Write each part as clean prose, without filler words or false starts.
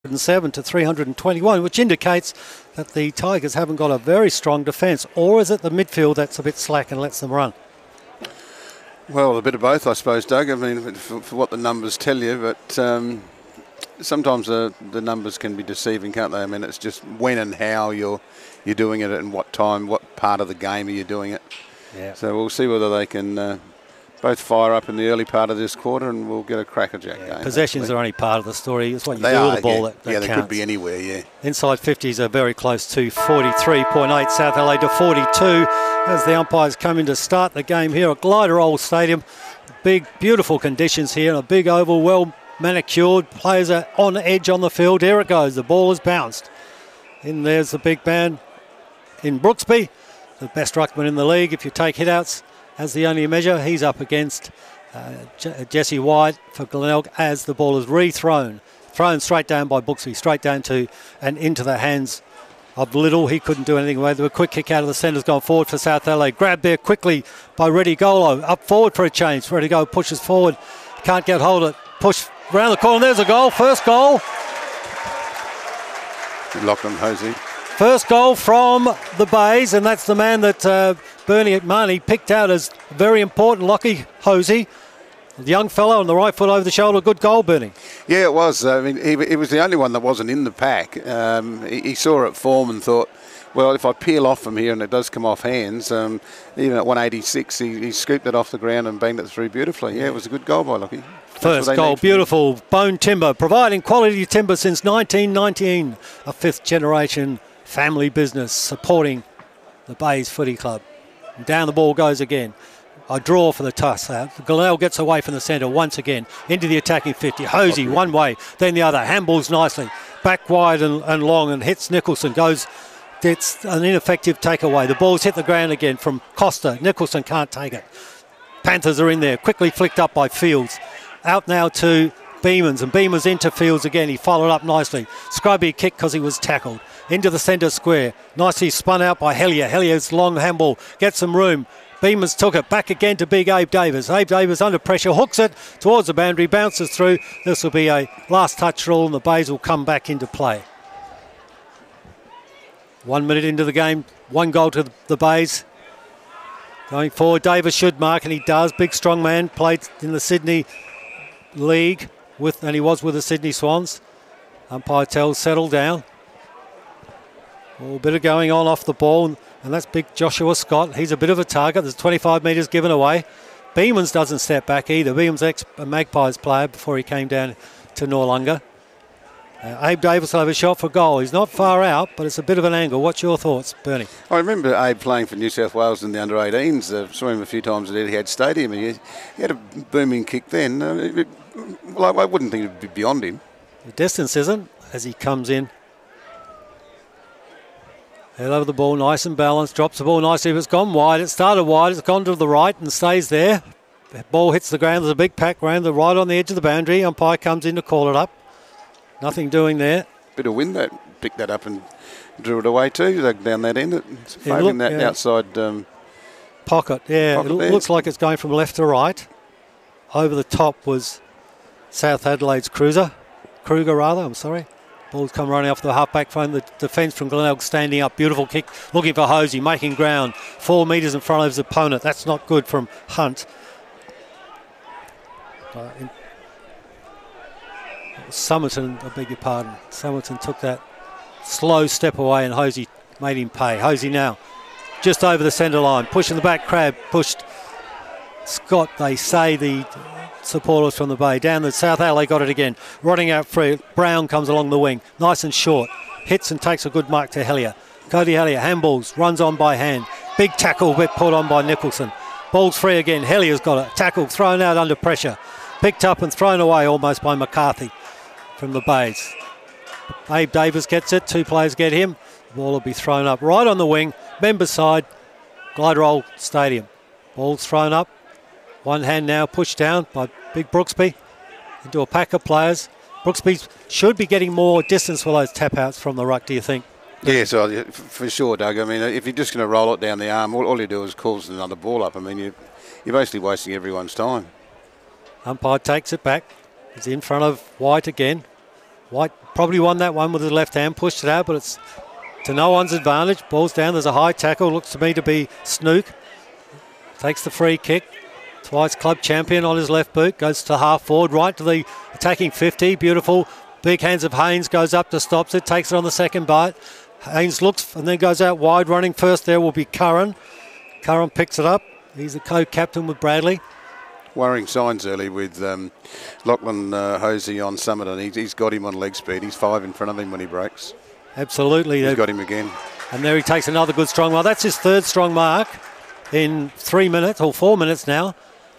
7 to 321, which indicates that the Tigers haven't got a very strong defence, or is it the midfield that's a bit slack and lets them run? Well, a bit of both, I suppose, Doug. I mean, for what the numbers tell you, but sometimes the numbers can be deceiving, can't they? I mean, it's just when and how you're doing it and what time, what part of the game are you doing it. Yeah. So we'll see whether they can both fire up in the early part of this quarter, and we'll get a crackerjack game. Possessions hopefully. are only part of the story. It's what you do with the ball that they counts. could be anywhere, yeah. Inside 50s are very close to 43.8. South LA to 42 as the umpires come in to start the game here at Glenelg Stadium. Big, beautiful conditions here, and a big oval, well manicured. Players are on edge on the field. Here it goes. The ball has bounced. In there's the big man in Brooksby, the best ruckman in the league. If you take hitouts as the only measure, he's up against Jesse White for Glenelg as the ball is rethrown. Thrown straight down by Brooksby, straight down to and into the hands of Little. He couldn't do anything away. A quick kick out of the centre's gone forward for South LA. Grabbed there quickly by Reddy Golo. Up forward for a change. Reddy Golo pushes forward. Can't get hold of it. Push round the corner. There's a goal. First goal. Good luck on Hosey. First goal from the Bays, and that's the man that Bernie McMahon picked out as very important. Lockie Hosey, the young fellow on the right foot over the shoulder. Good goal, Bernie. Yeah, it was. I mean, he was the only one that wasn't in the pack. He saw it form and thought, well, if I peel off from here and it does come off hands, even at 186, he scooped it off the ground and banged it through beautifully. Yeah, it was a good goal by Lockie. First goal, beautiful. Bone Timber, providing quality timber since 1919. A fifth generation family business supporting the Bays Footy Club. And down the ball goes again. A draw for the toss. Glenelg gets away from the centre once again into the attacking 50. Hosey one way, then the other. Handballs nicely. Back wide and long and hits Nicholson. It's an ineffective takeaway. The ball's hit the ground again from Costa. Nicholson can't take it. Panthers are in there. Quickly flicked up by Fields. Out now to Beamans, and Beamans into Fields again. He followed up nicely. Scrubby kick because he was tackled. Into the centre square. Nicely spun out by Hellier. Hellier's long handball. Gets some room. Beamans took it back again to big Abe Davis. Abe Davis under pressure. Hooks it towards the boundary. Bounces through. This will be a last touch rule, and the Bays will come back into play. 1 minute into the game. One goal to the Bays. Going forward, Davis should mark, and he does. Big strong man. Played in the Sydney League and he was with the Sydney Swans. Umpire tells settle down. A bit of going on off the ball, and that's big Joshua Scott. He's a bit of a target. There's 25 metres given away. Beamans doesn't step back either. Beamans ex-Magpies player before he came down to Noarlunga. Abe Davis will have a shot for goal. He's not far out, but it's a bit of an angle. What's your thoughts, Bernie? I remember Abe playing for New South Wales in the under-18s. Saw him a few times at Etihad Stadium. He had a booming kick then. I wouldn't think it would be beyond him. The distance isn't as he comes in. Head over the ball, nice and balanced. Drops the ball nicely. It's gone wide. It started wide. It's gone to the right and stays there. The ball hits the ground. There's a big pack round the right on the edge of the boundary. Umpire comes in to call it up. Nothing doing there. Bit of wind that picked that up and drew it away too. Down that end, it's favouring that outside pocket. Yeah, it looks like it's going from left to right. Over the top was South Adelaide's Kruger. I'm sorry. Ball's come running off the half-back front. The defence from Glenelg standing up. Beautiful kick. Looking for Hosey. Making ground. 4 metres in front of his opponent. That's not good from Hunt. Somerton, I beg your pardon. Somerton took that slow step away and Hosey made him pay. Hosey now just over the centre line. Pushing the back. Crab pushed Scott, they say, the supporters from the Bay. Down the South Alley, got it again. Running out free. Brown comes along the wing. Nice and short. Hits and takes a good mark to Hellier. Cody Hellier, handballs, runs on by hand. Big tackle, bit put on by Nicholson. Ball's free again. Hellier's got it. Tackle, thrown out under pressure. Picked up and thrown away almost by McCarthy from the Bays. Abe Davis gets it. 2 players get him. The ball will be thrown up right on the wing. Members side, Glenelg Stadium. Ball's thrown up. One hand now pushed down by Big Brooksby into a pack of players. Brooksby should be getting more distance for those tap-outs from the ruck, do you think? Yeah, so for sure, Doug. I mean, if you're just going to roll it down the arm, all you do is calls another ball up. I mean, you're basically wasting everyone's time. Umpire takes it back. He's in front of White again. White probably won that one with his left hand, pushed it out, but it's to no one's advantage. Ball's down, there's a high tackle, looks to me to be Snook. Takes the free kick. Twice club champion on his left boot, goes to half forward, right to the attacking 50. Beautiful. Big hands of Haynes, goes up to stops it, takes it on the second bite. Haynes looks and then goes out wide. Running first there will be Curran. Curran picks it up. He's the co-captain with Bradley. Worrying signs early with Lachlan Hosey on Summerton. He's got him on leg speed. He's 5 in front of him when he breaks. Absolutely. He's got him again. And there he takes another good strong mark. That's his third strong mark in 3 minutes, or 4 minutes now.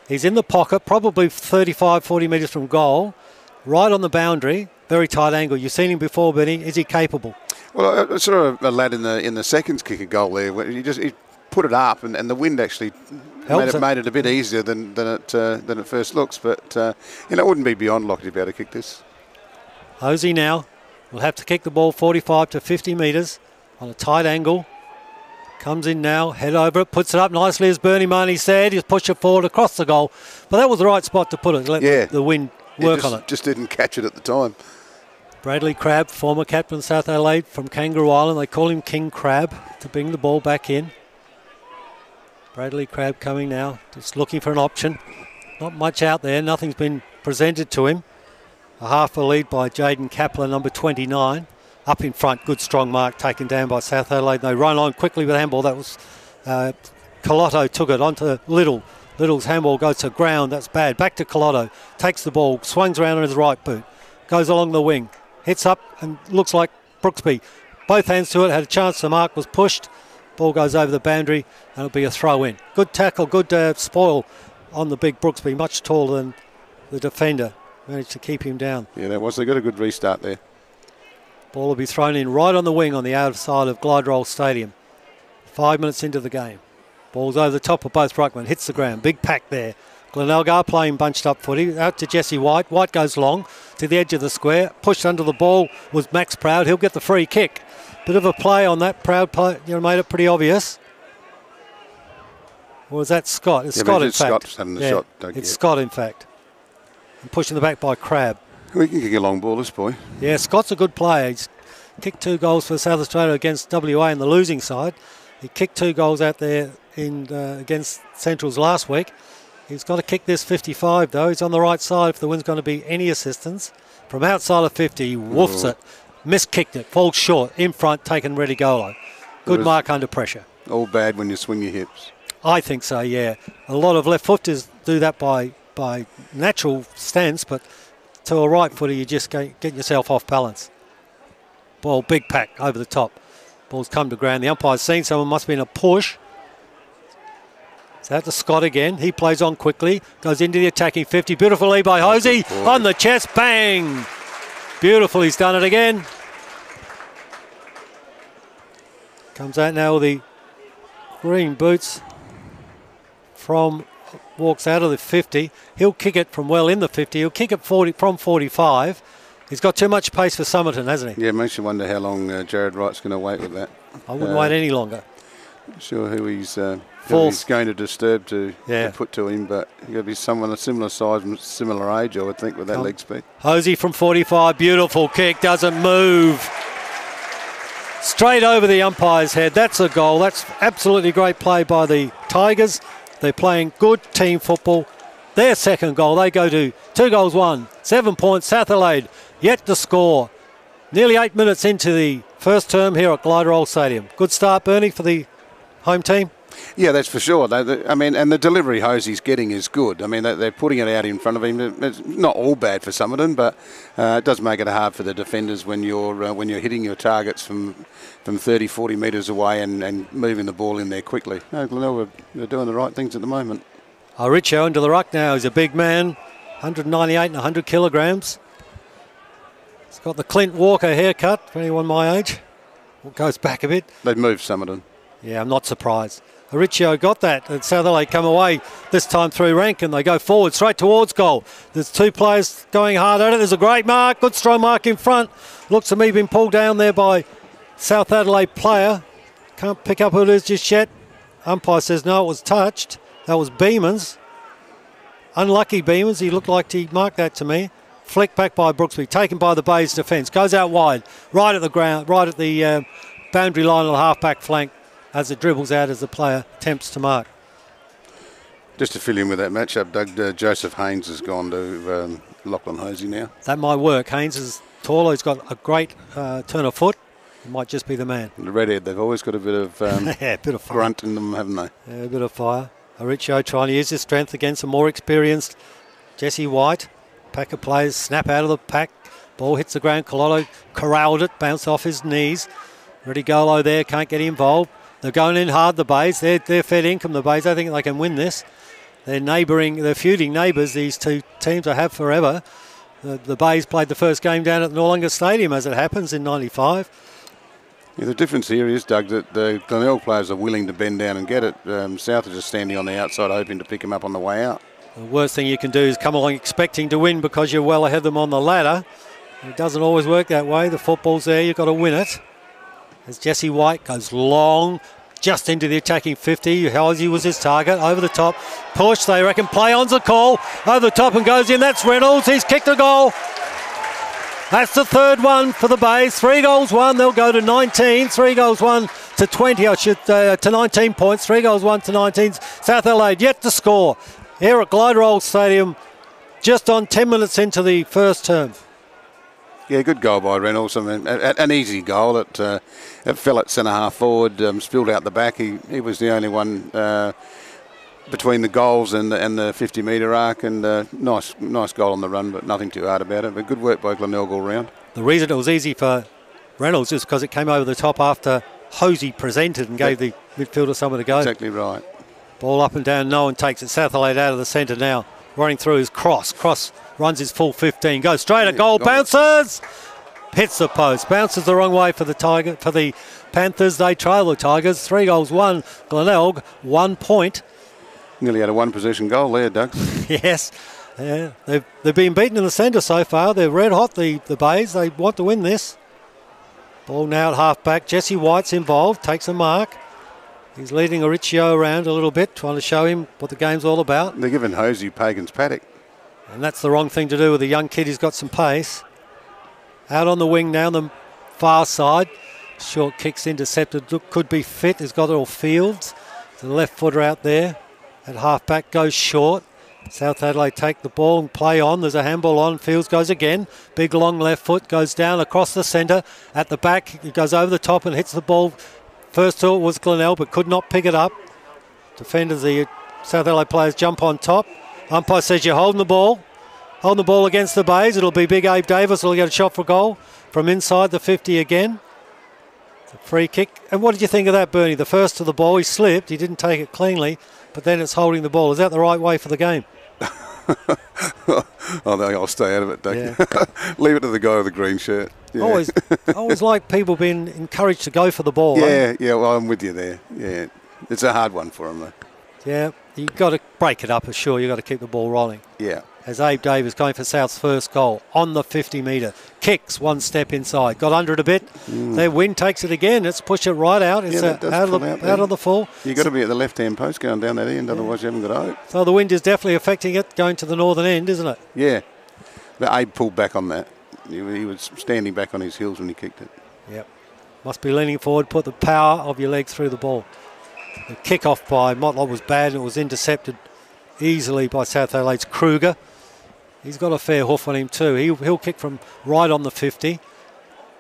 He's in the pocket, probably 35, 40 metres from goal, right on the boundary, very tight angle. You've seen him before, Benny. Is he capable? Well, sort of a lad in the seconds kick a goal there. Where he put it up, and the wind actually made it a bit easier than it first looks. But it wouldn't be beyond Lockie to be able to kick this. Hosey now will have to kick the ball 45 to 50 metres on a tight angle. Comes in now, head over it, puts it up nicely, as Bernie Marnie said. He's pushed it forward across the goal. But that was the right spot to put it. Let the wind work on it. Just didn't catch it at the time. Bradley Crabb, former captain of South Adelaide from Kangaroo Island. They call him King Crab to bring the ball back in. Bradley Crabb coming now, just looking for an option. Not much out there. Nothing's been presented to him. A half a lead by Jaden Kaplan, number 29. Up in front, good strong mark taken down by South Adelaide. They run on quickly with handball. That was Colotto took it onto Little. Little's handball goes to ground. That's bad. Back to Colotto. Takes the ball, swings around on his right boot. Goes along the wing. Hits up and looks like Brooksby. Both hands to it. Had a chance to mark. Was pushed. Ball goes over the boundary and it'll be a throw in. Good tackle. Good spoil on the big Brooksby. Much taller than the defender. Managed to keep him down. Yeah, that was. They got a good restart there. Ball will be thrown in right on the wing on the outside of Glide Roll Stadium. 5 minutes into the game. Ball's over the top of both ruckmen. Hits the ground. Big pack there. Glenelg are playing bunched up footy. Out to Jesse White. White goes long to the edge of the square. Pushed under the ball was Max Proud. He'll get the free kick. Bit of a play on that. Proud play, made it pretty obvious. Or was that Scott? It's Scott, in fact. Scott's having the shot. It's Scott, in fact. And pushing the back by Crab. We can kick a long ball, this boy. Yeah, Scott's a good player. He's kicked 2 goals for South Australia against WA in the losing side. He kicked 2 goals out there against Centrals last week. He's got to kick this 55, though. He's on the right side if the wind's going to be any assistance. From outside of 50, he woofs it. Miskicked it. Falls short. In front, taken ready goal. Good mark under pressure. All bad when you swing your hips. I think so, yeah. A lot of left footers do that by natural stance, but to a right footer, you just get yourself off balance. Ball, big pack over the top. Ball's come to ground. The umpire's seen someone, must be in a push. It's out to Scott again. He plays on quickly. Goes into the attacking 50. Beautiful lead by Hosey. On the chest. Bang. Beautiful. He's done it again. Comes out now with the green boots. Walks out of the 50. He'll kick it from well in the 50. He'll kick it from 45. He's got too much pace for Somerton, hasn't he? Yeah, makes you wonder how long Jared Wright's going to wait with that. I wouldn't wait any longer. Not sure who he's going to disturb to put to him, but he's got to be someone a similar size and similar age, I would think, with that leg speed. Hosey from 45, beautiful kick, doesn't move. Straight over the umpire's head. That's a goal. That's absolutely great play by the Tigers. They're playing good team football. Their second goal, they go to 2 goals, 1. 7 points, South Adelaide yet to score. Nearly 8 minutes into the first term here at Glide Roll Stadium. Good start, Bernie, for the home team. Yeah, that's for sure. And the delivery Hosey's getting is good. I mean, they're putting it out in front of him. It's not all bad for Somerton, but it does make it hard for the defenders when you're hitting your targets from 30, 40 metres away and moving the ball in there quickly. No, Glenelg are doing the right things at the moment. Richo into the ruck now. He's a big man, 198 and 100 kilograms. He's got the Clint Walker haircut, for anyone my age. It goes back a bit. They've moved Somerton. Yeah, I'm not surprised. Richo got that, and South Adelaide come away this time through rank, and they go forward straight towards goal. There's 2 players going hard at it. There's a great mark, good strong mark in front. Looks to me been pulled down there by South Adelaide player. Can't pick up who it is just yet. Umpire says no, it was touched. That was Beamans. Unlucky Beamans. He looked like he marked that to me. flick back by Brooksby, taken by the Bays defence, goes out wide, right at the ground, right at the boundary line on the half-back flank as it dribbles out as the player attempts to mark. Just to fill in with that matchup, Doug, Joseph Haynes has gone to Lachlan Hosey now. That might work. Haynes is taller, he's got a great turn of foot. He might just be the man. The redhead, they've always got a bit of, yeah, a bit of grunt in them, haven't they? Yeah, a bit of fire. Aricio trying to use his strength against a more experienced Jesse White. Pack of players snap out of the pack. Ball hits the ground. Colotto corralled it, bounced off his knees. Redigolo there, can't get involved. They're going in hard, the Bays. They're fed income, the Bays. I think they can win this. They're feuding neighbours, these two teams. I have forever. The Bays played the first game down at the Noarlunga Stadium, as it happens, in 95. Yeah, the difference here is, Doug, that the Glenelg players are willing to bend down and get it. South are just standing on the outside hoping to pick him up on the way out. The worst thing you can do is come along expecting to win because you're well ahead of them on the ladder. It doesn't always work that way. The football's there, you've got to win it. As Jesse White goes long, just into the attacking 50. Halsey was his target, over the top. Push, they reckon, play on's a call. Over the top and goes in, that's Reynolds, he's kicked a goal. That's the third one for the Bays. 3 goals, 1. They'll go to 19. 3 goals, 1 to 20. To 19 points. 3 goals, 1 to 19. South Adelaide yet to score here at Glenelg Stadium, just on 10 minutes into the first term. Yeah, good goal by Reynolds. I mean, an easy goal. It fell at centre half forward, spilled out the back. He was the only one between the goals and the 50-metre arc, and nice goal on the run, but nothing too hard about it. But good work by Glenelg all round. The reason it was easy for Reynolds is because it came over the top after Hosey presented and gave the midfielder somewhere to go. Exactly right. Ball up and down, no one takes it. South Adelaide out of the centre now. Running through his cross. Cross runs his full 15. Goes straight at goal. Bounces. Hits the post. Bounces the wrong way for the Panthers. They trail the Tigers. 3 goals, 1. Glenelg, 1 point. Nearly had a one-possession goal there, Doug. Yes. Yeah. They've been beaten in the centre so far. They're red hot, the Bays. They want to win this. Ball now at half-back. Jesse White's involved. Takes a mark. He's leading Aricio around a little bit, trying to show him what the game's all about. They're giving Hosey Pagan's paddock. And that's the wrong thing to do with a young kid who's got some pace. Out on the wing now, on the far side. Short kicks intercepted. Look, could be fit. He's got it all Fields. The left footer out there. At half-back goes short. South Adelaide take the ball and play on. There's a handball on. Fields goes again. Big long left foot goes down across the centre. At the back, it goes over the top and hits the ball. First thought was Glenelg, but could not pick it up. Defenders, the South Adelaide players jump on top. Umpire says you're holding the ball. Holding the ball against the Bays. It'll be Big Abe Davis who'll get a shot for goal from inside the 50 again. It's a free kick. And what did you think of that, Bernie? The first to the ball, he slipped. He didn't take it cleanly, but then it's holding the ball. Is that the right way for the game? I'll stay out of it, Doug. Yeah. Leave it to the guy with the green shirt. Yeah. Always like people being encouraged to go for the ball. Yeah, well, I'm with you there. Yeah, it's a hard one for him, though. Yeah, you've got to break it up, sure. You've got to keep the ball rolling. Yeah. As Abe Davis going for South's first goal on the 50-metre. Kicks 1 step inside. Got under it a bit. Their win takes it again. Let's push it right out. It's out of the full. You've got to be at the left-hand post going down that end, otherwise you haven't got hope. So the wind is definitely affecting it going to the northern end, isn't it? Yeah. But Abe pulled back on that. He was standing back on his heels when he kicked it. Yep. Must be leaning forward, put the power of your leg through the ball. The kick-off by Motlop was bad and it was intercepted easily by South Adelaide's Kruger. He's got a fair hoof on him too. He'll kick from right on the 50.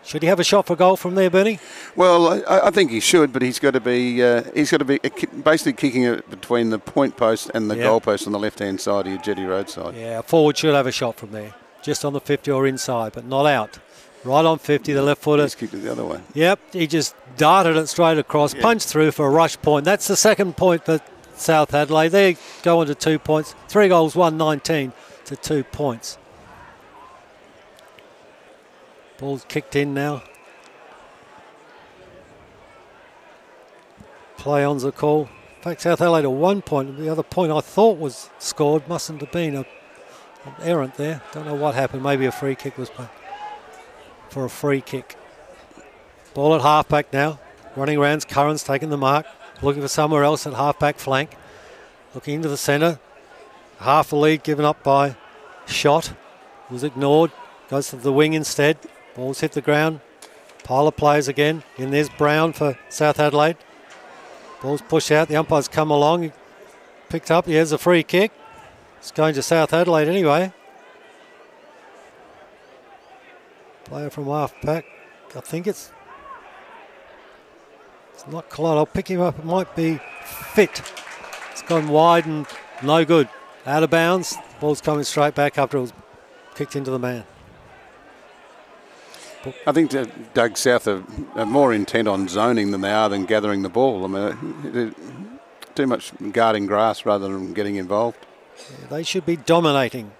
Should he have a shot for goal from there, Bernie? Well, I think he should, but he's got to be basically kicking it between the point post and the goal post on the left-hand side of your Jetty Road side. Yeah, a forward should have a shot from there, just on the 50 or inside, but not out. Right on 50, the left footer. He's kicked it the other way. Yep, he just darted it straight across, punched through for a rush point. That's the second point for South Adelaide. They go on to 2 points. 3 goals, 1, 19 to 2 points. Ball's kicked in now. Play on's a call. In fact, South Adelaide at 1 point. The other point I thought was scored mustn't have been an errant there. Don't know what happened. Maybe a free kick was played. For a free kick. Ball at halfback now. Running around, Curran's taking the mark. Looking for somewhere else at halfback flank. Looking into the centre. Half the lead given up by Shot. Was ignored. Goes to the wing instead. Ball's hit the ground. Pile of players again. In there's Brown for South Adelaide. Ball's pushed out. The umpire's come along. He picked up. Here's a free kick. It's going to South Adelaide anyway. Player from half pack. I think it's not Collide. I'll pick him up. It might be Fit. It's gone wide and no good. Out of bounds. Ball's coming straight back after it was kicked into the man. I think Doug South are more intent on zoning than they are than gathering the ball. I mean, too much guarding grass rather than getting involved. Yeah, they should be dominating,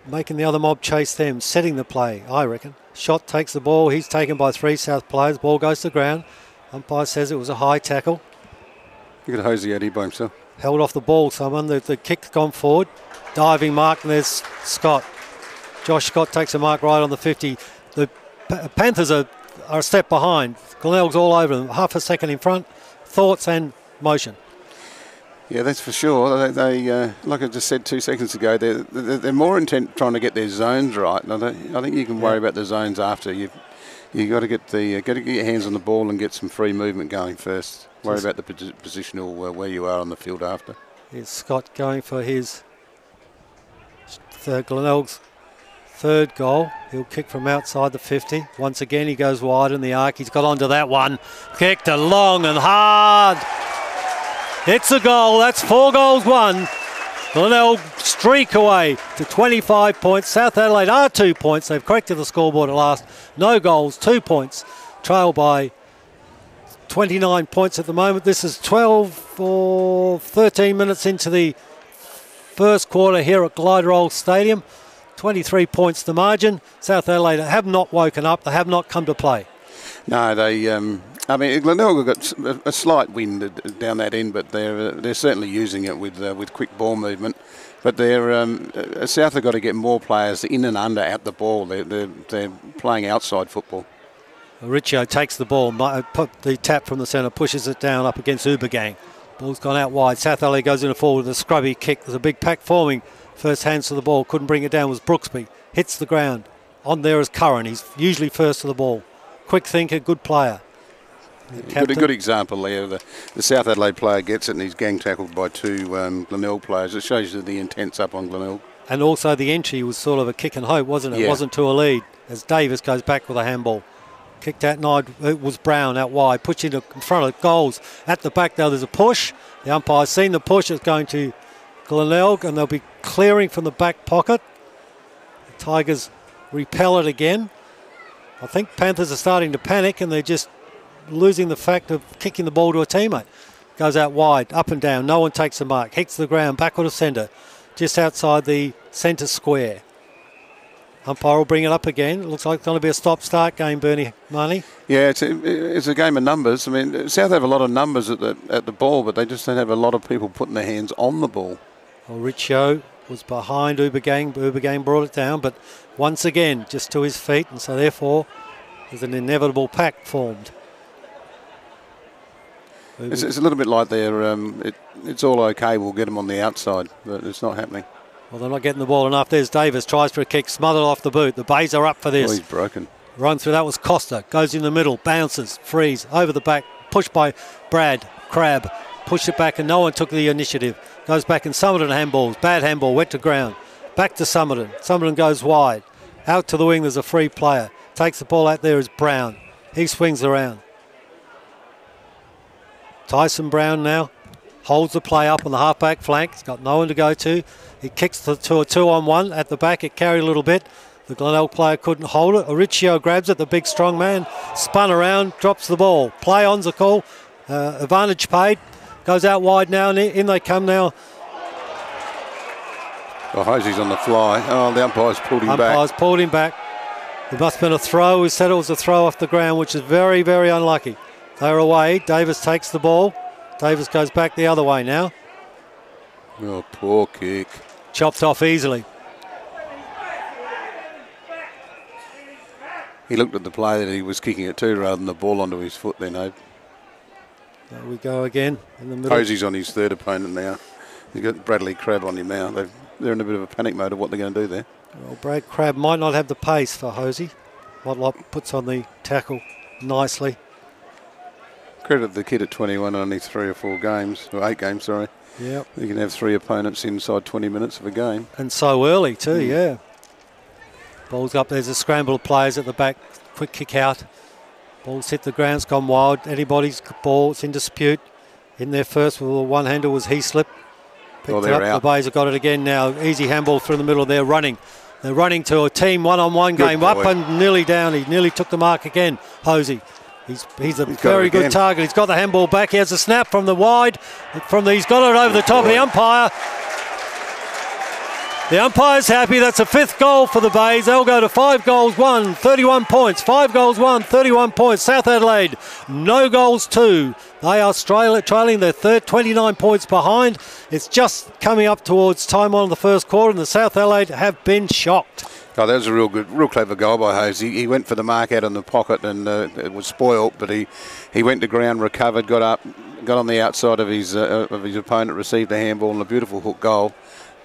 making the other mob chase them, setting the play, I reckon. Shot takes the ball. He's taken by 3 South players. Ball goes to the ground. Umpire says it was a high tackle. You got Hosey out here by himself. Held off the ball, someone. The kick's gone forward. Diving mark, and there's Scott. Josh Scott takes a mark right on the 50. The Panthers are a step behind. Glenelg's all over them. Half a second in front. Thoughts and motion. Yeah, that's for sure. They like I just said 2 seconds ago, they're more intent trying to get their zones right. And I think you can worry about the zones after. You got to get your hands on the ball and get some free movement going first. Worry about the positional where you are on the field after. Here's Scott going for his Glenelg's third goal. He'll kick from outside the 50. Once again, he goes wide in the arc. He's got onto that one. Kicked it long and hard. It's a goal. That's 4 goals won. Glenelg streak away to 25 points. South Adelaide are 2 points. They've corrected the scoreboard at last. No goals, 2 points. Trail by 29 points at the moment. This is 12 or 13 minutes into the first quarter here at Glenelg Stadium. 23 points the margin. South Adelaide have not woken up. They have not come to play. No, they. I mean, Glenelg got a slight wind down that end, but they're certainly using it with quick ball movement. But they're South have got to get more players in and under at the ball. They're playing outside football. Riccio takes the ball, put the tap from the centre, pushes it down up against Ubergang. Ball's gone out wide. South Adelaide goes in a forward with a scrubby kick. There's a big pack forming. First hands to the ball, couldn't bring it down was Brooksby. Hits the ground. On there is Curran. He's usually first to the ball. Quick thinker, good player. A good example there. The South Adelaide player gets it and he's gang tackled by 2 Glenelg players. It shows you the intent's up on Glenelg. And also the entry was sort of a kick and hope, wasn't it? Yeah. It wasn't to a lead as Davis goes back with a handball. Kicked out wide. It was Brown out wide. Pushed in front of goals. At the back, though, there's a push. The umpire's seen the push. It's going to Glenelg, and they'll be clearing from the back pocket. The Tigers repel it again. I think Panthers are starting to panic, and they're just losing the fact of kicking the ball to a teammate. Goes out wide, up and down. No one takes a mark. Hits the ground, backward of centre, just outside the centre square. Umpire will bring it up again. It looks like it's going to be a stop-start game, Bernie Marnie. Yeah, it's a game of numbers. I mean, South have a lot of numbers at the ball, but they just don't have a lot of people putting their hands on the ball. Well, Riccio was behind Ubergang. Ubergang brought it down, but once again, just to his feet, and so therefore there's an inevitable pack formed. It's a little bit like it's all okay, we'll get them on the outside, but it's not happening. Well, they're not getting the ball enough. There's Davis, tries for a kick, smothered off the boot. The Bays are up for this. Oh, he's broken. Run through, that was Costa. Goes in the middle, bounces, frees, over the back, pushed by Crab. Pushed it back and no one took the initiative. Goes back and Summerton handballs. Bad handball, wet to ground. Back to Summerton. Summerton goes wide. Out to the wing, there's a free player. Takes the ball out there is Brown. He swings around. Tyson Brown now holds the play up on the half-back flank. He's got no one to go to. He kicks to a 2-on-1 at the back. It carried a little bit. The Glenelg player couldn't hold it. Riccio grabs it, the big strong man. Spun around, drops the ball. Play on's a call. Advantage paid. Goes out wide now, and in they come now. Oh, Hosey's on the fly. Oh, the umpire's pulled him back. Umpire's pulled him back. It must have been a throw. He said it was a throw off the ground, which is very, very unlucky. They're away. Davis takes the ball. Davis goes back the other way now. Oh, poor kick. Chopped off easily. He looked at the play that he was kicking it to rather than the ball onto his foot then, Abe. There we go again in the middle. Hosey's on his third opponent now. He's got Bradley Crab on him now. they're in a bit of a panic mode of what they're going to do there. Well, Brad Crabb might not have the pace for Hosey. Motlop puts on the tackle nicely. Credit the kid at 21, only 3 or 4 games, or 8 games, sorry. Yep. You can have 3 opponents inside 20 minutes of a game. And so early too, yeah. Ball's up, there's a scramble of players at the back, quick kick out. Ball's hit the ground, it's gone wild. Anybody's ball, it's in dispute. In there first with a one-hander was Heaslip. Picked it up, out. the Bays have got it again now. Easy handball through the middle, they're running. They're running to a team one-on-one game, up and nearly down. He nearly took the mark again, Hosey. He's a very good target. He's got the handball back. He has a snap from the wide. He's got it over the top of the umpire. The umpire's happy. That's a 5th goal for the Bays. They'll go to 5 goals, 1, 31 points. 5 goals, 1, 31 points. South Adelaide, no goals, 2. They are trailing their third, 29 points behind. It's just coming up towards time on the first quarter, and the South Adelaide have been shocked. Oh, that was a real clever goal by Hosey. He went for the mark out in the pocket, and it was spoilt, but he went to ground, recovered, got up, got on the outside of his opponent, received a handball and a beautiful hook goal.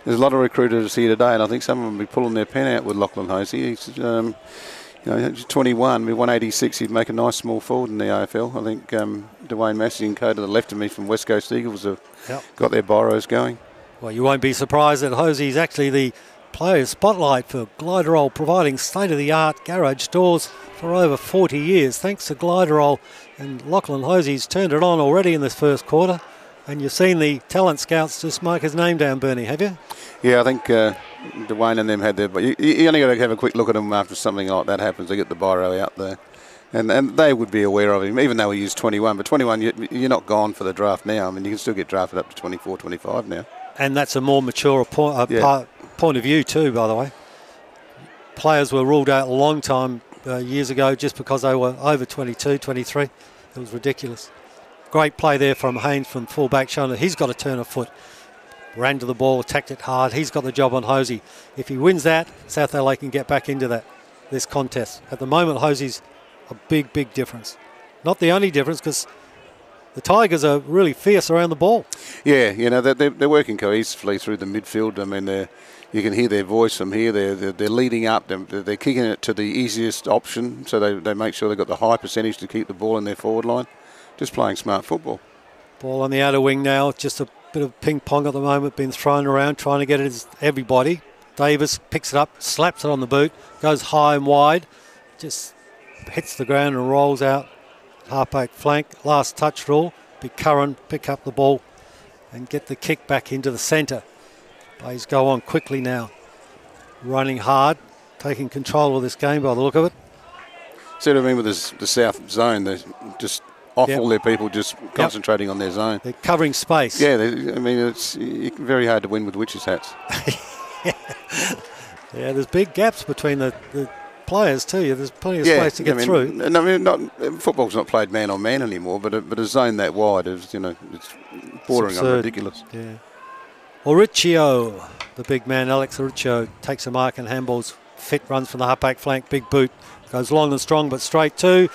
There's a lot of recruiters here today, and I think some of them will be pulling their pen out with Lachlan Hosey. He's, he's 21, with 186, he'd make a nice small forward in the AFL. I think Dwayne Massey and co to the left of me from West Coast Eagles have got their biros going. Well, you won't be surprised that Hosey's actually the player spotlight for Glenelg, providing state-of-the-art garage doors for over 40 years. Thanks to Glenelg, and Lachlan Hosey's turned it on already in this first quarter. And you've seen the talent scouts just mark his name down, Bernie, have you? Yeah, I think Dwayne and them had their... But you only got to have a quick look at them after something like that happens. They get the biro out there. And they would be aware of him, even though he used 21. But 21, you're not gone for the draft now. I mean, you can still get drafted up to 24, 25 now. And that's a more mature point of view too, by the way. Players were ruled out a long time, years ago, just because they were over 22, 23. It was ridiculous. Great play there from Haynes from full-back, showing that he's got to turn a foot. Ran to the ball, attacked it hard. He's got the job on Hosey. If he wins that, South Adelaide can get back into this contest. At the moment, Hosey's a big, big difference. Not the only difference, because the Tigers are really fierce around the ball. Yeah, they're working cohesively through the midfield. I mean, you can hear their voice from here. They're leading up. They're kicking it to the easiest option, so they make sure they've got the high percentage to keep the ball in their forward line. Just playing smart football. Ball on the outer wing now. Just a bit of ping pong at the moment, being thrown around, trying to get it to everybody. Davis picks it up, slaps it on the boot, goes high and wide, just hits the ground and rolls out. Halfback flank, last touch rule. Big Curran pick up the ball and get the kick back into the centre. Bays go on quickly now. Running hard, taking control of this game by the look of it. See what I mean with the south zone? They're just off all their people, just concentrating on their zone. They're covering space. Yeah, it's very hard to win with witches' hats. Yeah, there's big gaps between the players too. There's plenty of space to get through. Football's not played man on man anymore, but a zone that wide is, it's bordering on ridiculous. Yeah. Oricchio, the big man, Alex Oricchio, takes a mark and handballs fit, runs from the halfback flank, big boot, goes long and strong but straight too.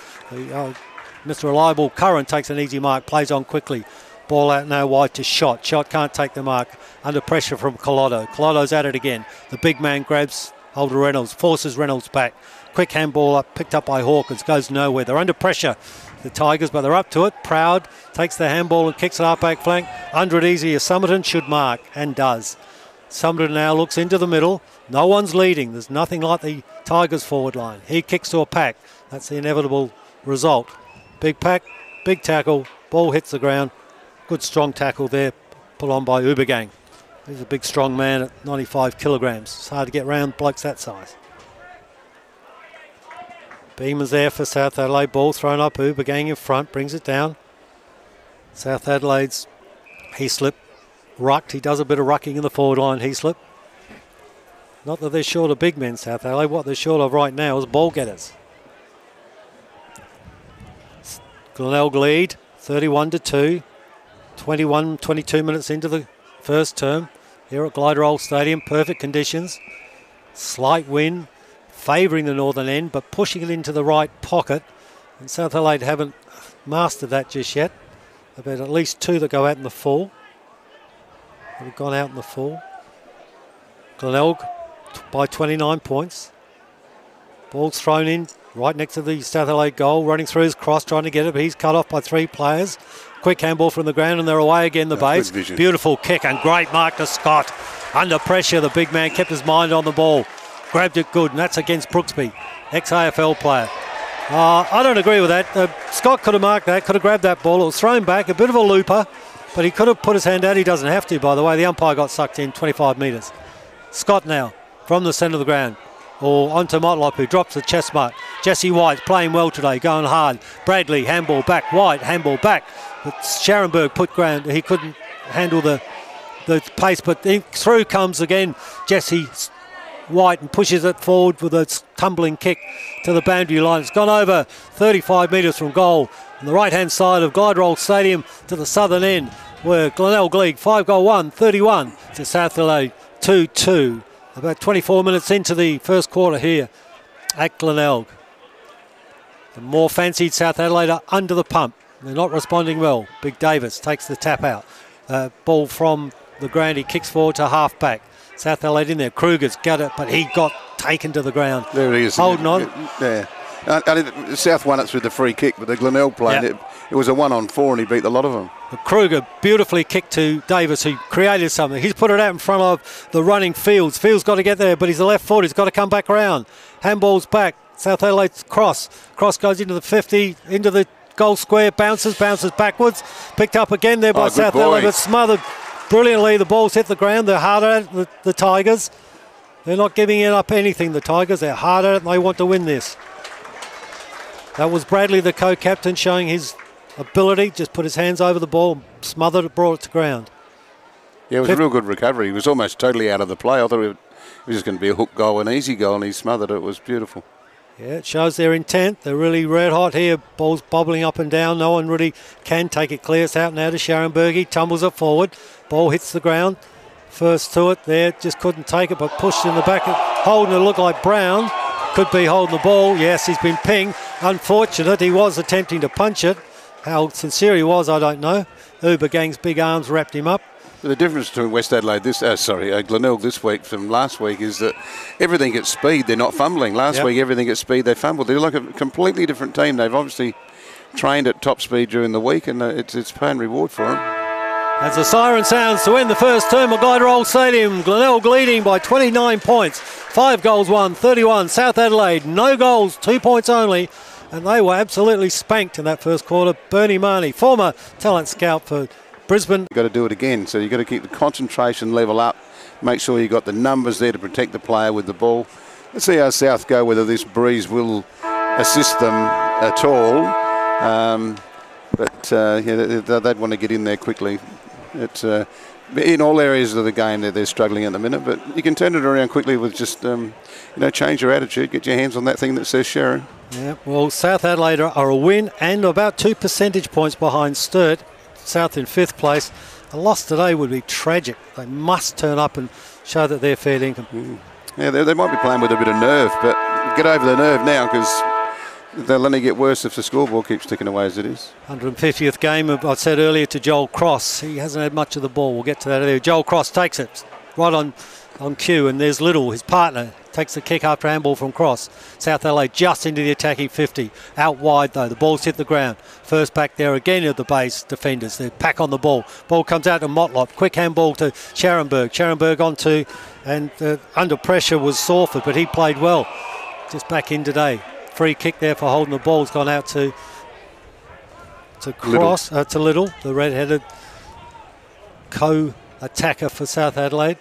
Mr. Reliable Curran takes an easy mark, plays on quickly. Ball out now wide to Shot. Shot can't take the mark. Under pressure from Collado. Collado's at it again. The big man grabs hold of Reynolds, forces Reynolds back. Quick handball up, picked up by Hawkins, goes nowhere. They're under pressure, the Tigers, but they're up to it. Proud takes the handball and kicks it half-back flank. Under it easy as Somerton should mark, and does. Somerton now looks into the middle. No one's leading. There's nothing like the Tigers forward line. He kicks to a pack. That's the inevitable result. Big pack, big tackle, ball hits the ground. Good strong tackle there, put on by Ubergang. He's a big strong man at 95 kilograms. It's hard to get round blokes that size. Beeman's there for South Adelaide. Ball thrown up, Ubergang in front, brings it down. South Adelaide's Heaslip rucked. He does a bit of rucking in the forward line, Heaslip. Not that they're short of big men, South Adelaide. What they're short of right now is ball getters. Glenelg lead, 31-2. 22 minutes into the first term here at Glenelg Stadium. Perfect conditions. Slight wind favouring the northern end, but pushing it into the right pocket. And South Adelaide haven't mastered that just yet. They've had at least 2 that go out in the full. They've gone out in the full. Glenelg by 29 points. Ball's thrown in right next to the South Adelaide goal, running through his cross, trying to get it, but he's cut off by 3 players. Quick handball from the ground, and they're away again, the Bays. Beautiful kick and great mark to Scott. Under pressure, the big man kept his mind on the ball. Grabbed it good, and that's against Brooksby, ex-AFL player. I don't agree with that. Scott could have marked that, could have grabbed that ball. It was thrown back, a bit of a looper, but he could have put his hand out. He doesn't have to, by the way. The umpire got sucked in 25 metres. Scott now, from the centre of the ground. Or onto Motlop, who drops the chest mark. Jesse White playing well today, going hard. Bradley, handball back. White, handball back. But Scharenberg put ground. He couldn't handle the pace, but through comes again Jesse White and pushes it forward with a tumbling kick to the boundary line. It's gone over 35 metres from goal on the right-hand side of Glide Roll Stadium to the southern end, where Glenelg League 5-goal 1, 31 to South Adelaide 2-2. About 24 minutes into the first quarter here at Glenelg. The more fancied South Adelaide are under the pump. They're not responding well. Big Davis takes the tap out. Ball from the ground. He kicks forward to half-back. South Adelaide in there. Kruger's got it, but he got taken to the ground. There he is. Holding on. Yeah. South won it through the free kick, but the Glenelg played it. It was a 1-on-4 and he beat a lot of them. Kruger beautifully kicked to Davis, who created something. He's put it out in front of the running Fields. Fields got to get there, but he's a left foot. He's got to come back around. Handball's back. South Adelaide's cross. Cross goes into the 50, into the goal square, bounces backwards. Picked up again there by South Adelaide, but smothered brilliantly. The ball's hit the ground. They're hard at it, the Tigers. They're not giving up anything, the Tigers. They're hard at it, and they want to win this. That was Bradley, the co-captain, showing his ability. Just put his hands over the ball, smothered it, brought it to ground. Yeah, it was a real good recovery. He was almost totally out of the play. I thought it was just going to be a hook goal, an easy goal, and he smothered it. It was beautiful. Yeah, it shows their intent. They're really red hot here. Ball's bobbling up and down. No one really can take it clear. It's out now to Scharenberg. He tumbles it forward. Ball hits the ground. First to it there. Just couldn't take it, but pushed in the back. Holding it looked like Brown. Could be holding the ball. Yes, he's been pinged. Unfortunate. He was attempting to punch it. How sincere he was, I don't know. Uber Gang's big arms wrapped him up. The difference between West Adelaide Glenelg this week from last week is that everything at speed, they're not fumbling. Last week, everything at speed, they fumbled. They're like a completely different team. They've obviously trained at top speed during the week, and it's paying reward for them. As the siren sounds to end the first term of Glide Roll Stadium, Glenelg leading by 29 points. 5 goals won, 31. South Adelaide, no goals, 2 points only. And they were absolutely spanked in that first quarter. Bernie Marnie, former talent scout for Brisbane. You've got to do it again, so you've got to keep the concentration level up, make sure you've got the numbers there to protect the player with the ball. Let's see how South go, whether this breeze will assist them at all. They'd want to get in there quickly. It's in all areas of the game they're struggling at the minute, but you can turn it around quickly with just change your attitude, get your hands on that thing that says Sharon. Yeah, well, South Adelaide are a win and about 2 percentage points behind Sturt. South in 5th place. A loss today would be tragic. They must turn up and show that they're fair income. Yeah, they might be playing with a bit of nerve, but get over the nerve now, because they'll only get worse if the scoreboard keeps ticking away as it is. 150th game, I said earlier, to Joel Cross. He hasn't had much of the ball. We'll get to that earlier. Joel Cross takes it right on cue, and there's Little, his partner, takes the kick after handball from Cross. South Adelaide just into the attacking 50. Out wide, though. The ball's hit the ground. First back there again of the base defenders. They pack on the ball. Ball comes out to Motlop. Quick handball to Scharenberg. Scharenberg onto, and under pressure was Sawford, but he played well. Just back in today. Free kick there for holding the ball. It's gone out to Cross, to Little, the red-headed co-attacker for South Adelaide.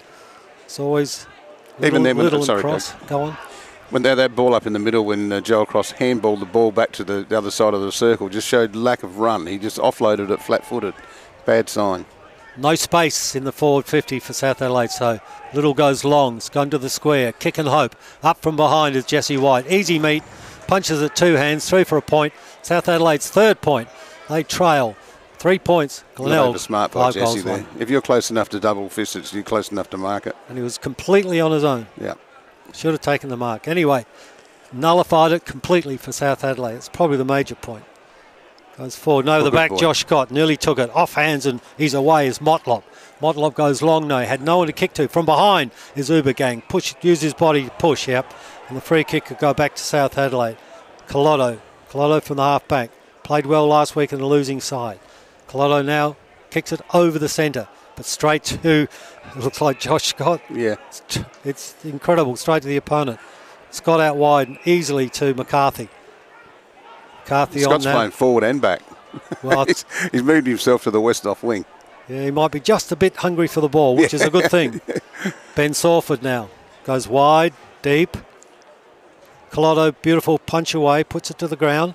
It's always Little and Cross. Go on. When they had that ball up in the middle, when Joel Cross handballed the ball back to the other side of the circle, just showed lack of run. He just offloaded it flat-footed. Bad sign. No space in the forward 50 for South Adelaide, so Little goes long. It's gone to the square. Kick and hope. Up from behind is Jesse White. Easy meet. Punches at 2 hands. 3 for a point. South Adelaide's 3rd point. They trail. 3 points. Glenelg, smart by Jesse there. If you're close enough to double fist it, you're close enough to mark it. And he was completely on his own. Yeah. Should have taken the mark. Anyway, nullified it completely for South Adelaide. It's probably the major point. Goes forward, and over the back, Josh Scott nearly took it. Off hands, and he's away is Motlop. Motlop goes long, no, had no one to kick to. From behind is Ubergang. Use his body to push, yep. And the free kick could go back to South Adelaide. Collado from the half back. Played well last week on the losing side. Collado now kicks it over the centre, but straight to, it looks like Josh Scott. Yeah. It's incredible, straight to the opponent. Scott out wide and easily to McCarthy. McCarthy Scott's on now. playing forward and back. Well, he's moved himself to the west off wing. Yeah, he might be just a bit hungry for the ball, which is a good thing. Ben Sawford now goes wide, deep. Collado, beautiful punch away, puts it to the ground.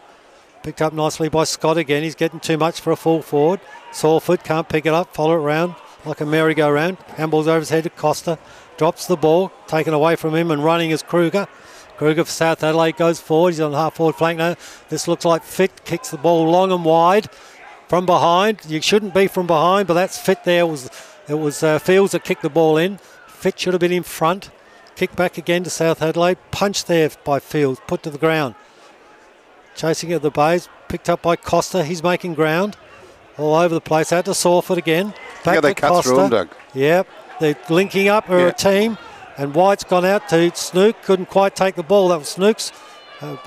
Picked up nicely by Scott again. He's getting too much for a full forward. Sawford can't pick it up, follow it around like a merry-go-round. Handballs over his head to Costa. Drops the ball, taken away from him and running is Kruger. Kruger for South Adelaide goes forward. He's on the half-forward flank now. This looks like Fit, kicks the ball long and wide. From behind, you shouldn't be from behind, but that's Fit there. It was Fields that kicked the ball in. Fit should have been in front. Kick back again to South Adelaide. Punch there by Fields, put to the ground. Chasing at the base, picked up by Costa. He's making ground. All over the place. Out to Sawford again. Back to Costa. Through him, Doug. Yep, they're linking up a team. And White's gone out to Snook. Couldn't quite take the ball. That was Snook's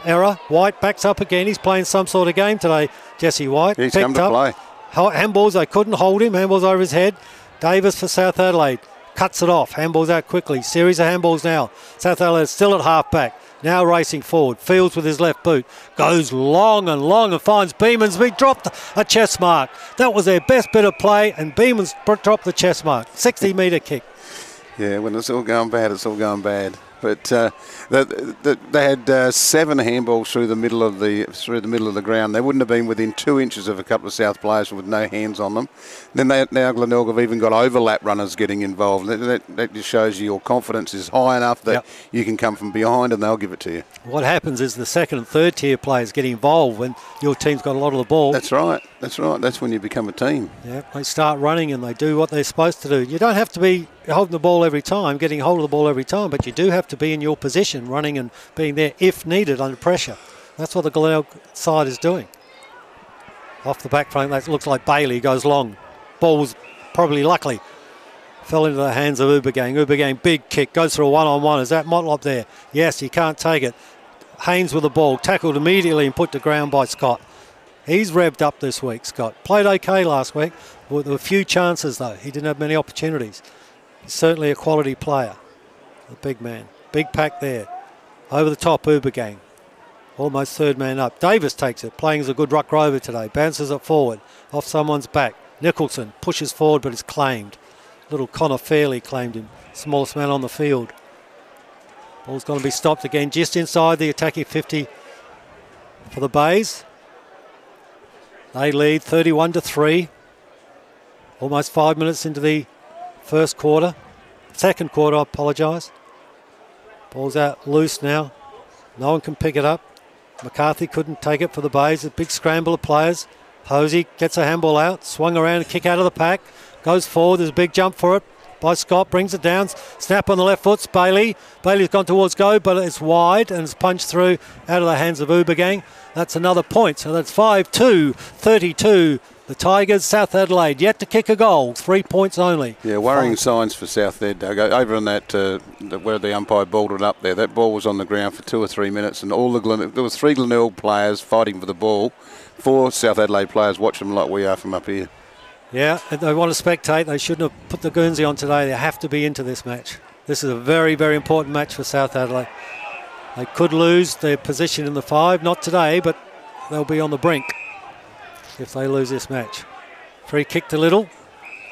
error. White backs up again. He's playing some sort of game today, Jesse White. He's come to play. Handballs, they couldn't hold him. Handballs over his head. Davis for South Adelaide. Cuts it off. Handballs out quickly. Series of handballs now. South Adelaide still at half back. Now racing forward. Fields with his left boot. Goes long and finds Beeman's. He dropped a chest mark. That was their best bit of play, and Beeman's dropped the chest mark. 60-metre kick. Yeah, when it's all going bad, it's all going bad. But they had 7 handballs through the middle of the ground. They wouldn't have been within 2 inches of a couple of South players with no hands on them. Then now Glenelg have even got overlap runners getting involved. That just shows you your confidence is high enough that you can come from behind and they'll give it to you. What happens is the second and third tier players get involved when your team's got a lot of the ball. That's right. That's when you become a team. Yeah, they start running and they do what they're supposed to do. You don't have to be holding the ball every time, getting hold of the ball every time, but you do have to be in your position, running and being there if needed under pressure. That's what the Glenelg side is doing. Off the back front, that looks like Bailey goes long. Ball was probably luckily fell into the hands of Ubergang. Ubergang, big kick, goes for a one-on-one. Is that Motlop there? Yes, he can't take it. Haynes with the ball, tackled immediately and put to ground by Scott. He's revved up this week, Scott. Played okay last week, with a few chances though. He didn't have many opportunities. He's certainly a quality player. The big man. Big pack there. Over the top, Ubergang. Almost third man up. Davis takes it, playing as a good ruck rover today. Bounces it forward, off someone's back. Nicholson pushes forward but is claimed. Little Connor Fairley claimed him. Smallest man on the field. Ball's going to be stopped again, just inside the attacking 50 for the Bays. They lead 31-3. Almost 5 minutes into the first quarter. Second quarter, I apologise. Ball's out loose now. No one can pick it up. McCarthy couldn't take it for the Bays. A big scramble of players. Hosey gets a handball out. Swung around, a kick out of the pack. Goes forward. There's a big jump for it by Scott. Brings it down. Snap on the left foot. Bailey. Bailey's gone towards go, but it's wide and it's punched through out of the hands of Ubergang. That's another point. So that's 5-2, 32. The Tigers, South Adelaide, yet to kick a goal. 3 points only. Yeah, worrying signs for South there, Doug. Over on that, where the umpire balled it up there, that ball was on the ground for 2 or 3 minutes, and there was 3 Glenelg players fighting for the ball. 4 South Adelaide players watching them like we are from up here. Yeah, if they want to spectate. They shouldn't have put the Guernsey on today. They have to be into this match. This is a very, very important match for South Adelaide. They could lose their position in the 5, not today, but they'll be on the brink if they lose this match. Free kick to Little.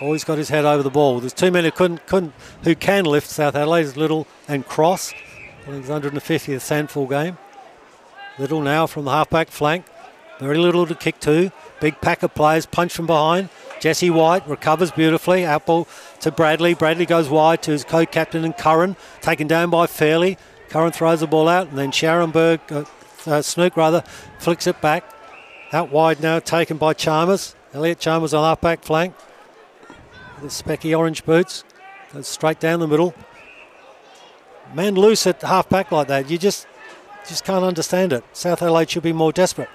Always got his head over the ball. There's 2 men who can lift South Adelaide, Little and Cross. I think it's 150th SANFL game. Little now from the half-back flank. Very little to kick to. Big pack of players, punch from behind. Jesse White recovers beautifully. Out ball to Bradley. Bradley goes wide to his co-captain and Curran. Taken down by Fairley. Curran throws the ball out, and then Snook flicks it back. Out wide now, taken by Chalmers. Elliot Chalmers on half-back flank. The specky orange boots. Goes straight down the middle. Man loose at half-back like that. You just can't understand it. South Adelaide should be more desperate.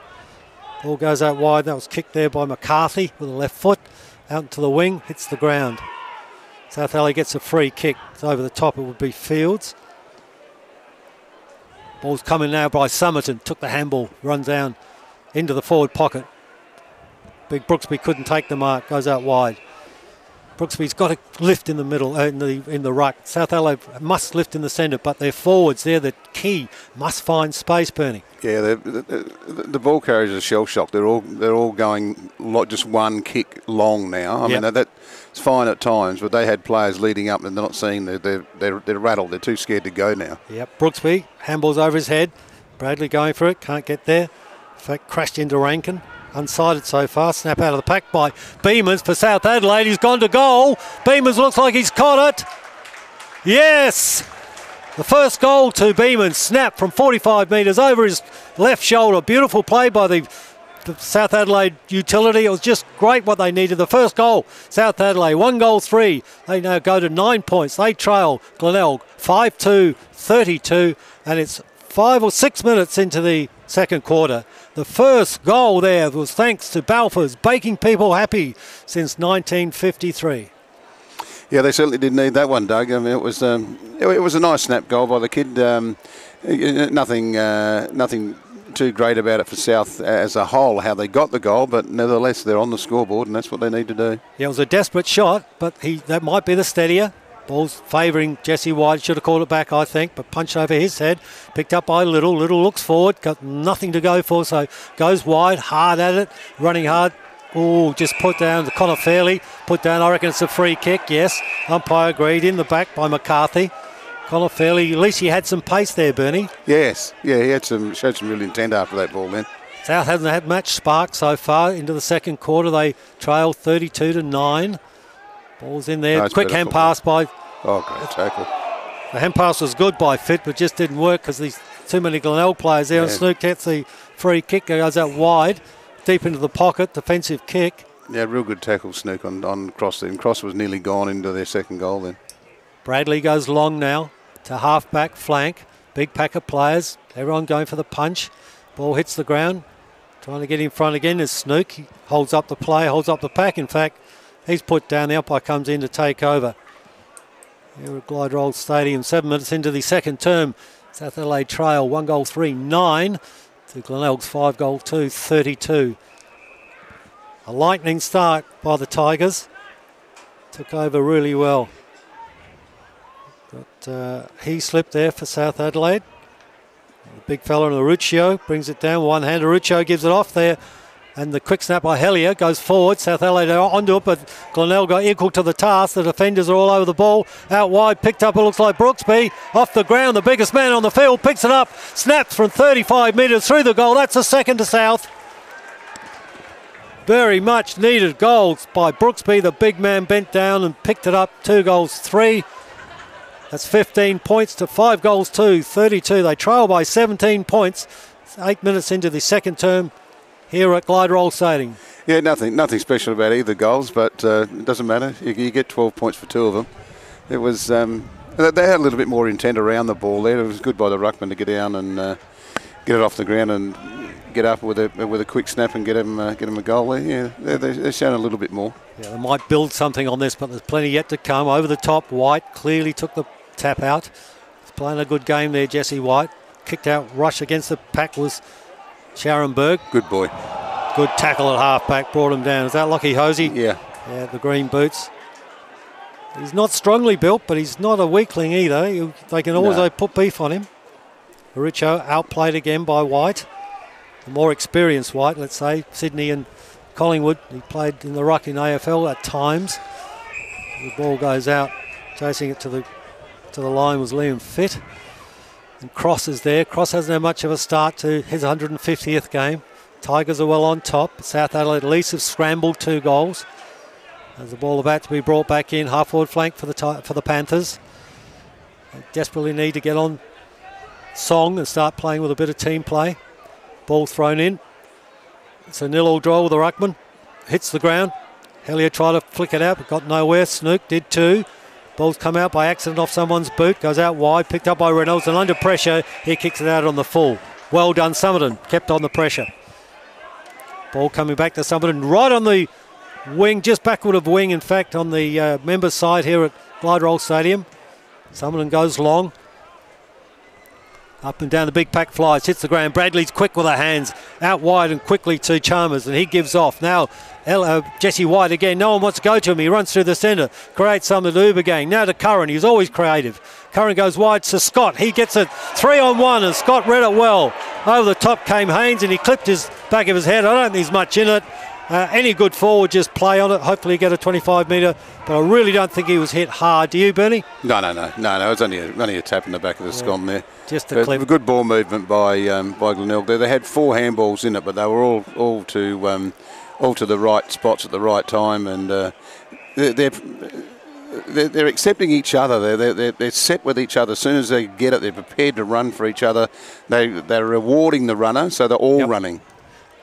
Ball goes out wide. That was kicked there by McCarthy with the left foot. Out into the wing, hits the ground. South Adelaide gets a free kick. It's over the top, it would be Fields. Ball's coming now by Somerton. Took the handball, runs down into the forward pocket. Big Brooksby couldn't take the mark, goes out wide. Brooksby's got to lift in the middle, in the ruck. South Adelaide must lift in the centre, but their forwards, they're the key, must find space, Bernie. Yeah, the ball carriers are shell shocked. They're all going just one kick long now. I mean that's fine at times, but they had players leading up and they're not seeing. They're rattled. They're too scared to go now. Yep, Brooksby handballs over his head. Bradley going for it, can't get there. In fact, crashed into Rankin. Unsighted so far. Snap out of the pack by Beamers for South Adelaide. He's gone to goal. Beamers looks like he's caught it. Yes! The first goal to Beamers. Snap from 45 metres over his left shoulder. Beautiful play by the South Adelaide utility. It was just great what they needed. The first goal, South Adelaide, 1-3. They now go to 9 points. They trail Glenelg 5-2, 32, and it's 5 or 6 minutes into the second quarter. The first goal there was thanks to Balfour's, baking people happy since 1953. Yeah, they certainly did need that one, Doug. I mean, it was a nice snap goal by the kid. Nothing too great about it for South as a whole, how they got the goal, but nevertheless they're on the scoreboard and that's what they need to do. Yeah, it was a desperate shot, but that might be the steadier. Ball's favouring Jesse White. Should have called it back, I think, but punched over his head. Picked up by Little. Little looks forward. Got nothing to go for, so goes wide. Hard at it. Running hard. Oh, just put down to Connor Fairley. Put down, I reckon it's a free kick, yes. Umpire agreed. In the back by McCarthy. Connor Fairley, at least he had some pace there, Bernie. Yes. Yeah, he showed some real intent after that ball then. South hasn't had much spark so far. Into the second quarter, they trail 32-9. Ball's in there. Quick hand pass by... Oh, great tackle. The hand pass was good by Fitt, but just didn't work because there's too many Glenelg players there. And Snook gets the free kick, goes out wide, deep into the pocket, defensive kick. Yeah, real good tackle, Snook, on Cross then. Cross was nearly gone into their second goal then. Bradley goes long now to half-back flank. Big pack of players. Everyone going for the punch. Ball hits the ground. Trying to get in front again is Snook. He holds up the play, holds up the pack. In fact, he's put down. The umpire comes in to take over. Here at Glenelg Stadium, 7 minutes into the second term. South Adelaide trail 1-3, 9 to Glenelg's 5-2, 32. A lightning start by the Tigers. Took over really well. But he slipped there for South Adelaide. The big fella in Aruccio brings it down. One hand, Aruccio gives it off there. And the quick snap by Hellier goes forward. South Adelaide are onto it, but Glenelg got equal to the task. The defenders are all over the ball. Out wide, picked up, it looks like Brooksby. Off the ground, the biggest man on the field, picks it up. Snaps from 35 metres through the goal. That's a second to South. Very much needed goals by Brooksby. The big man bent down and picked it up. 2-3. That's 15 points to 5-2, 32. They trail by 17 points. 8 minutes into the second term here at Glenelg Stadium. Yeah, nothing special about either goals, but it doesn't matter. You get 12 points for two of them. It was they had a little bit more intent around the ball there. It was good by the ruckman to get down and get it off the ground and get up with a quick snap and get him a goal there. Yeah, they're showing a little bit more. Yeah, they might build something on this, but there's plenty yet to come. Over the top, White clearly took the tap out. He's playing a good game there, Jesse White. Kicked out, rush against the pack was Scharenberg. Good boy. Good tackle at half-back, brought him down. Is that Lockie Hosey? Yeah. Yeah, the green boots. He's not strongly built, but he's not a weakling either. They can always put beef on him. Richo outplayed again by White. The more experienced White, let's say. Sydney and Collingwood. He played in the ruck in AFL at times. The ball goes out. Chasing it to the line was Liam Fitt. And Cross is there. Cross hasn't had much of a start to his 150th game. Tigers are well on top. South Adelaide at least have scrambled 2 goals. There's the ball about to be brought back in. Half-forward flank for the Panthers. They desperately need to get on song and start playing with a bit of team play. Ball thrown in. It's a 0-all draw with the ruckman. Hits the ground. Hellier tried to flick it out but got nowhere. Snook did too. Ball's come out by accident off someone's boot. Goes out wide. Picked up by Reynolds and under pressure he kicks it out on the full. Well done Somerton. Kept on the pressure. Ball coming back to Summerton, right on the wing, just backward of wing, in fact, on the members' side here at Glide Roll Stadium. Summerton goes long. Up and down the big pack flies, hits the ground. Bradley's quick with her hands, out wide and quickly to Chalmers, and he gives off. Now Jesse White again, no one wants to go to him. He runs through the centre, creates something to Ubergang. Now to Curran, he's always creative. Curran goes wide to Scott. He gets it 3-on-1, and Scott read it well. Over the top came Haynes, and he clipped his back of his head. I don't think there's much in it. Any good forward just play on it. Hopefully get a 25 metre, but I really don't think he was hit hard. Do you, Bernie? No. It's only a tap in the back of the scone there. Just a clip. A good ball movement by Glenelg there. They had 4 handballs in it, but they were all to the right spots at the right time, and they're accepting each other. They're set with each other. As soon as they get it, they're prepared to run for each other. They're rewarding the runner, so they're all running.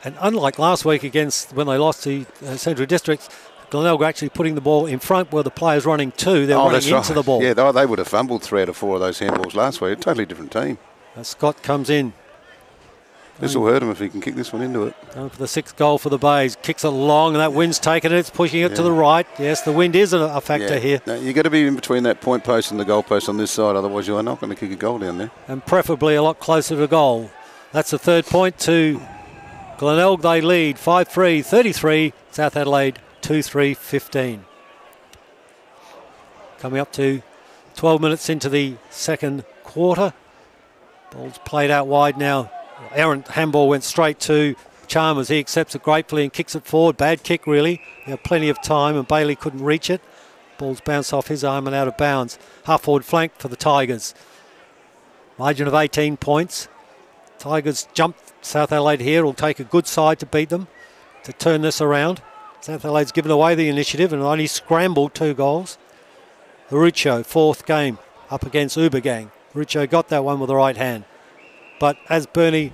And unlike last week against when they lost to Central Districts, Glenelg were actually putting the ball in front where the player's running to. They're running into the ball. Yeah, they would have fumbled 3 out of 4 of those handballs last week. A totally different team. Scott comes in. This will hurt him if he can kick this one into it. Going for the 6th goal for the Bays. Kicks it long, and that wind's taken it. It's pushing it to the right. Yes, the wind is a factor here. No, you've got to be in between that point post and the goal post on this side, otherwise you're not going to kick a goal down there. And preferably a lot closer to goal. That's the 3rd point to Glenelg. They lead 5-3, 33. South Adelaide 2-3, 15. Coming up to 12 minutes into the 2nd quarter. Ball's played out wide now. Errant handball went straight to Chalmers. He accepts it gratefully and kicks it forward. Bad kick, really. They had plenty of time, and Bailey couldn't reach it. Ball's bounced off his arm and out of bounds. Half-forward flank for the Tigers. Margin of 18 points. Tigers jump South Adelaide here. It'll take a good side to beat them, to turn this around. South Adelaide's given away the initiative and only scrambled 2 goals. Rucho, 4th game, up against Ubergang. Rucho got that one with the right hand. But as Bernie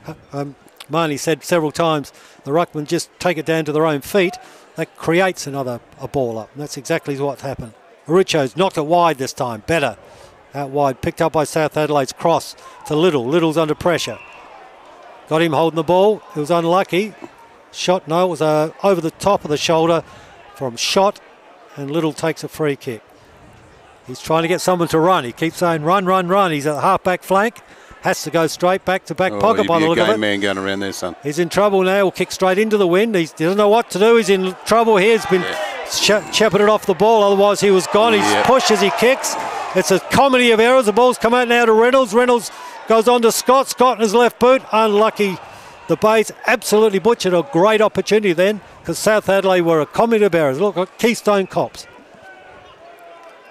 Marnie said several times, the ruckmen just take it down to their own feet. That creates a ball up. And that's exactly what's happened. Rucho's knocked it wide this time. Better. Out wide. Picked up by South Adelaide's cross to Little. Little's under pressure. Got him holding the ball. It was unlucky. Shot, no, it was over the top of the shoulder from Shot, and Little takes a free kick. He's trying to get someone to run. He keeps saying, run, run, run. He's at the half-back flank. Has to go straight back to back pocket by the look of it. Game man going around there, son. He's in trouble now. He'll kick straight into the wind. He doesn't know what to do. He's in trouble here. He's been shepherded off the ball. Otherwise, he was gone. He's pushed as he kicks. It's a comedy of errors. The ball's come out now to Reynolds. Reynolds goes on to Scott. Scott in his left boot. Unlucky. The Bays absolutely butchered a great opportunity then, because South Adelaide were a comedy of errors. Look at Keystone Cops.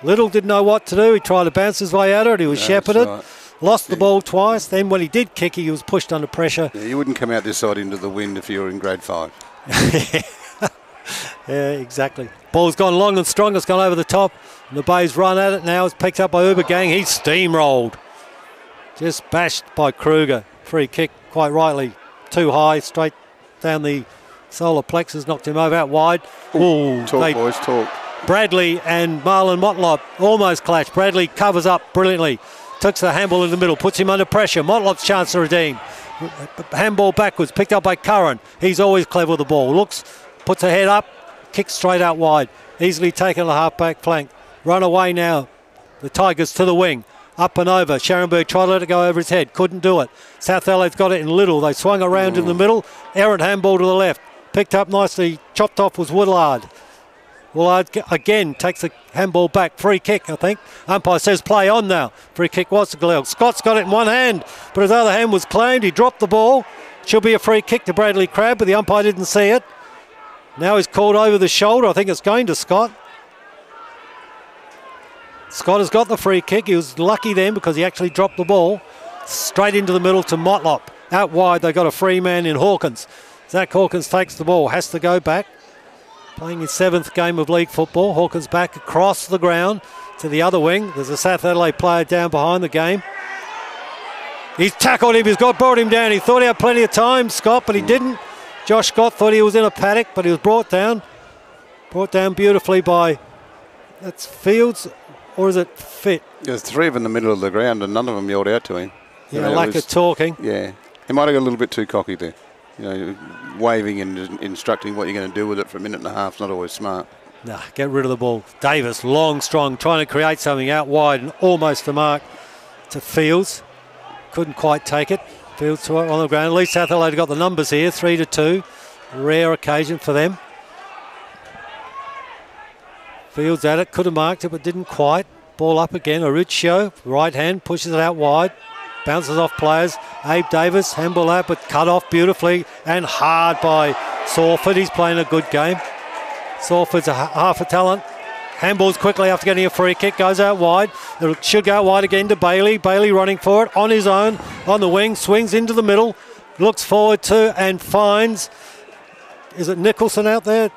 Little didn't know what to do. He tried to bounce his way out of it. He was shepherded. Right. Lost the ball twice. Then when he did kick, he was pushed under pressure. Yeah, you wouldn't come out this side into the wind if you were in grade 5. Yeah, exactly. Ball's gone long and strong. It's gone over the top. And the Bays run at it now. It's picked up by Ubergang. He's steamrolled. Just bashed by Kruger. Free kick, quite rightly. Too high, straight down the solar plexus. Knocked him over out wide. Ooh, talk, boys, talk. Bradley and Marlon Motlop almost clashed. Bradley covers up brilliantly. Takes the handball in the middle, puts him under pressure. Motlop's chance to redeem. Handball backwards, picked up by Curran. He's always clever with the ball. Looks, puts a head up, kicks straight out wide. Easily taken the half-back flank. Run away now. The Tigers to the wing. Up and over. Scharenberg tried to let it go over his head. Couldn't do it. South Adelaide's got it in Little. They swung around in the middle. Errant handball to the left. Picked up nicely. Chopped off was Woodard. Woodard again takes the handball back. Free kick, I think. Umpire says play on now. Free kick was to Glenelg. Scott's got it in one hand, but his other hand was claimed. He dropped the ball. Should be a free kick to Bradley Crabb, but the umpire didn't see it. Now he's called over the shoulder. I think it's going to Scott. Scott has got the free kick. He was lucky then because he actually dropped the ball. Straight into the middle to Motlop. Out wide, they got a free man in Hawkins. Zach Hawkins takes the ball, has to go back. Playing his 7th game of league football. Hawkins back across the ground to the other wing. There's a South Adelaide player down behind the game. He's tackled him. He's brought him down. He thought he had plenty of time, Scott, but he didn't. Josh Scott thought he was in a paddock, but he was brought down. Brought down beautifully by, that's Fields, or is it Fit? There's 3 of them in the middle of the ground and none of them yelled out to him. Yeah, lack of talking. Yeah. He might have got a little bit too cocky there. waving and instructing what you're going to do with it for a minute and a half is not always smart. Nah, get rid of the ball. Davis, long, strong, trying to create something out wide and almost to mark to Fields. Couldn't quite take it. Fields to it on the ground. At least South Adelaide got the numbers here, 3-2. Rare occasion for them. Fields at it, could have marked it but didn't quite. Ball up again, Aruccio, right hand, pushes it out wide. Bounces off players. Abe Davis, handball out but cut off beautifully and hard by Sawford. He's playing a good game. Sawford's half a talent. Handballs quickly after getting a free kick, goes out wide. It should go out wide again to Bailey. Bailey running for it on his own, on the wing, swings into the middle, looks forward to and finds, is it Nicholson out there?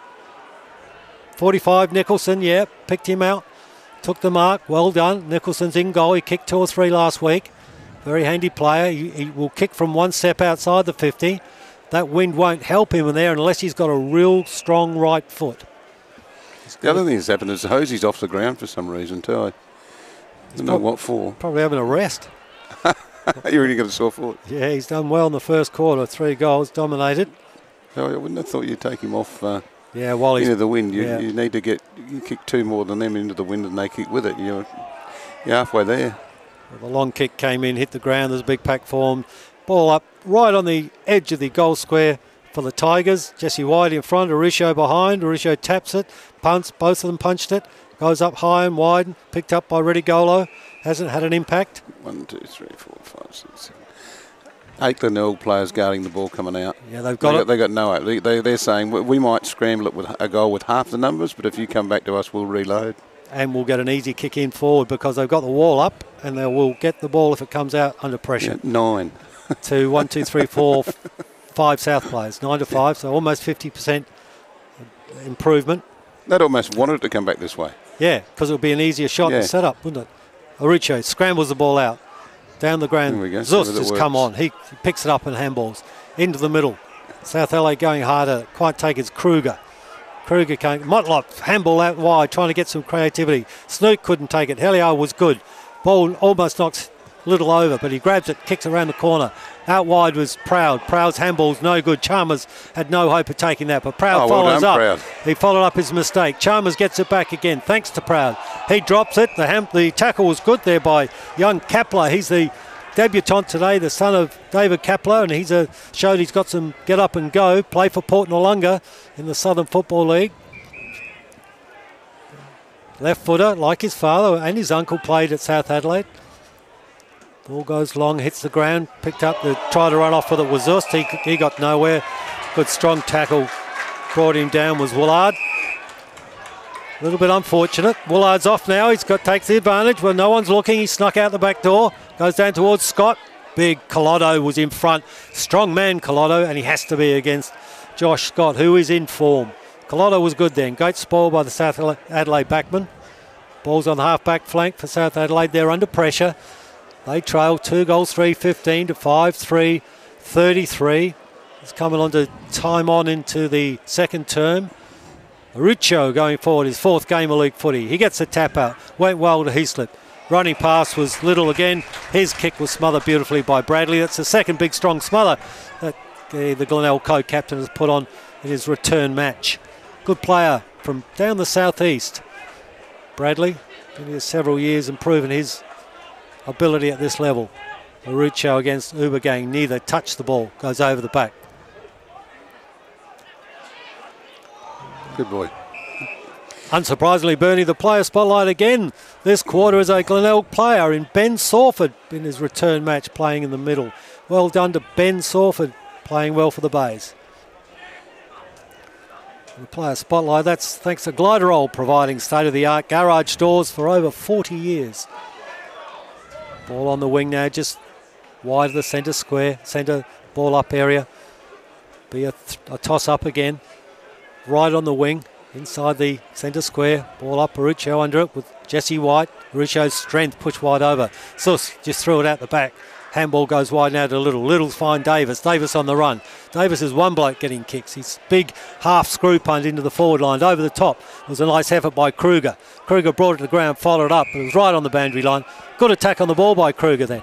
45 Nicholson, yeah, picked him out, took the mark, well done. Nicholson's in goal, he kicked 2 or 3 last week. Very handy player, he will kick from 1 step outside the 50. That wind won't help him in there unless he's got a real strong right foot. The other thing that's happened is Hosey's off the ground for some reason too. I don't know what for. Probably having a rest. You already got a sore foot. Yeah, he's done well in the first quarter. 3 goals, dominated. So I wouldn't have thought you'd take him off while he's into the wind. You need to you kick 2 more than them into the wind and they kick with it. You're halfway there. Well, the long kick came in, hit the ground. There's a big pack formed. Ball up right on the edge of the goal square for the Tigers. Jesse White in front, Aruccio behind. Aruccio taps it, punts, both of them punched it. Goes up high and wide, picked up by Redigolo. Hasn't had an impact. 1, 2, 3, 4, 5, 6, 7. 8 Glenelg players guarding the ball coming out. Yeah, they've got it. They got no out. They're saying we might scramble it with a goal with half the numbers, but if you come back to us, we'll reload. And we'll get an easy kick in forward because they've got the wall up and they will get the ball if it comes out under pressure. Yeah, 9. To 1, 2, 3, 4, 5 South players. 9-5, so almost 50% improvement. They'd almost wanted it to come back this way. Yeah, because it would be an easier shot to set up, wouldn't it? Aruccio scrambles the ball out. Down the ground. Zust has come on. He picks it up and handballs. Into the middle. South LA going harder. Quite take it's Kruger. Kruger can't. Motlop, handball out wide, trying to get some creativity. Snook couldn't take it. Heliar was good. Ball almost knocks Little over, but he grabs it, kicks around the corner. Out wide was Proud. Proud's handball's no good. Chalmers had no hope of taking that, but Proud follows up. Proud. He followed up his mistake. Chalmers gets it back again, thanks to Proud. He drops it. The tackle was good there by young Kapler. He's the debutant today, the son of David Kapler, and he's showed he's got some get up and go. Play for Port Noarlunga in the Southern Football League. Left footer, like his father and his uncle, played at South Adelaide. Ball goes long, hits the ground, picked up, tried to run off with it was Zust. He got nowhere. Good strong tackle, brought him down was Woolard. A little bit unfortunate. Woolard's off now, takes the advantage. When no one's looking, he snuck out the back door, goes down towards Scott. Big Collotto was in front. Strong man Collotto, and he has to be against Josh Scott, who is in form. Collotto was good then. Great spoil by the South Adelaide backman. Ball's on the half-back flank for South Adelaide. They're under pressure. They trail 2 goals, 3-15 to 5-3, 33. It's coming on to time on into the second term. Aruccio going forward, his 4th game of league footy. He gets a tap out. Went well to Heaslip. Running pass was Little again. His kick was smothered beautifully by Bradley. That's the second big strong smother that the Glenelg co-captain has put on in his return match. Good player from down the southeast. Bradley, been here several years and proven his ability at this level. Aruccio against Ubergang, neither touched the ball, goes over the back. Good boy. Unsurprisingly, Bernie, the player spotlight again this quarter is a Glenelg player in Ben Sawford in his return match, playing in the middle. Well done to Ben Sawford, playing well for the Bays. The player spotlight, that's thanks to Gliderol, providing state-of-the-art garage doors for over 40 years. Ball on the wing now, just wide of the centre square, centre ball up area. Be a toss-up again. Right on the wing, inside the centre square. Ball up, Aruccio under it with Jesse White. Aruccio's strength pushed wide over. Sus just threw it out the back. Handball goes wide now to Little. Little's fine Davis. Davis on the run. Davis is one bloke getting kicks. His big half screw punt into the forward line over the top. It was a nice effort by Kruger. Kruger brought it to the ground, followed it up, but it was right on the boundary line. Good attack on the ball by Kruger then.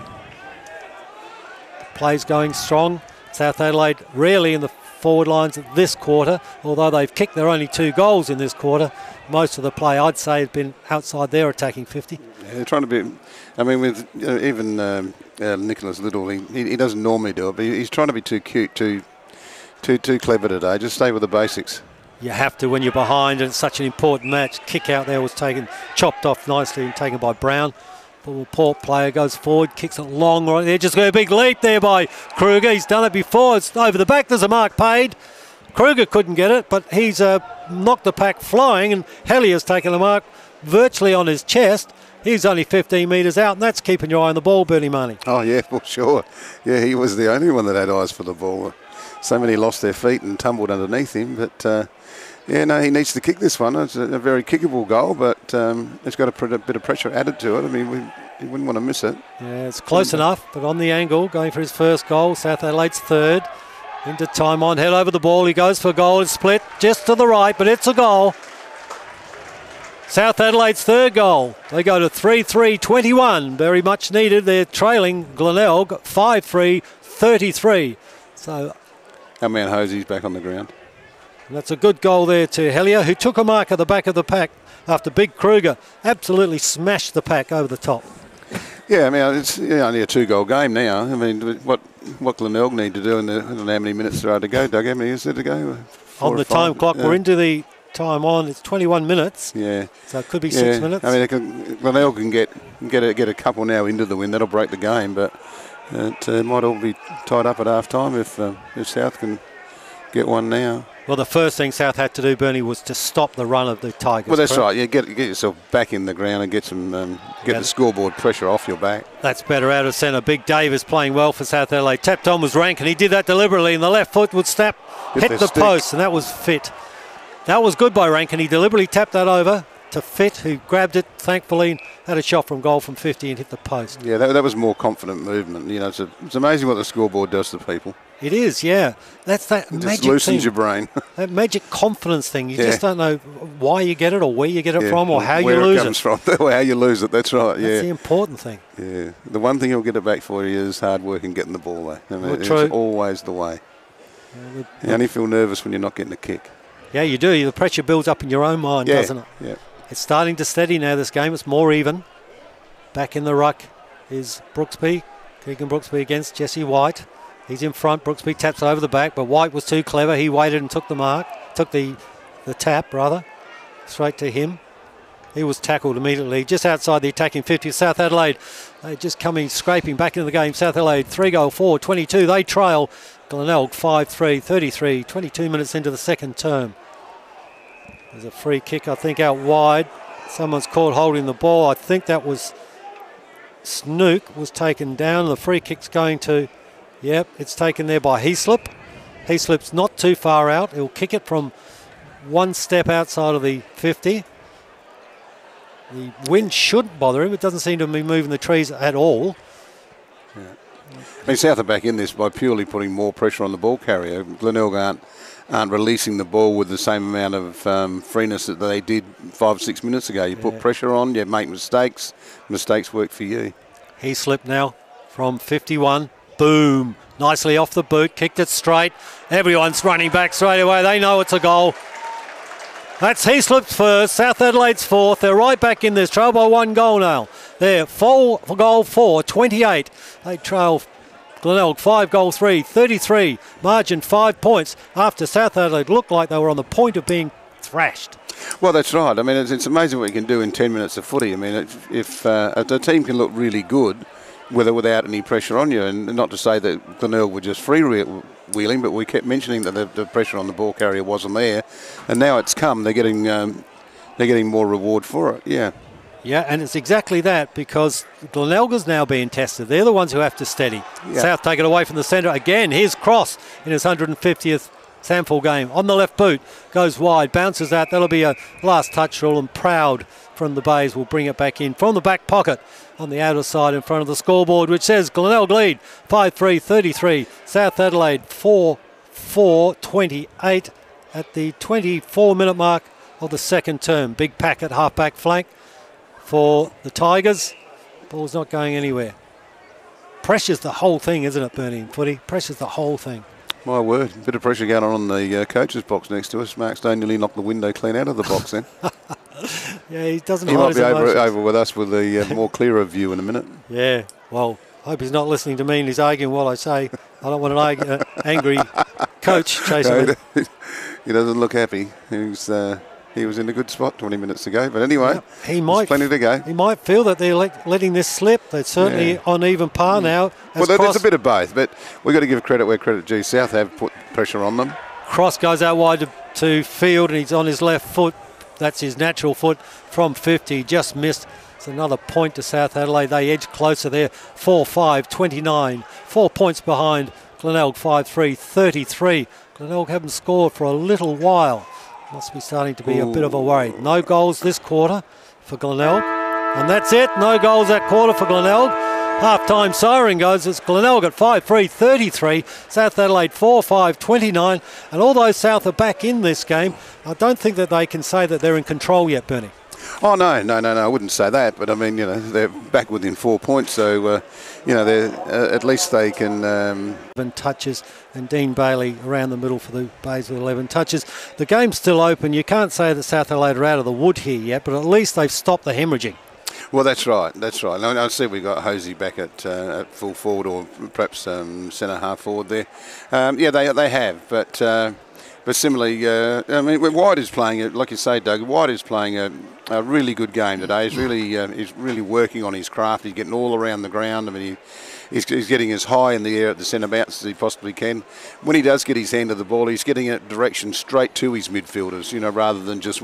Play's going strong. South Adelaide rarely in the forward lines this quarter, although they've kicked their only 2 goals in this quarter. Most of the play, I'd say, has been outside their attacking 50. Yeah, they're trying to be, I mean, with even Nicholas Little, he doesn't normally do it, but he's trying to be too cute, too clever today. Just stay with the basics. You have to when you're behind, and it's such an important match. Kick out there was chopped off nicely and taken by Brown. The Port player goes forward, kicks it long right there. Just got a big leap there by Kruger. He's done it before. It's over the back. There's a mark paid. Kruger couldn't get it, but he's knocked the pack flying, and Hellier's taken a mark virtually on his chest. He's only 15 metres out, and that's keeping your eye on the ball, Bernie Marnie. Oh, yeah, for sure. Yeah, he was the only one that had eyes for the ball. So many lost their feet and tumbled underneath him, but... yeah, no, he needs to kick this one. It's a very kickable goal, but it's got a bit of pressure added to it. I mean, he wouldn't want to miss it. Yeah, it's close enough, but on the angle, going for his first goal. South Adelaide's third. Into time on, head over the ball. He goes for a goal. It's split just to the right, but it's a goal. South Adelaide's third goal. They go to 3-3-21. Very much needed. They're trailing Glenelg 5-3-33. So our man Hosey's back on the ground. And that's a good goal there to Hellier, who took a mark at the back of the pack after Big Kruger absolutely smashed the pack over the top. Yeah, I mean, it's only a 2-goal game now. I mean, what Glenelg need to do, and I don't know how many minutes there are to go, Doug. How many is there to go? On the time clock, we're into the time on. It's 21 minutes. Yeah. So it could be 6 minutes. I mean, Glenelg can get a couple now into the win. That'll break the game, but it might all be tied up at half time if South can get one now. Well, the first thing South had to do, Bernie, was to stop the run of the Tigers. Well, that's right. Yeah, get yourself back in the ground and get some the scoreboard pressure off your back. That's better out of centre. Big Davis playing well for South Adelaide. Tapped on was Rankin. He did that deliberately, and the left foot would snap, hit the post, and that was Fit. That was good by Rankin. He deliberately tapped that over to Fit, who grabbed it, thankfully, and had a shot from goal from 50 and hit the post. Yeah, that was more confident movement. You know, it's amazing what the scoreboard does to people. It is, yeah. That's that magic thing. It just loosens your brain. That magic confidence thing. You just don't know why you get it or where you get it from or how you lose it. Where it comes from, how you lose it, that's right, That's the important thing. Yeah. The one thing you'll get it back for you is hard work and getting the ball, though. I mean, it's always the way. You only feel nervous when you're not getting a kick. Yeah, you do. The pressure builds up in your own mind, doesn't it? Yeah. It's starting to steady now, this game. It's more even. Back in the ruck is Brooksby. Keegan Brooksby against Jesse White. He's in front. Brooksby taps over the back, but White was too clever. He waited and took the mark. Took the tap, rather. Straight to him. He was tackled immediately just outside the attacking 50 of South Adelaide. They're just scraping back into the game. South Adelaide 3-goal 4-22. They trail Glenelg 5-3-33. 22 minutes into the second term. There's a free kick, I think, out wide. Someone's caught holding the ball. I think that was Snook was taken down. The free kick's going to, it's taken there by Heaslip. Heaslip's not too far out. He'll kick it from one step outside of the 50. The wind shouldn't bother him. It doesn't seem to be moving the trees at all. Yeah. I mean, South are back in this by purely putting more pressure on the ball carrier. Glenelg aren't releasing the ball with the same amount of freeness that they did 5 or 6 minutes ago. You put pressure on, you make mistakes. Mistakes work for you. He slipped now from 51. Boom. Nicely off the boot. Kicked it straight. Everyone's running back straight away. They know it's a goal. That's Heaslip's first. South Adelaide's fourth. They're right back in this. Trail by 1 goal now. They're 4-goal 4-28. They trail Glenelg 5-goal 3-33. Margin 5 points after South Adelaide looked like they were on the point of being thrashed. Well, that's right. I mean, it's amazing what you can do in 10 minutes of footy. I mean, if the team can look really good without any pressure on you, and not to say that Glenelg were just freewheeling, but we kept mentioning that the pressure on the ball carrier wasn't there, and now it's come. They're getting more reward for it. Yeah. Yeah, and it's exactly that, because Glenelg is now being tested. They're the ones who have to steady. Yeah. South take it away from the centre again. Here's Cross in his 150th SANFL game. On the left boot, goes wide, bounces out. That'll be a last touch rule, and Proud from the Bays will bring it back in from the back pocket on the outer side in front of the scoreboard, which says Glenelg lead 5-3-33. South Adelaide 4-4-28 at the 24-minute mark of the second term. Big pack at half-back flank for the Tigers. Ball's not going anywhere. Pressure's the whole thing, isn't it, Bernie, in footy? Pressure's the whole thing. My word, a bit of pressure going on the coach's box next to us. Mark Stone nearly knocked the window clean out of the box then. Yeah, he doesn't He hide might be his over with us with a more clearer view in a minute. Yeah, well, hope he's not listening to me and he's arguing what I say. I don't want an angry coach chasing me. He doesn't look happy. He was in a good spot 20 minutes ago. But anyway, there's plenty to go. He might feel that they're letting this slip. They're certainly on even par now. Well, there's a bit of both, but we've got to give credit where credit due. South have put pressure on them. Cross goes out wide to field and he's on his left foot. That's his natural foot from 50. Just missed. It's another point to South Adelaide. They edge closer there. 4-5, 29. 4 points behind Glenelg, 5-3, 33. Glenelg haven't scored for a little while. Must be starting to be a bit of a worry. No goals this quarter for Glenelg. And that's it. No goals that quarter for Glenelg. Half-time siren goes. It's Glenelg at 5-3, 33. South Adelaide 4-5, 29. And although South are back in this game, I don't think that they can say that they're in control yet, Bernie. Oh, no, I wouldn't say that. But, I mean, they're back within 4 points. So, at least they can... 11 touches and Dean Bailey around the middle for the Bays with 11 touches. The game's still open. You can't say that South Adelaide are out of the wood here yet, but at least they've stopped the hemorrhaging. Well, that's right. I see we've got Hosey back at full forward or perhaps centre half forward there. They have, but similarly, White is playing, like you say, Doug, White is playing a really good game today. He's really working on his craft. He's getting all around the ground. I mean, he's getting as high in the air at the centre bounce as he possibly can. When he does get his hand to the ball, he's getting it direction straight to his midfielders, rather than just...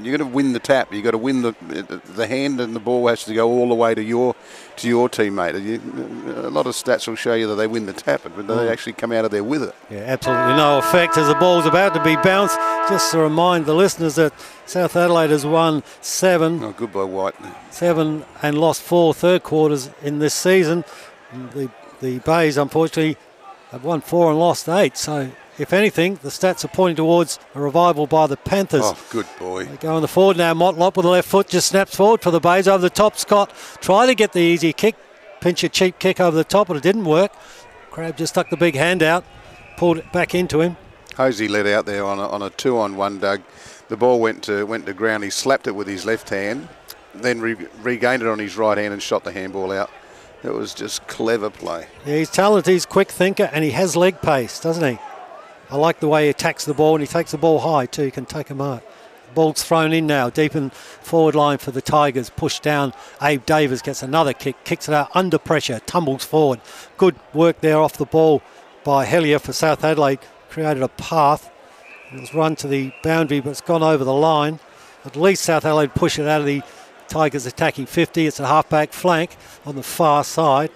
You've got to win the tap. You've got to win the hand, and the ball has to go all the way to your teammate. A lot of stats will show you that they win the tap, but they actually come out of there with it. Yeah, absolutely no effect as the ball's about to be bounced. Just to remind the listeners that South Adelaide has won 7. Oh, good by White. 7 and lost 4 third quarters in this season. The Bays, unfortunately, have won 4 and lost 8. So, if anything, the stats are pointing towards a revival by the Panthers. Oh, good boy. They go on the forward now. Motlop with the left foot just snaps forward for the Bays. Over the top, Scott tried to get the easy kick. Pinch a cheap kick over the top, but it didn't work. Crab just stuck the big hand out, pulled it back into him. Hosey led out there on a 2-on-1, Doug. The ball went to ground. He slapped it with his left hand, then regained it on his right hand and shot the handball out. It was just clever play. Yeah, he's talented, he's a quick thinker, and he has leg pace, doesn't he? I like the way he attacks the ball, and he takes the ball high too. He can take a mark. The ball's thrown in now, deep in forward line for the Tigers. Pushed down. Abe Davis gets another kick, kicks it out under pressure, tumbles forward. Good work there off the ball by Hellier for South Adelaide. Created a path. It was run to the boundary, but it's gone over the line. At least South Adelaide push it out of the Tigers attacking 50. It's a half-back flank on the far side.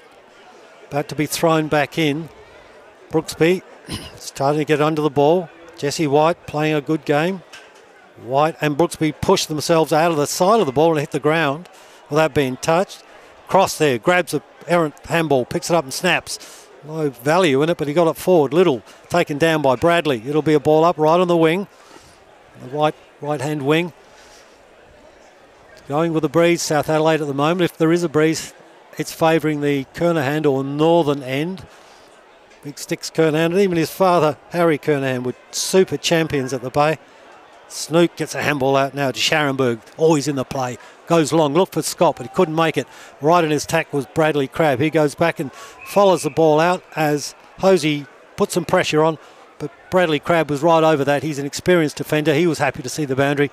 About to be thrown back in. Brooksby starting to get under the ball. Jesse White playing a good game. White and Brooksby push themselves out of the side of the ball and hit the ground without being touched. Cross there, grabs the errant handball, picks it up and snaps. No value in it, but he got it forward. Little taken down by Bradley. It'll be a ball up right on the wing. The right-hand wing. Going with the breeze, South Adelaide at the moment. If there is a breeze, it's favouring the Kernahan or northern end. Big Sticks Kernahan, and even his father, Harry Kernahan, were super champions at the Bay. Snook gets a handball out now to Scharenberg, always in the play. Goes long, looked for Scott, but he couldn't make it. Right in his tack was Bradley Crabb. He goes back and follows the ball out as Hosey put some pressure on, but Bradley Crabb was right over that. He's an experienced defender. He was happy to see the boundary.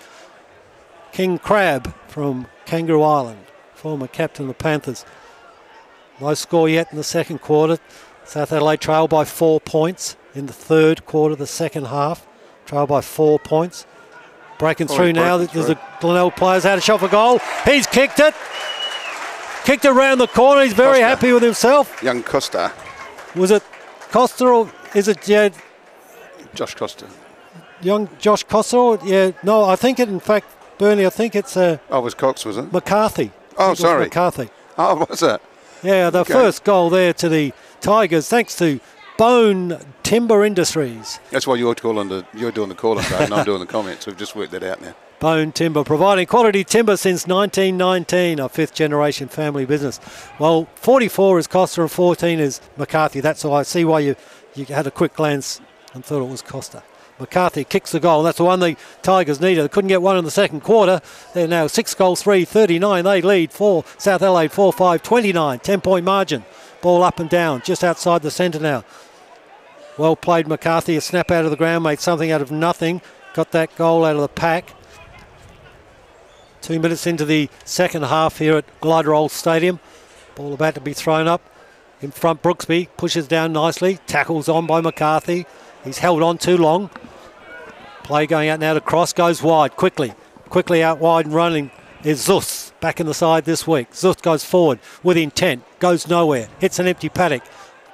King Crabb from Kangaroo Island, former captain of the Panthers. No score yet in the second quarter. South Adelaide trail by 4 points in the third quarter, the second half. Trail by 4 points. Breaking through now. There's the Glenelg players had a shot for goal. He's kicked it. Kicked it around the corner. He's very happy with himself. Young Costa. Was it Costa or is it Josh Costa. Young Josh Costa? Yeah. No, I think it, in fact, Bernie, I think it's it was Cox, was it? McCarthy. Oh, sorry. McCarthy. Oh, was it? Yeah, the first goal there to the Tigers, thanks to Bone Timber Industries. That's why you're doing the calling, and I'm doing the comments. We've just worked that out now. Bone Timber, providing quality timber since 1919, a fifth-generation family business. Well, 44 is Costa and 14 is McCarthy. That's why I see why you had a quick glance and thought it was Costa. McCarthy kicks the goal. That's the one the Tigers needed. They couldn't get one in the second quarter. They're now 6-3, 39. They lead South Adelaide 4-5, 29. 10-point margin. Ball up and down, just outside the centre now. Well played, McCarthy. A snap out of the ground, made something out of nothing. Got that goal out of the pack. 2 minutes into the second half here at Glenelg Stadium. Ball about to be thrown up. In front, Brooksby pushes down nicely. Tackles on by McCarthy. He's held on too long. Play going out now to Cross. Goes wide quickly. Quickly out wide and running is Zus. Back in the side this week. Zus goes forward with intent. Goes nowhere. Hits an empty paddock.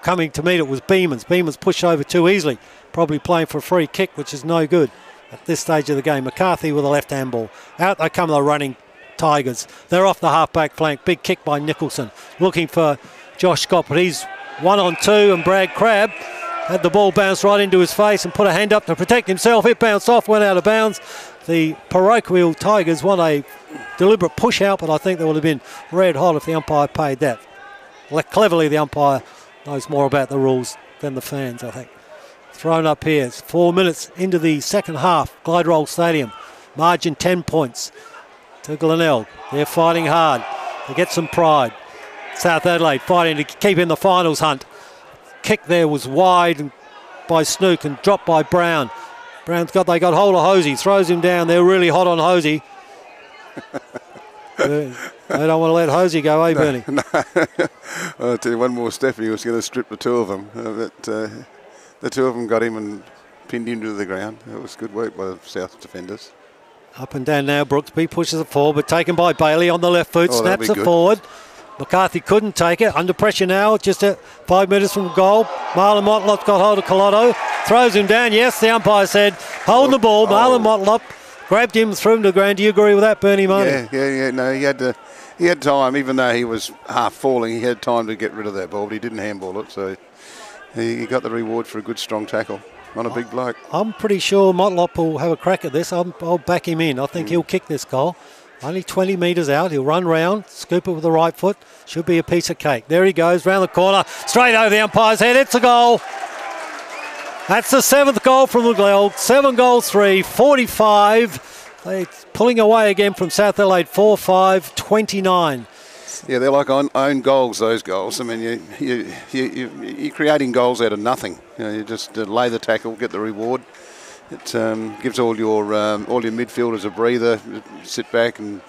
Coming to meet it was Beamans. Beamans pushed over too easily. Probably playing for a free kick, which is no good at this stage of the game. McCarthy with a left-hand ball. Out they come the running Tigers. They're off the half-back flank. Big kick by Nicholson. Looking for Josh Scott, but he's 1-on-2, and Brad Crabb had the ball bounce right into his face and put a hand up to protect himself. It bounced off, went out of bounds. The parochial Tigers want a deliberate push out, but I think they would have been red hot if the umpire paid that. Cleverly, the umpire knows more about the rules than the fans, I think. Thrown up here. It's 4 minutes into the second half. Glenelg Stadium. Margin 10 points to Glenelg. They're fighting hard. They get some pride. South Adelaide fighting to keep in the finals hunt. Kick there was wide by Snook and dropped by Brown. They got hold of Hosey, throws him down. They're really hot on Hosey. They don't want to let Hosey go, eh, Bernie? No. I'll tell you one more step. He was going to strip the two of them. The two of them got him and pinned him to the ground. It was good work by the South defenders. Up and down now. Brooksby pushes it forward, but taken by Bailey on the left foot. Snaps it forward. McCarthy couldn't take it. Under pressure now, just at 5 minutes from goal. Marlon Motlop got hold of Collado. Throws him down. Yes, the umpire said, hold the ball. Marlon Motlop grabbed him, threw him to the ground. Do you agree with that, Bernie Martin? Yeah. No, he had time, even though he was half falling, he had time to get rid of that ball, but he didn't handball it, so he got the reward for a good, strong tackle on a big bloke. I'm pretty sure Motlop will have a crack at this. I'll back him in. I think he'll kick this goal. Only 20 metres out. He'll run round, scoop it with the right foot. Should be a piece of cake. There he goes, round the corner, straight over the umpire's head. It's a goal. That's the 7th goal from the Glenelg. 7-3, 45. They're pulling away again from South Adelaide, 4-5, 29. Yeah, they're like own goals, those goals. I mean, you're creating goals out of nothing. You just lay the tackle, get the reward. It gives all your midfielders a breather. Sit back and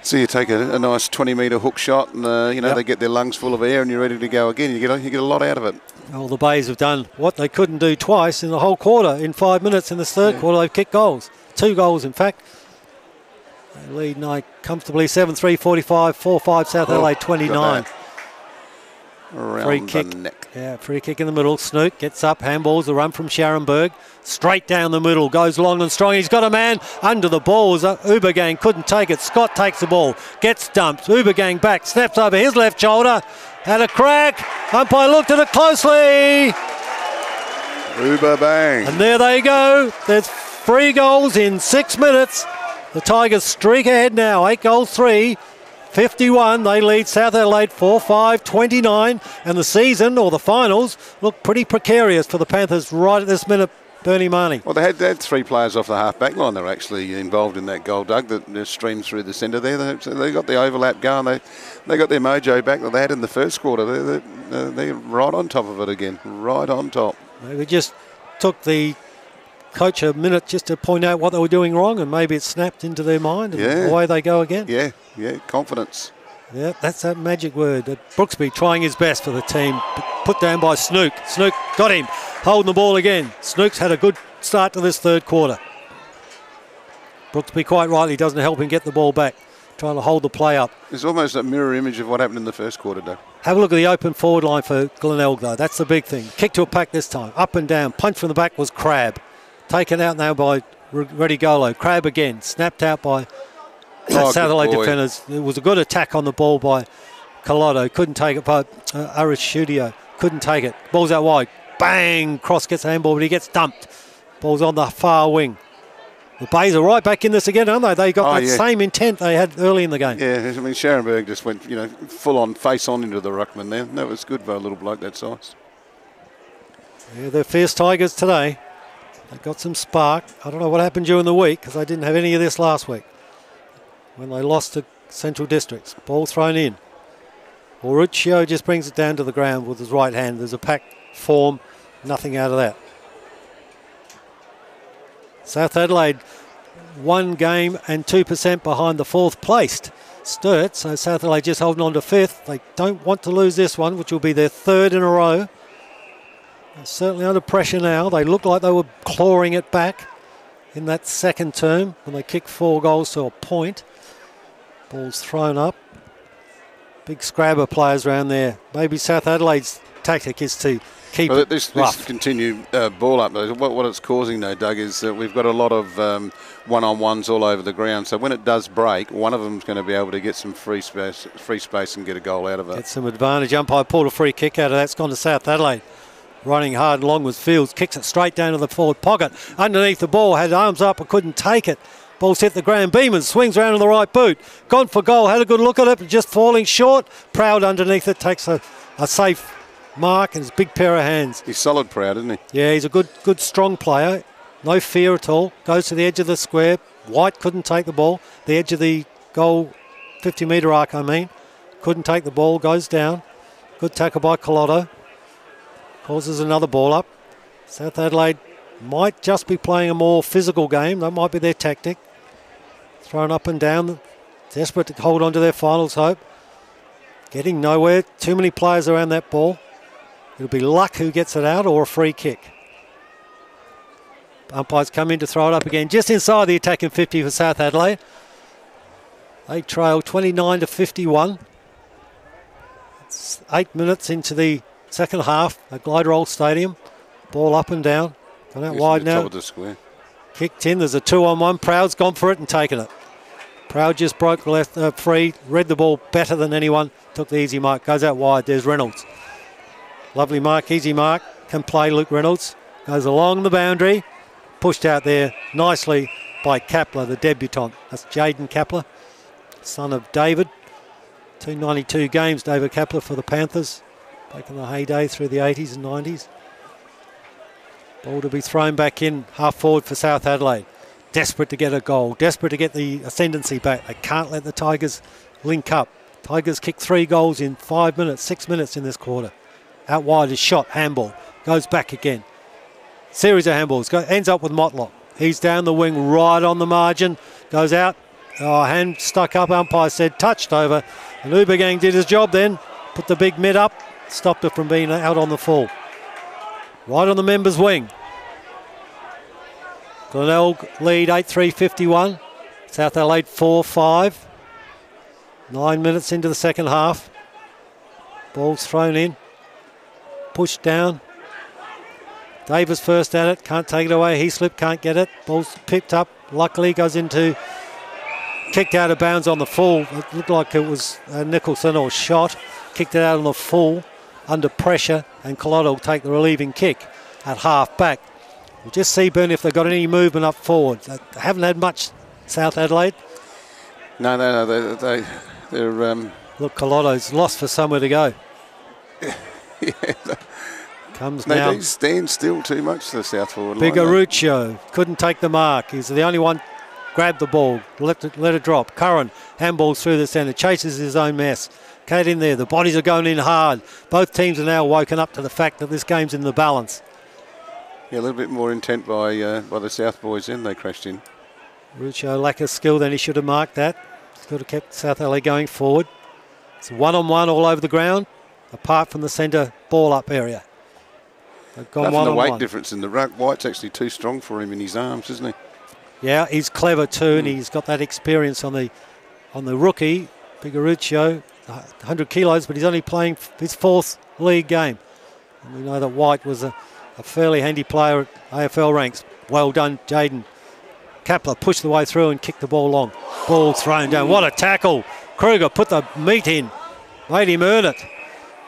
see you take a nice 20-metre hook shot, and they get their lungs full of air, and you're ready to go again. You get a lot out of it. Well, the Bays have done what they couldn't do twice in the whole quarter. In 5 minutes in this third quarter, they've kicked goals. 2 goals, in fact. They lead now comfortably 7-3, 45, 4-5, South Adelaide 29. Free kick. The neck. Yeah, free kick in the middle. Snook gets up, handballs the run from Scharenberg. Straight down the middle, goes long and strong. He's got a man under the ball. Ubergang couldn't take it. Scott takes the ball, gets dumped. Ubergang back, snaps over his left shoulder. Had a crack. Umpire looked at it closely. Uberbang. And there they go. There's 3 goals in 6 minutes. The Tigers streak ahead now. 8-3. 51, they lead South Adelaide 4-5, 29, and the season, or the finals, look pretty precarious for the Panthers right at this minute, Bernie Marnie. Well, they had 3 players off the half-back line that were actually involved in that goal, Doug, that streamed through the centre there. They got the overlap going. They got their mojo back that they had in the first quarter. They're right on top of it again, right on top. Maybe just took the coach a minute just to point out what they were doing wrong, and maybe it snapped into their mind, and away they go again. Yeah, confidence. Yeah, that's that magic word. Brooksby trying his best for the team, put down by Snook. Snook got him, holding the ball again. Snook's had a good start to this third quarter. Brooksby quite rightly doesn't help him get the ball back, trying to hold the play up. It's almost a mirror image of what happened in the first quarter, though. Have a look at the open forward line for Glenelg, though. That's the big thing. Kick to a pack this time, up and down. Punch from the back was Crabb. Taken out now by Redigolo. Crabb again, snapped out by South Adelaide defenders. It was a good attack on the ball by Collado. Couldn't take it by Arishudio. couldn't take it. Ball's out wide. Bang! Cross gets a handball, but he gets dumped. Ball's on the far wing. The Bays are right back in this again, aren't they? They got that same intent they had early in the game. Yeah, I mean, Scharenberg just went, full on, face on into the ruckman there. That was good for a little bloke that size. Yeah, they're fierce Tigers today. They got some spark. I don't know what happened during the week because they didn't have any of this last week when they lost to Central Districts. Ball thrown in. Mauricio just brings it down to the ground with his right hand. There's a pack form, nothing out of that. South Adelaide 1 game and 2% behind the 4th placed Sturt. So South Adelaide just holding on to 5th. They don't want to lose this one, which will be their 3rd in a row. They're certainly under pressure now. They looked like they were clawing it back in that second term when they kicked 4 goals to a point. Ball's thrown up. Big scrabber players around there. Maybe South Adelaide's tactic is to keep it this rough. continued ball up. What it's causing, though, Doug, is that we've got a lot of one-on-ones all over the ground. So when it does break, one of them's going to be able to get some free space and get a goal out of it. Get some advantage. Umpire pulled a free kick out of that. It's gone to South Adelaide. Running hard and long with Fields. Kicks it straight down to the forward pocket. Underneath the ball. Had arms up but couldn't take it. Ball's hit the ground. Beeman swings around on the right boot. Gone for goal. Had a good look at it, but just falling short. Proud underneath it. Takes a safe mark and his big pair of hands. He's solid Proud, isn't he? Yeah, he's a good strong player. No fear at all. Goes to the edge of the square. White couldn't take the ball. The edge of the goal, 50-metre arc, I mean. Couldn't take the ball. Goes down. Good tackle by Collotto. Causes another ball up. South Adelaide might just be playing a more physical game. That might be their tactic. Thrown up and down. Desperate to hold on to their finals hope. Getting nowhere. Too many players around that ball. It'll be luck who gets it out or a free kick. Umpires come in to throw it up again. Just inside the attacking 50 for South Adelaide. They trail 29-51. It's 8 minutes into the second half at Glenelg Stadium. Ball up and down. Gone out wide now. Top of the square. Kicked in. There's a 2-on-1. Proud's gone for it and taken it. Proud just broke left free. Read the ball better than anyone. Took the easy mark. Goes out wide. There's Reynolds. Lovely mark. Easy mark. Can play Luke Reynolds. Goes along the boundary. Pushed out there nicely by Kapler, the debutant. That's Jaden Kapler, son of David. 292 games, David Kapler, for the Panthers. Back in the heyday through the 80s and 90s. Ball to be thrown back in, half forward for South Adelaide. Desperate to get a goal, desperate to get the ascendancy back. They can't let the Tigers link up. Tigers kicked 3 goals in 5 minutes, 6 minutes in this quarter. Out wide is shot, handball, goes back again. Series of handballs, ends up with Motlop. He's down the wing, right on the margin, goes out. Oh, hand stuck up, umpire said touched over. And Ubergang did his job then, put the big mid up, stopped it from being out on the full. Right on the members' wing. Glenelg lead 8-3-51. South Adelaide 4-5. 9 minutes into the second half. Ball's thrown in. Pushed down. Davis first at it. Can't take it away. He slipped. Can't get it. Ball's picked up. Luckily goes into... Kicked out of bounds on the full. It looked like it was Nicholson or shot. Kicked it out on the full. Under pressure, and Collotto will take the relieving kick at half back. We'll just see, Bernie, if they've got any movement up forward. They haven't had much, South Adelaide. No, they're look, Collotto's lost for somewhere to go. Yeah, Comes now. They stand still too much, the South forward line. Bigaruccio couldn't take the mark. He's the only one. Grabbed the ball, let it drop. Curran handballs through the centre, chases his own mess. Kate in there, the bodies are going in hard. Both teams are now woken up to the fact that this game's in the balance. Yeah, a little bit more intent by the South boys then they crashed in. Ruccio lack of skill, then he should have marked that. He's could have kept South Adelaide going forward. It's 1-on-1 all over the ground, apart from the centre ball-up area. They've gone one-on-one. The weight 1-on-1. difference in the ruck. White's actually too strong for him in his arms, isn't he? Yeah, he's clever too, and he's got that experience on the rookie, Bigaruccio, 100 kilos, but he's only playing his 4th league game. And we know that White was a fairly handy player at AFL ranks. Well done, Jaden. Kapler pushed the way through and kicked the ball long. Ball thrown down. What a tackle. Kruger put the meat in. Made him earn it.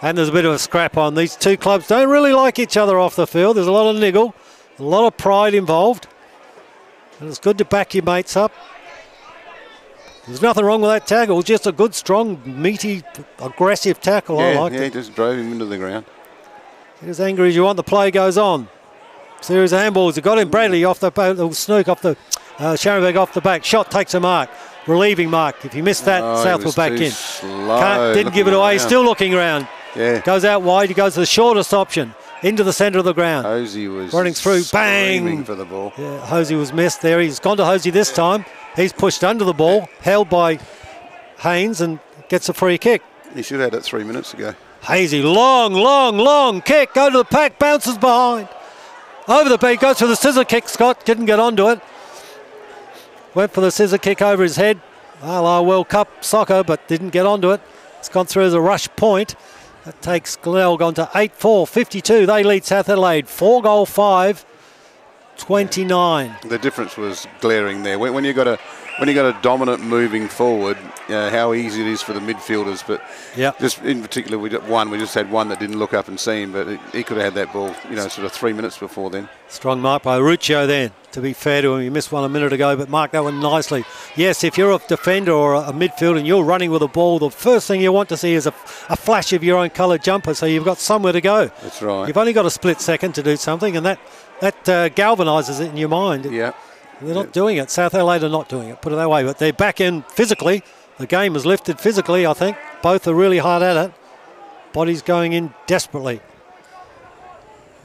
And there's a bit of a scrap on. These two clubs don't really like each other off the field. There's a lot of niggle, a lot of pride involved. And it's good to back your mates up. There's nothing wrong with that tackle. Just a good, strong, meaty, aggressive tackle. Yeah, I liked he it. just drove him into the ground. Get as angry as you want. The play goes on. Series of handballs. They got him. Bradley off the little snook off the Scharenberg off the back. Shot takes a mark. Relieving mark. If you missed that, South will back in. Didn't give it away. He's still looking around. Yeah. Goes out wide. He goes to the shortest option. Into the centre of the ground. Hosey was running through. Bang! For the ball. Yeah, Hosey was missed there. He's gone to Hosey this time. He's pushed under the ball. Held by Haynes and gets a free kick. He should have had it 3 minutes ago. Hazy, long kick. Go to the pack. Bounces behind. Over the beat. Goes for the scissor kick. Scott didn't get onto it. Went for the scissor kick over his head. World Cup soccer, but didn't get onto it. It's gone through as a rush point. That takes Glenelg on to 8-4, 52. They lead South Adelaide 4-5, 29. The difference was glaring there. When you got a dominant moving forward, how easy it is for the midfielders. But just in particular, we just had one that didn't look up and see him, but he could have had that ball, sort of 3 minutes before then. Strong mark by Ruccio then. To be fair to him, he missed one a minute ago, but marked that one nicely. Yes, if you're a defender or a midfielder and you're running with a ball, the first thing you want to see is a flash of your own coloured jumper, so you've got somewhere to go. That's right. You've only got a split second to do something, and that galvanises it in your mind. Yeah. They're not doing it. South Adelaide are not doing it, put it that way. But they're back in physically. The game has lifted physically, I think. Both are really hard at it. Bodies going in desperately.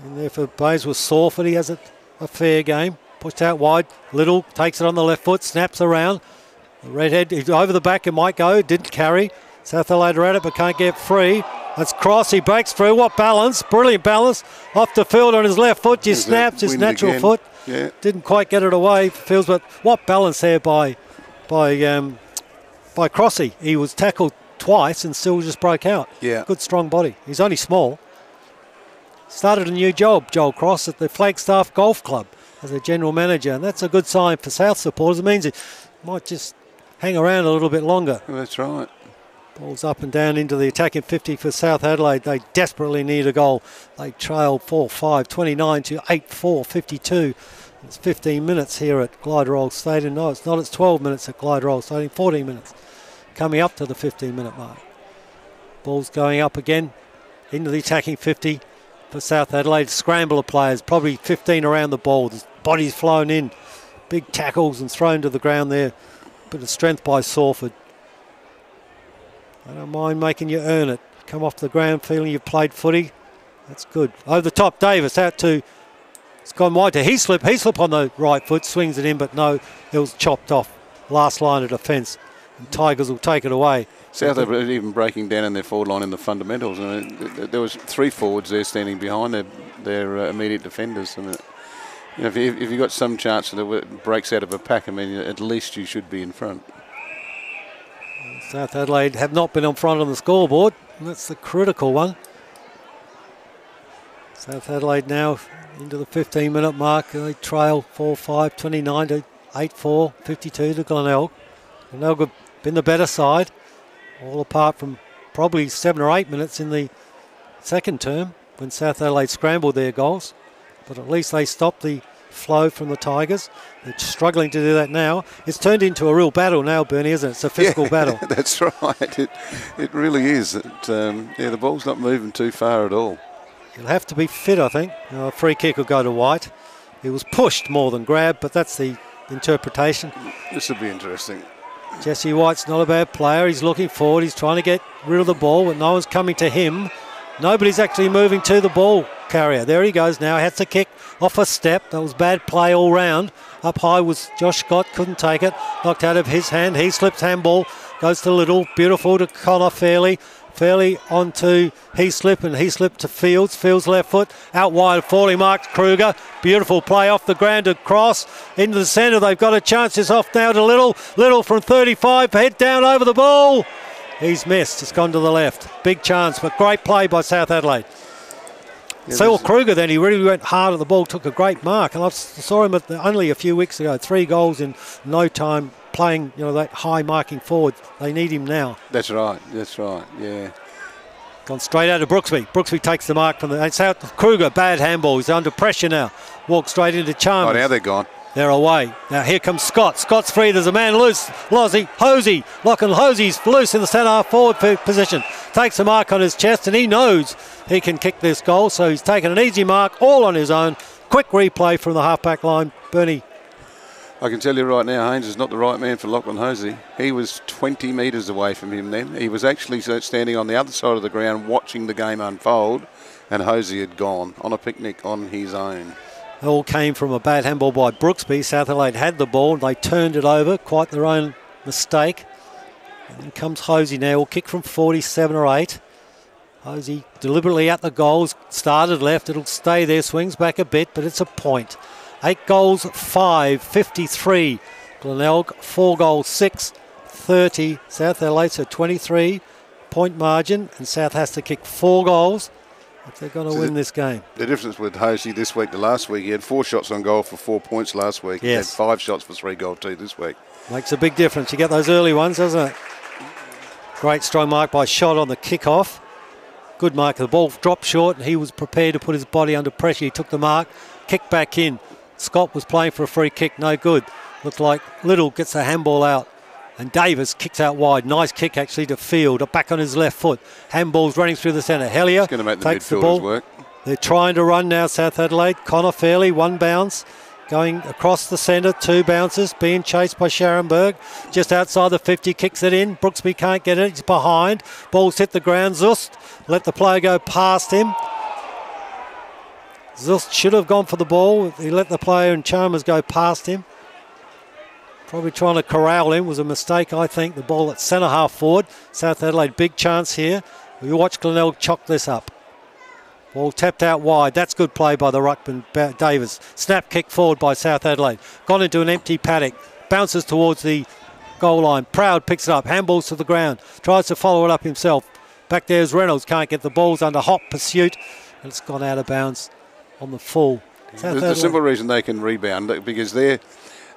And therefore, Bayes was sore, but he has a fair game. Pushed out wide. Little takes it on the left foot, snaps around. The redhead, he's over the back, it might go. Didn't carry. South Adelaide are at it, but can't get free. That's Cross. He breaks through. What balance. Brilliant balance. Off the field on his left foot. Just snaps his natural foot. Yeah. Didn't quite get it away. Feels, but what balance there by Crossy. He was tackled twice and still just broke out. Yeah. Good strong body. He's only small. Started a new job, Joel Cross, at the Flagstaff Golf Club as a general manager, and that's a good sign for South supporters. It means it might just hang around a little bit longer. Well, that's right. Balls up and down into the attacking 50 for South Adelaide. They desperately need a goal. They trail 4-5, 29 to 8-4, 52. It's 15 minutes here at Glenelg Stadium. No, it's not. It's 12 minutes at Glenelg Stadium. 14 minutes. Coming up to the 15-minute mark. Ball's going up again into the attacking 50 for South Adelaide. Scramble of players, probably 15 around the ball. There's bodies flown in. Big tackles and thrown to the ground there. Bit of strength by Sawford. I don't mind making you earn it. Come off the ground feeling you've played footy. That's good. Over the top, Davis out to... It's gone wide to Heaslip. Heaslip on the right foot, swings it in, but no, it was chopped off. Last line of defence. And Tigers will take it away. South are even breaking down in their forward line in the fundamentals. There was 3 forwards there standing behind their immediate defenders. And if you've got some chance that it breaks out of a pack, I mean, at least you should be in front. South Adelaide have not been on front on the scoreboard. That's the critical one. South Adelaide now into the 15-minute mark. They trail 4-5, 29 to 8-4, 52 to Glenelg. Glenelg have been the better side, all apart from probably 7 or 8 minutes in the second term when South Adelaide scrambled their goals. But at least they stopped the flow from the Tigers. They're struggling to do that now. It's turned into a real battle now, Bernie, isn't it? It's a physical battle. That's right. It really is. The ball's not moving too far at all. He'll have to be fit, I think. A free kick will go to White. He was pushed more than grabbed, but that's the interpretation. This will be interesting. Jesse White's not a bad player. He's looking forward. He's trying to get rid of the ball, but no one's coming to him. Nobody's actually moving to the ball carrier. There he goes now. Has to kick off a step. That was bad play all round. Up high was Josh Scott. Couldn't take it. Knocked out of his hand. He slips handball. Goes to Little. Beautiful to Connor Fairley. Fairley onto Heaslip, and Heaslip to Fields. Fields left foot. Out wide, falling mark. Kruger. Beautiful play off the ground to Cross. Into the centre. They've got a chance. It's off now to Little. Little from 35. Head down over the ball. He's missed. It's gone to the left. Big chance, but great play by South Adelaide. Saul Kruger then, he really went hard at the ball, took a great mark. And I saw him only a few weeks ago. 3 goals in no time playing, that high marking forward. They need him now. That's right, yeah. Gone straight out to Brooksby. Brooksby takes the mark from the South. Kruger, bad handball. He's under pressure now. Walks straight into Chalmers. Oh, now they're gone. They're away. Now here comes Scott. Scott's free. There's a man loose. Hosey. Lachlan Hosey's loose in the centre half forward position. Takes a mark on his chest and he knows he can kick this goal. So he's taken an easy mark all on his own. Quick replay from the half-back line. Bernie. I can tell you right now, Haynes is not the right man for Lachlan Hosey. He was 20 metres away from him then. He was actually standing on the other side of the ground watching the game unfold, and Hosey had gone on a picnic on his own. It all came from a bad handball by Brooksby. South Adelaide had the ball. They turned it over. Quite their own mistake. And then comes Hosey now. Will kick from 47 or 8. Hosey deliberately at the goals. Started left. It'll stay there. Swings back a bit, but it's a point. 8 goals, 5, 53. Glenelg, 4 goals, 6, 30. South Adelaide, so 23 point margin. And South has to kick 4 goals if they're going to win this game. The difference with Hosey this week to last week, he had 4 shots on goal for 4 points last week. Yes. He had 5 shots for 3 goal too this week. Makes a big difference. You get those early ones, doesn't it? Great strong mark by Shot on the kick-off. Good mark. The ball dropped short and he was prepared to put his body under pressure. He took the mark, kicked back in. Scott was playing for a free kick, no good. Looked like Little gets the handball out. And Davis kicks out wide. Nice kick actually to Field. Back on his left foot. Handball's running through the centre. Hellier going to make the takes the midfielders ball. work. They're trying to run now, South Adelaide. Connor Fairley, 1 bounce. Going across the centre, 2 bounces. Being chased by Scharenberg. Just outside the 50, kicks it in. Brooksby can't get it. He's behind. Ball's hit the ground. Zust let the player go past him. Zust should have gone for the ball. He let the player and Chalmers go past him. Probably trying to corral him was a mistake, I think. The ball at centre half forward. South Adelaide, big chance here. We watch Glenelg chalk this up. Ball tapped out wide. That's good play by the ruckman Davis. Snap kick forward by South Adelaide. Gone into an empty paddock. Bounces towards the goal line. Proud picks it up. Handballs to the ground. Tries to follow it up himself. Back there's Reynolds. Can't get the balls under hot pursuit. And it's gone out of bounds on the full. The simple reason they can rebound, because the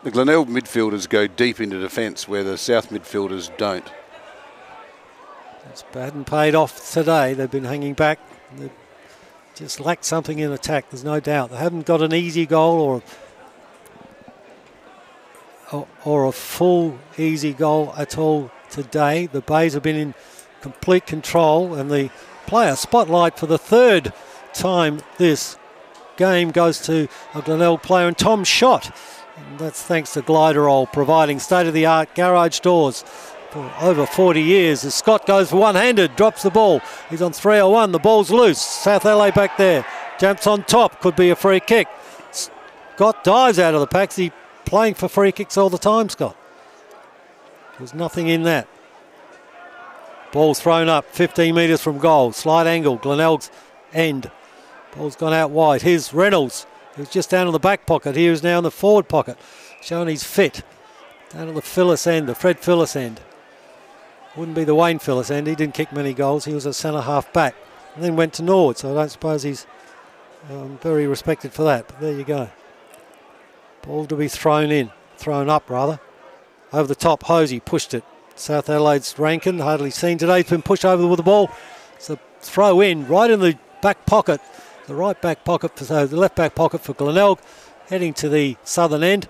Glenelg midfielders go deep into defence where the South midfielders don't. It's hadn't paid off today. They've been hanging back. They just lacked something in attack, there's no doubt. They haven't got an easy goal or a full easy goal at all today. The Bays have been in complete control, and the player spotlight for the 3rd time this game goes to a Glenelg player, and Tom Shot. And that's thanks to Gliderol providing state-of-the-art garage doors for over 40 years. As Scott goes for one-handed, drops the ball. He's on 3-1. The ball's loose. South Adelaide back there. Jumps on top. Could be a free kick. Scott dives out of the pack. He's playing for free kicks all the time, Scott. There's nothing in that. Ball's thrown up 15 metres from goal. Slight angle. Glenelg's end. Ball's gone out wide. Here's Reynolds, who's just down in the back pocket. He is now in the forward pocket, showing he's fit. Down at the Phyllis end, the Fred Phyllis end. Wouldn't be the Wayne Phyllis end. He didn't kick many goals. He was a centre half back. And then went to Nord, so I don't suppose he's very respected for that. But there you go. Ball to be thrown up rather. Over the top, Hosey pushed it. South Adelaide's Rankin, hardly seen today. He's been pushed over with the ball. It's a throw in, right in the back pocket. The right back pocket, so the left back pocket for Glenelg, heading to the southern end.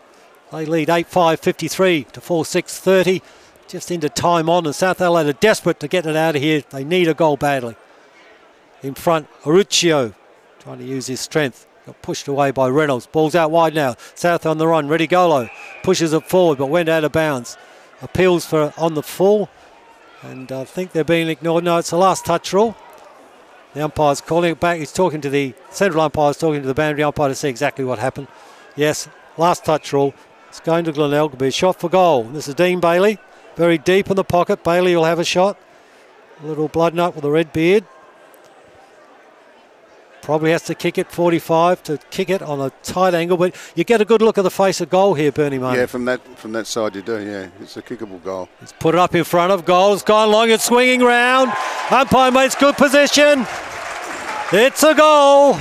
They lead 8-5, 53 to 4-6, 30. Just into time on, and South Adelaide are desperate to get it out of here. They need a goal badly. In front, Aruccio trying to use his strength. Got pushed away by Reynolds. Ball's out wide now. South on the run. Redigolo pushes it forward, but went out of bounds. Appeals for on the full, and I think they're being ignored. No, it's the last touch rule. The umpire's calling it back. He's talking to the central umpire's talking to the boundary umpire to see exactly what happened. Yes, last touch rule. It's going to Glenelg. It'll be a shot for goal. This is Dean Bailey. Very deep in the pocket. Bailey will have a shot. A little blood nut with a red beard. Probably has to kick it 45 to kick it on a tight angle, but you get a good look at the face of goal here, Bernie Martin. Yeah, from that side you do, yeah. It's a kickable goal. He's put it up in front of goal. It's gone long. It's swinging round. Umpire makes good position. It's a goal.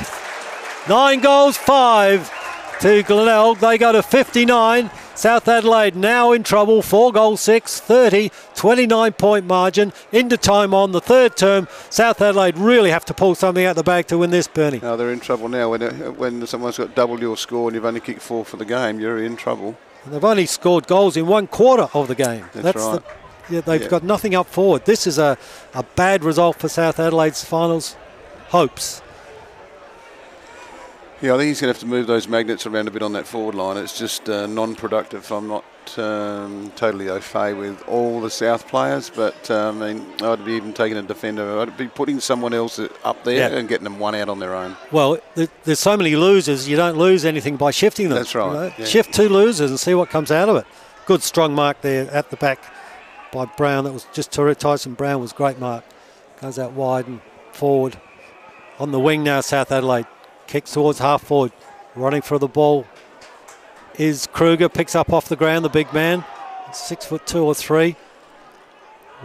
9 goals, 5 to Glenelg. They go to 59. South Adelaide now in trouble, 4-6, 30, 29-point margin, into time on the third term. South Adelaide really have to pull something out the bag to win this, Bernie. No, they're in trouble now. When someone's got double your score and you've only kicked 4 for the game, you're in trouble. And they've only scored goals in 1/4 of the game. That's right. They've got nothing up forward. This is a bad result for South Adelaide's finals hopes. Yeah, I think he's going to have to move those magnets around a bit on that forward line. It's just non-productive. I'm not totally au fait with all the South players, but I mean, I'd be even taking a defender. I'd be putting someone else up there and getting them one out on their own. Well, there's so many losers, you don't lose anything by shifting them. That's right. You know? Yeah. Shift 2 losers and see what comes out of it. Good strong mark there at the back by Brown. That was just terrific. Tyson Brown was great mark. Goes out wide and forward. On the wing now, South Adelaide. Kicks towards half forward. Running for the ball is Kruger. Picks up off the ground, the big man. 6'2" or 3.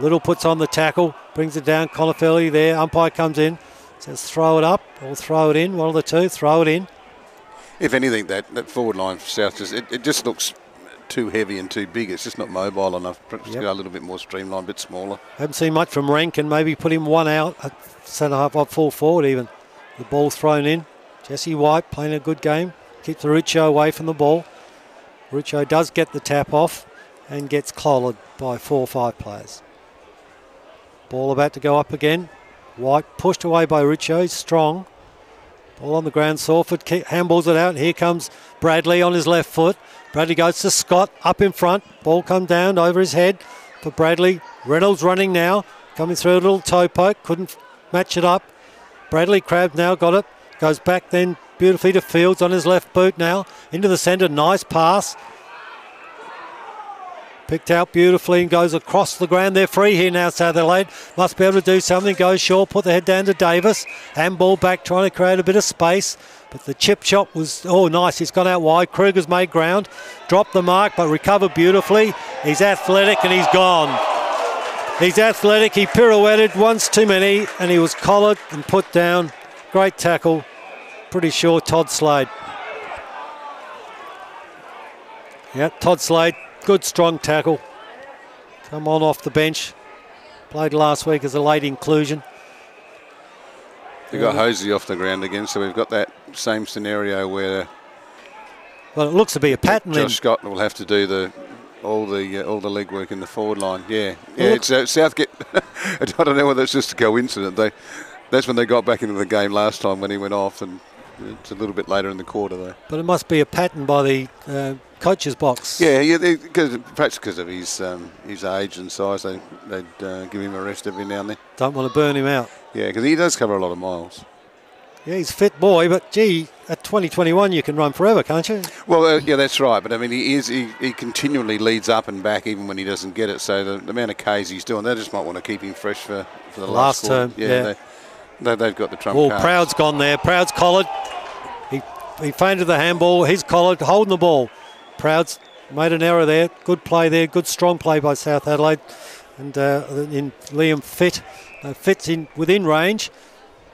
Little puts on the tackle. Brings it down. Conifelli there. Umpire comes in. Says throw it up or throw it in. One of the two. Throw it in. If anything, that forward line for South, it just looks too heavy and too big. It's just not mobile enough. Perhaps go a little bit more streamlined, a bit smaller. Haven't seen much from Rankin. Maybe put him one out at centre half, up full forward even. The ball thrown in. Jesse White playing a good game. Keeps Richo away from the ball. Richo does get the tap off and gets collared by 4 or 5 players. Ball about to go up again. White pushed away by Richo. He's strong. Ball on the ground. Sawford handballs it out. Here comes Bradley on his left foot. Bradley goes to Scott up in front. Ball come down over his head for Bradley. Reynolds running now. Coming through a little toe poke. Couldn't match it up. Bradley Crabb now got it. Goes back then beautifully to Fields on his left boot now. Into the centre. Nice pass. Picked out beautifully and goes across the ground. They're free here now, South Adelaide. Must be able to do something. Goes short. Put the head down to Davis. Handball back trying to create a bit of space. But the chip shot was, nice. He's gone out wide. Kruger's made ground. Dropped the mark but recovered beautifully. He's athletic and he's gone. He's athletic. He pirouetted once too many and he was collared and put down. Great tackle. Pretty sure Todd Slade. Yeah, Todd Slade. Good strong tackle. Come on off the bench. Played last week as a late inclusion. We got Hosey off the ground again, so we've got that same scenario where. Well, it looks to be a pattern. Josh Scott will have to do all the leg work in the forward line. Yeah. It's Southgate. I don't know whether it's just a coincidence. That's when they got back into the game last time when he went off, and it's a little bit later in the quarter though. But it must be a pattern by the coach's box. Yeah, perhaps because of his age and size, they'd give him a rest every now and then. Don't want to burn him out. Yeah, because he does cover a lot of miles. Yeah, he's a fit boy, but gee, at 2021 you can run forever, can't you? Well, yeah, that's right. But I mean, he continually leads up and back even when he doesn't get it. So the amount of Ks he's doing, they just might want to keep him fresh for the last term. Yeah. They've got the trump card. Proud's gone there. Proud's collared. He feinted the handball. He's collared, holding the ball. Proud's made an error there. Good play there. Good strong play by South Adelaide. And in Liam Fitz in within range.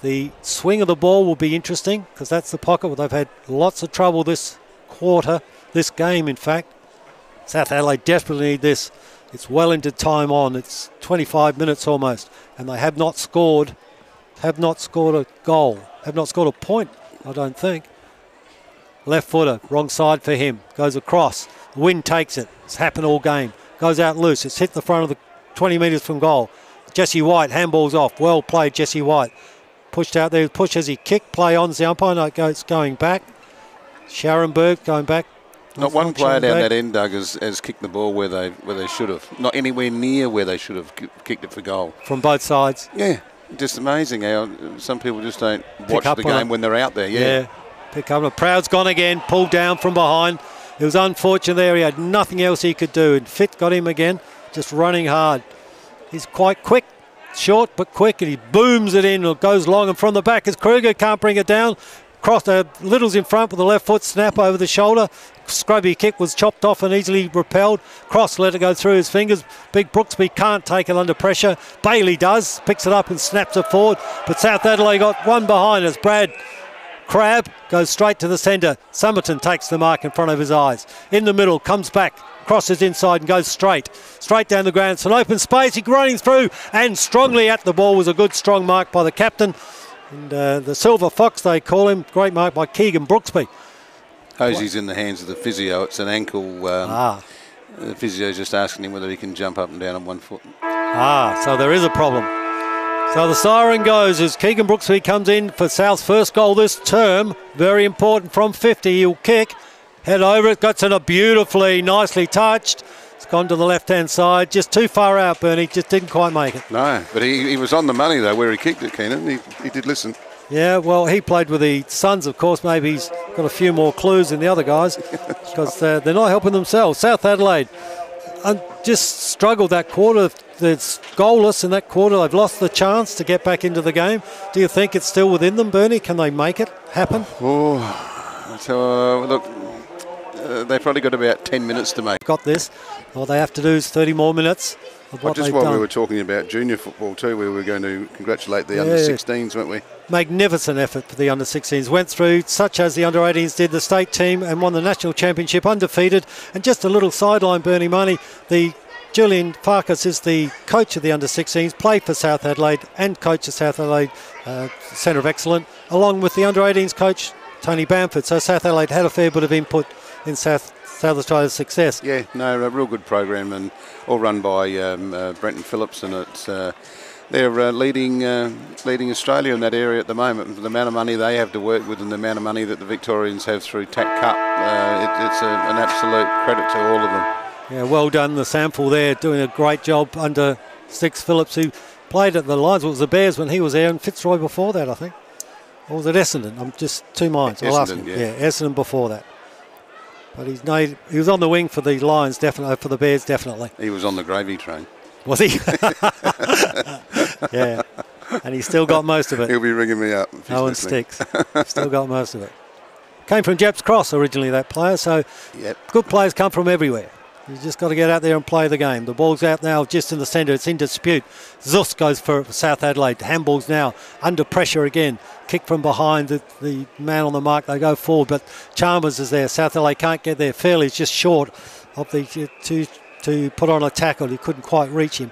The swing of the ball will be interesting because that's the pocket where they've had lots of trouble this quarter, this game in fact. South Adelaide desperately need this. It's well into time on. It's 25 minutes almost. And they have not scored a goal. Have not scored a point, I don't think. Left footer, wrong side for him. Goes across. The wind takes it. It's happened all game. Goes out loose. It's hit the front of the 20 metres from goal. Jesse White, handballs off. Well played, Jesse White. Pushed out there. Push as he kicked. Play on the umpire. No, it's going back. Scharenberg going back. Not one player down that end, Doug, has kicked the ball where they should have. Not anywhere near where they should have kicked it for goal. From both sides. Yeah. Just amazing how some people just don't watch the game when they're out there. Yeah. Pick up. Proud's gone again. Pulled down from behind. It was unfortunate there. He had nothing else he could do. And Fit got him again. Just running hard. He's quite quick. Short but quick. And he booms it in. Or goes long and from the back as Kruger can't bring it down. Little's in front with the left foot. Snap over the shoulder. Scrubby kick was chopped off and easily repelled. Cross let it go through his fingers. Big Brooksby can't take it under pressure. Bailey does. Picks it up and snaps it forward. But South Adelaide got one behind as Brad Crab goes straight to the centre. Somerton takes the mark in front of his eyes. In the middle, comes back, crosses inside and goes straight down the ground. It's an open space. He's running through and strongly at the ball. Was a good strong mark by the captain. And the Silver Fox, they call him. Great mark by Keegan Brooksby. Hosey's in the hands of the physio. It's an ankle. The physio's just asking him whether he can jump up and down on one foot. So there is a problem. So the siren goes as Keegan Brooksby comes in for South's first goal this term. Very important from 50. He'll kick. Head over it. Got it beautifully, nicely touched. It's gone to the left-hand side. Just too far out, Bernie. Just didn't quite make it. No, but he was on the money, though, where he kicked it, Keenan. He did listen. Yeah, well, he played with the Suns, of course. Maybe he's got a few more clues than the other guys because they're not helping themselves. South Adelaide just struggled that quarter. They're goalless in that quarter. They've lost the chance to get back into the game. Do you think it's still within them, Bernie? Can they make it happen? Oh, so look, they've probably got about 10 minutes to make. Got this. All they have to do is 30 more minutes of what just they've while done. we were talking about junior football too, we were going to congratulate the under-16s, weren't we? Magnificent effort for the under-16s. Went through, such as the under-18s did, the state team and won the national championship undefeated. And just a little sideline, Bernie Money, Julian Farkas is the coach of the under-16s, played for South Adelaide and coach of South Adelaide Centre of Excellence, along with the under-18s coach, Tony Bamford. So South Adelaide had a fair bit of input in South Australia's success. Yeah, no, a real good program and all run by Brenton Phillips, and it's they're leading Australia in that area at the moment. The amount of money they have to work with and the amount of money that the Victorians have through TAC Cup, it's an absolute credit to all of them. Yeah, well done, the SANFL there, doing a great job under Six Phillips, who played at the Lions. It was the Bears when he was there, and Fitzroy before that, I think. Or was it Essendon? I'm just two minds. I'll ask him. Yeah, Essendon before that. But he was on the wing for the Lions, definitely, for the Bears, definitely. He was on the gravy train. Was he? Yeah. And he still got most of it. He'll be ringing me up. Owen Sticks. Still got most of it. Came from Jeps Cross originally, that player, so good players come from everywhere. You just got to get out there and play the game. The ball's out now just in the centre. It's in dispute. Zus goes for South Adelaide. Handballs now under pressure again. Kick from behind the man on the mark. They go forward, but Chalmers is there. South Adelaide can't get there. Fairley's just short of the to put on a tackle. He couldn't quite reach him.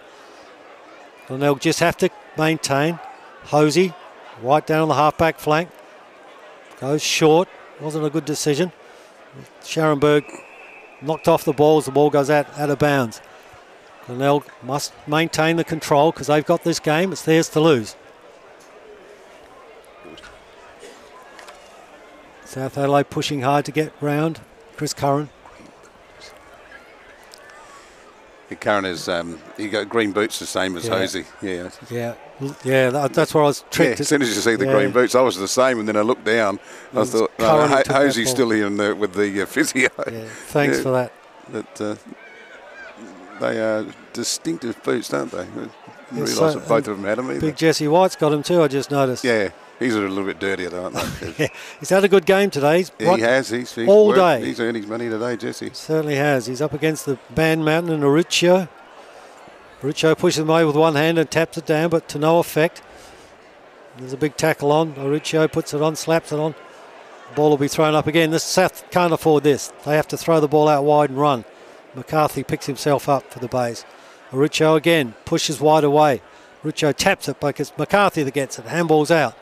And they'll just have to maintain. Hosey right down on the half-back flank. Goes short. Wasn't a good decision. Scharenberg knocked off the ball as the ball goes out of bounds. Glenelg must maintain the control because they've got this game. It's theirs to lose. South Adelaide pushing hard to get round. Chris Curran. Curran is he got green boots the same as Hosey. Yeah, that's where I was tricked. As soon as you see the green boots, I was the same, and then I looked down. I thought, Hosey's still here with the physio. Yeah, thanks for that. But they are distinctive boots, aren't they? I didn't realise that both of them had them either. Big Jesse White's got them too, I just noticed. Yeah, he's a little bit dirtier, though, aren't they? Yeah, he's had a good game today. He has. He's all day. He's earned his money today, Jesse. Certainly has. He's up against the Band Mountain and Aruccio. Aruccio pushes him away with one hand and taps it down, but to no effect. There's a big tackle on. Aruccio puts it on, slaps it on. The ball will be thrown up again. This South can't afford this. They have to throw the ball out wide and run. McCarthy picks himself up for the Bays. Aruccio again pushes wide away. Aruccio taps it, but it's McCarthy that gets it. Handball's out.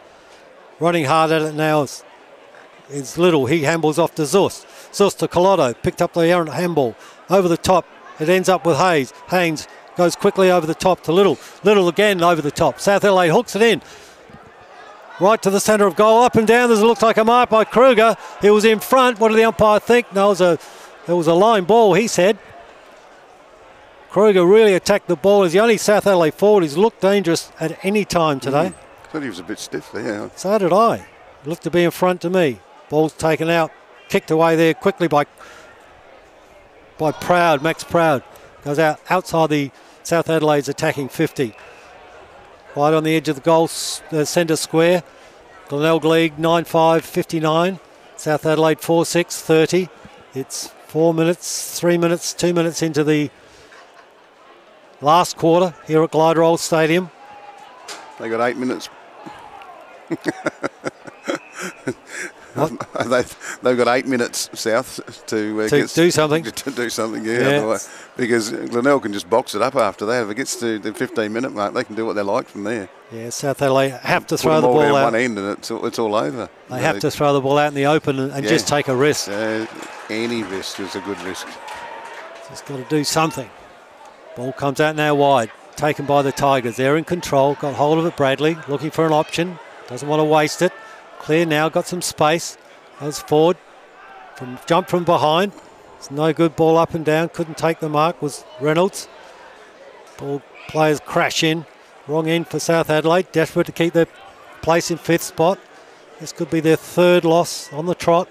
Running hard at it now is Little. He handballs off to Zus. Zus to Collado. Picked up the errant handball. Over the top. It ends up with Hayes. Haynes goes quickly over the top to Little. Little again over the top. South Adelaide hooks it in. Right to the centre of goal. Up and down. It looks like a mark by Kruger. He was in front. What did the umpire think? No, it was a line ball, he said. Kruger really attacked the ball. He's the only South Adelaide forward who's looked dangerous at any time today. I thought he was a bit stiff there. So did I. He looked to be in front to me. Ball's taken out. Kicked away there quickly by Proud. Max Proud goes outside the South Adelaide's attacking 50. Right on the edge of the goal, centre square. Glenelg league 9-5-59. South Adelaide 4-6-30. It's 4 minutes, 3 minutes, 2 minutes into the last quarter here at Gliderol Stadium. They got 8 minutes. They've got 8 minutes, South, to do something. To do something, otherwise, because Glenelg can just box it up after that. If it gets to the 15-minute mark, they can do what they like from there. Yeah, South Adelaide have to throw the ball ball out. One end and it's all over. They have to throw the ball out in the open and just take a risk. Any risk is a good risk. Just got to do something. Ball comes out now wide, taken by the Tigers. They're in control, got hold of it, Bradley, looking for an option. Doesn't want to waste it. Clear now, got some space. Goes forward, jump from behind. It's no good, ball up and down. Couldn't take the mark, was Reynolds. Ball players crash in. Wrong end for South Adelaide, desperate to keep their place in 5th spot. This could be their 3rd loss on the trot.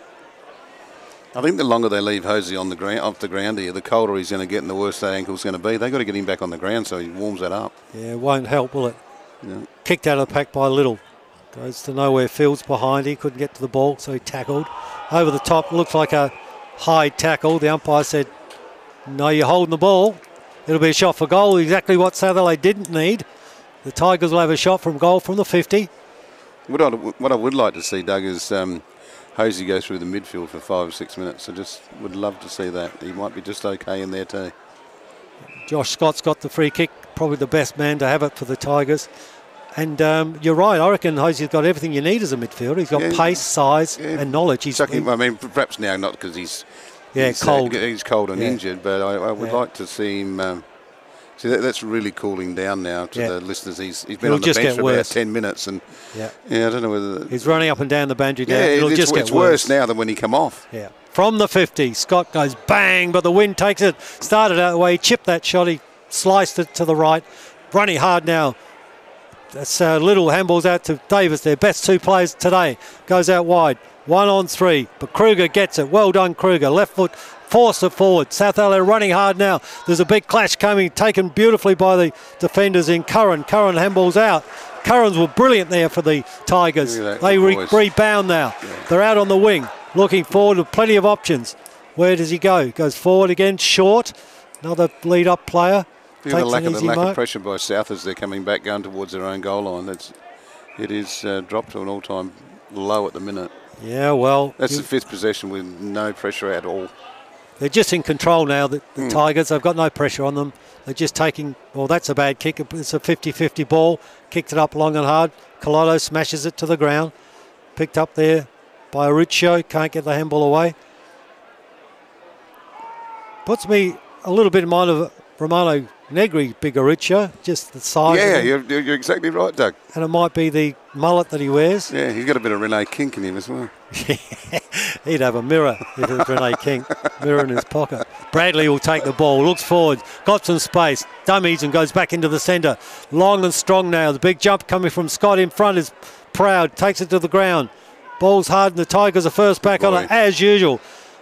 I think the longer they leave Hosey on the ground, off the ground here, the colder he's going to get and the worse that ankle's going to be. They've got to get him back on the ground so he warms that up. Yeah, it won't help, will it? Yeah. Kicked out of the pack by Little. Goes to nowhere, Fields behind. He couldn't get to the ball, so he tackled. Over the top, looks like a high tackle. The umpire said, no, you're holding the ball. It'll be a shot for goal, exactly what South Adelaide didn't need. The Tigers will have a shot from goal from the 50. What I would like to see, Doug, is Hosey go through the midfield for 5 or 6 minutes. I just would love to see that. He might be just okay in there too. Josh Scott's got the free kick, probably the best man to have it for the Tigers. And you're right, I reckon Hosey's got everything you need as a midfielder. He's got pace, size and knowledge. I mean, perhaps now not because he's cold. He's cold and injured, but I would like to see him... See, that's really cooling down now to the listeners. He's been on the bench for about 10 minutes. And I don't know whether... He's running up and down the boundary now. It's worse now than when he come off. Yeah. From the 50, Scott goes bang, but the wind takes it. Started out the way, chipped that shot, he sliced it to the right. Running hard now. That's Little handballs out to Davis, their best 2 players today. Goes out wide, 1 on 3, but Kruger gets it. Well done, Kruger. Left foot, force it forward. South Adelaide running hard now. There's a big clash coming, taken beautifully by the defenders in Curran. Curran handballs out. Currans were brilliant there for the Tigers. They rebound now. Yeah. They're out on the wing, looking forward with plenty of options. Where does he go? He goes forward again, short. Another lead-up player. The lack of pressure by South as they're coming back, going towards their own goal line. It is dropped to an all-time low at the minute. Yeah, well... That's the 5th possession with no pressure at all. They're just in control now, the Tigers. They've got no pressure on them. They're just taking... Well, that's a bad kick. It's a 50-50 ball. Kicked it up long and hard. Collado smashes it to the ground. Picked up there by Aruccio. Can't get the handball away. Puts me a little bit in mind of Romano Negri, big Aruccio, just the size. Yeah, you're exactly right, Doug. And it might be the mullet that he wears. Yeah, he's got a bit of Rene Kink in him as well. He'd have a mirror if it was Rene Kink, mirror in his pocket. Bradley will take the ball, looks forward, got some space, dummies and goes back into the centre. Long and strong now. The big jump coming from Scott in front is proud, takes it to the ground. Ball's hard and the Tigers are first back on it as usual.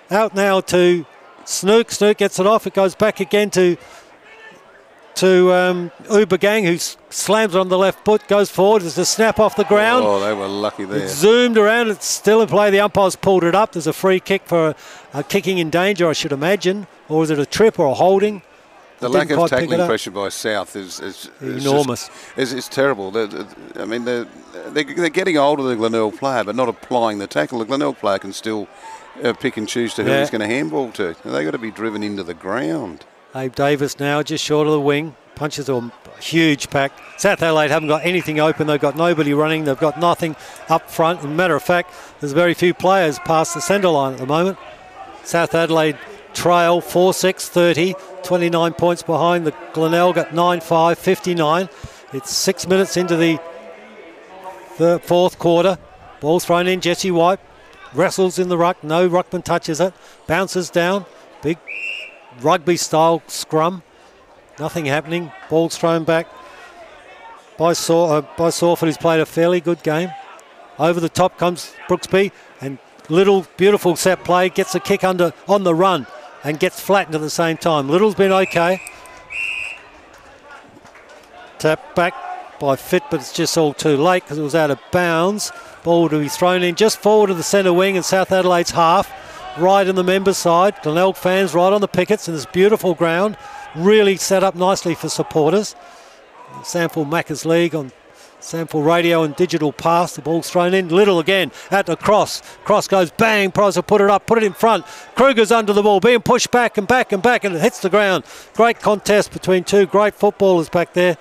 Out now to Snook. Snook gets it off. It goes back again to Ubergang, who slams it on the left foot, goes forward. There's a snap off the ground. Oh, they were lucky there. It's zoomed around. It's still in play. The umpire's pulled it up. There's a free kick for a kicking in danger, I should imagine. Or is it a trip or a holding? The lack of tackling pressure by South is enormous. It's terrible. I mean, they're getting older than the Glenelg player, but not applying the tackle. The Glenelg player can still pick and choose to who he's going to handball to. They've got to be driven into the ground. Abe Davis now just short of the wing. Punches a huge pack. South Adelaide haven't got anything open. They've got nobody running. They've got nothing up front. As a matter of fact, there's very few players past the centre line at the moment. South Adelaide trail 4-6-30. 29 points behind the Glenelg at 9-5, 59. It's 6 minutes into the 4th quarter. Ball thrown in. Jesse White wrestles in the ruck. No ruckman touches it. Bounces down. Big rugby-style scrum. Nothing happening. Ball's thrown back by Sawford, who's played a fairly good game. Over the top comes Brooksby, and Little, beautiful set play, gets a kick on the run and gets flattened at the same time. Little's been okay. Tap back by Fitt, but it's just all too late because it was out of bounds. Ball to be thrown in just forward of the centre wing in South Adelaide's half. Right in the members' side. Glenelg fans right on the pickets in this beautiful ground. Really set up nicely for supporters. SANFL Macca's League on SANFL radio and digital pass. The ball's thrown in. Little again at the cross. Cross goes bang. Price will put it up. Put it in front. Kruger's under the ball. Being pushed back and back and back. And it hits the ground. Great contest between two great footballers back there.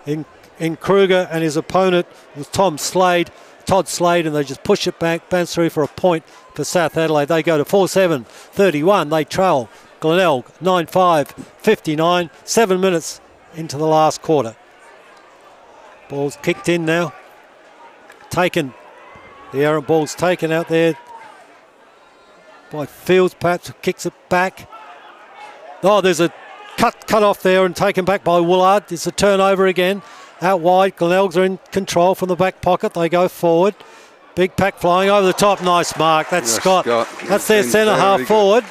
In Kruger and his opponent was Todd Slade. And they just push it back. Bounce through for a point for South Adelaide. They go to 4-7-31. They trail Glenelg 9-5-59. 7 minutes into the last quarter. Ball's kicked in now. Taken. The errant ball's taken out there by Fields, perhaps kicks it back. Oh, there's a cut off there and taken back by Woolard. It's a turnover again. Out wide, Glenelgs are in control from the back pocket. They go forward. Big pack flying over the top. Nice mark. That's Scott. That's their centre half forward.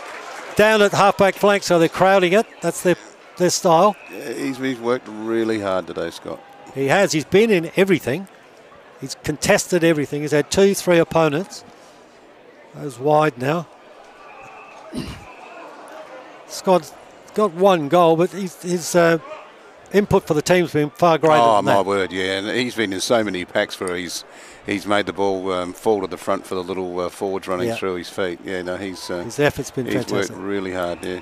Down at half-back flank, so they're crowding it. That's their style. Yeah, he's worked really hard today, Scott. He has. He's been in everything. He's contested everything. He's had 2-3 opponents. Goes wide now. Scott's got one goal, but his input for the team's been far greater than that. Oh, my word, yeah. And he's been in so many packs where he's made the ball fall to the front for the little forwards running through his feet. Yeah, no, his effort's been fantastic. He's worked really hard, yeah.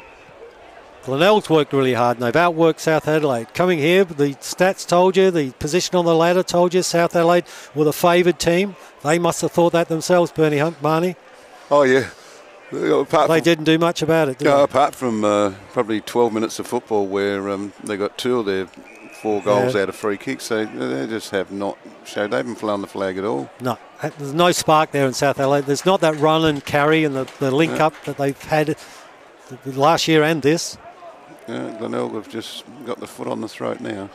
Glenelg's worked really hard, and they've outworked South Adelaide. Coming here, the stats told you, the position on the ladder told you, South Adelaide were the favoured team. They must have thought that themselves, Bernie Hunt, Marnie. Oh, yeah. They didn't do much about it, did they? Apart from probably 12 minutes of football where they got 2 of their 4 goals out of free kicks. So they just have not showed. They haven't flown the flag at all. No, there's no spark there in South Adelaide. There's not that run and carry and the link up that they've had last year and this. Glenelg have just got the foot on the throat now.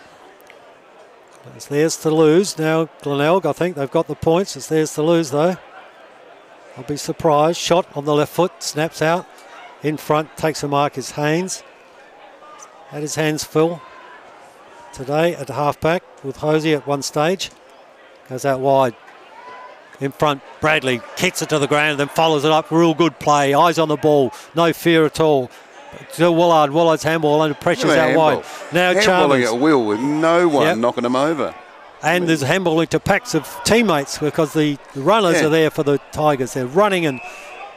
It's theirs to lose. Now Glenelg, I think they've got the points. It's theirs to lose though. I'll be surprised. Shot on the left foot, snaps out. In front, takes a mark is Haynes. Had his hands full today at the half-back with Hosey at one stage. Goes out wide. In front, Bradley kicks it to the ground and then follows it up. Real good play. Eyes on the ball. No fear at all. To Woolard. Woolard's handball under pressure's out wide. Now Chalmers. Handballing at will with no one knocking them over. And there's handballing to packs of teammates because the runners are there for the Tigers. They're running and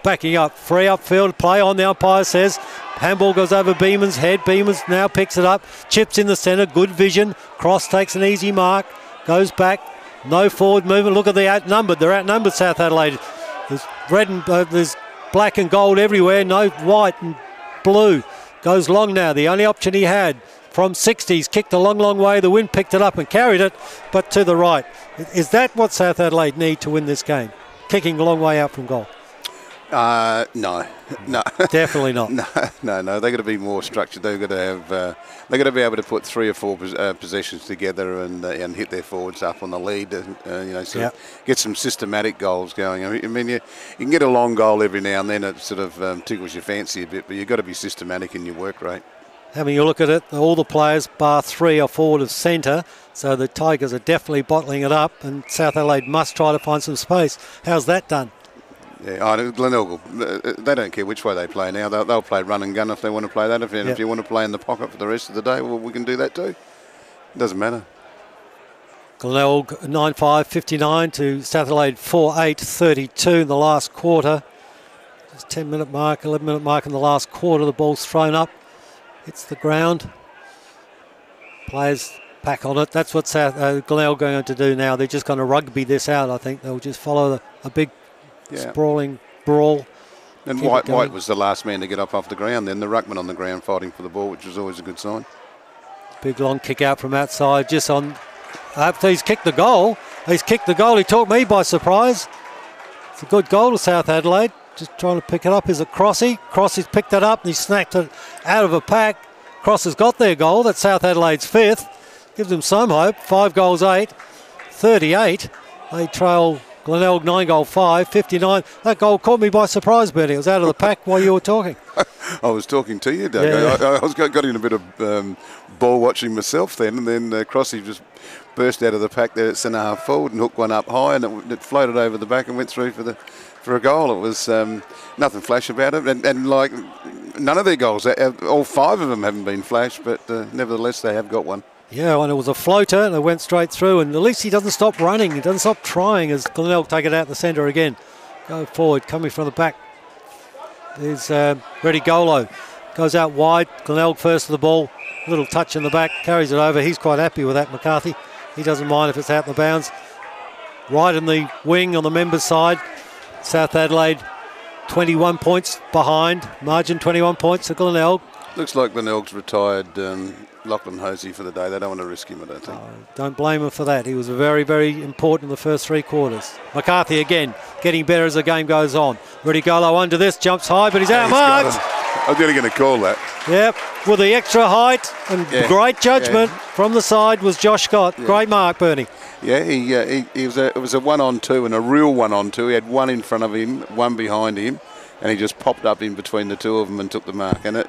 backing up. Free upfield play on, the umpire says. Handball goes over Beeman's head. Beeman's now picks it up. Chips in the centre. Good vision. Cross takes an easy mark. Goes back. No forward movement. Look at the outnumbered. They're outnumbered, South Adelaide. There's red and there's black and gold everywhere. No white and blue. Goes long now. The only option he had. From 60s, kicked a long, long way. The wind picked it up and carried it, but to the right. Is that what South Adelaide need to win this game? Kicking a long way out from goal? No. Definitely not. No. They've got to be more structured. They've got to have. They've got to be able to put 3 or 4 possessions together and hit their forwards up on the lead. Get some systematic goals going. I mean, you can get a long goal every now and then. It sort of tickles your fancy a bit, but you've got to be systematic in your work rate. Having a look at it, all the players, bar 3 are forward of centre, so the Tigers are definitely bottling it up, and South Adelaide must try to find some space. How's that done? Yeah, Glenelg, they don't care which way they play now. They'll play run and gun if they want to play that. If you want to play in the pocket for the rest of the day, well, we can do that too. It doesn't matter. Glenelg 9-5-59 to South Adelaide 4-8-32 in the last quarter. Just 10-minute mark, 11-minute mark in the last quarter. The ball's thrown up. Hits the ground. Players pack on it. That's what Glenelg going to do now. They're just going to rugby this out, I think. They'll just follow a big sprawling brawl. And White was the last man to get up off the ground. Then the ruckman on the ground fighting for the ball, which was always a good sign. Big long kick out from outside. Just on after he's kicked the goal. He took me by surprise. It's a good goal to South Adelaide. Just trying to pick it up. Is it Crossy? Crossy's picked it up and he snapped it out of a pack. Cross has got their goal. That's South Adelaide's 5th. Gives them some hope. 5 goals 8. 38. They trail Glenelg 9-5. 59. That goal caught me by surprise, Bernie. It was out of the pack while you were talking. I was talking to you, Doug. Yeah. I got in a bit of ball watching myself then, and then Crossy just burst out of the pack there at centre half forward and hooked one up high, and it floated over the back and went through for a goal. It was nothing flash about it, and like none of their goals, all 5 of them haven't been flash, but nevertheless they have got one. Yeah, and it was a floater, and it went straight through, and at least he doesn't stop running. He doesn't stop trying as Glenelg take it out the centre again. Go forward, coming from the back. There's Reddy Golo. Goes out wide. Glenelg first to the ball. Little touch in the back. Carries it over. He's quite happy with that, McCarthy. He doesn't mind if it's out the bounds. Right in the wing on the members' side. South Adelaide 21 points behind. Margin 21 points to Glenelg. Looks like Glenelg's retired Lachlan Hosey for the day. They don't want to risk him, I don't think. Don't blame him for that. He was very, very important in the first 3 quarters. McCarthy again, getting better as the game goes on. Reddy Golo under this, jumps high, but he's outmarked. I'm really going to call that. Yep, with the extra height and great judgment from the side was Josh Scott. Yeah. Great mark, Bernie. Yeah, it was a 1-on-2 and a real 1-on-2. He had one in front of him, one behind him, and he just popped up in between the two of them and took the mark. And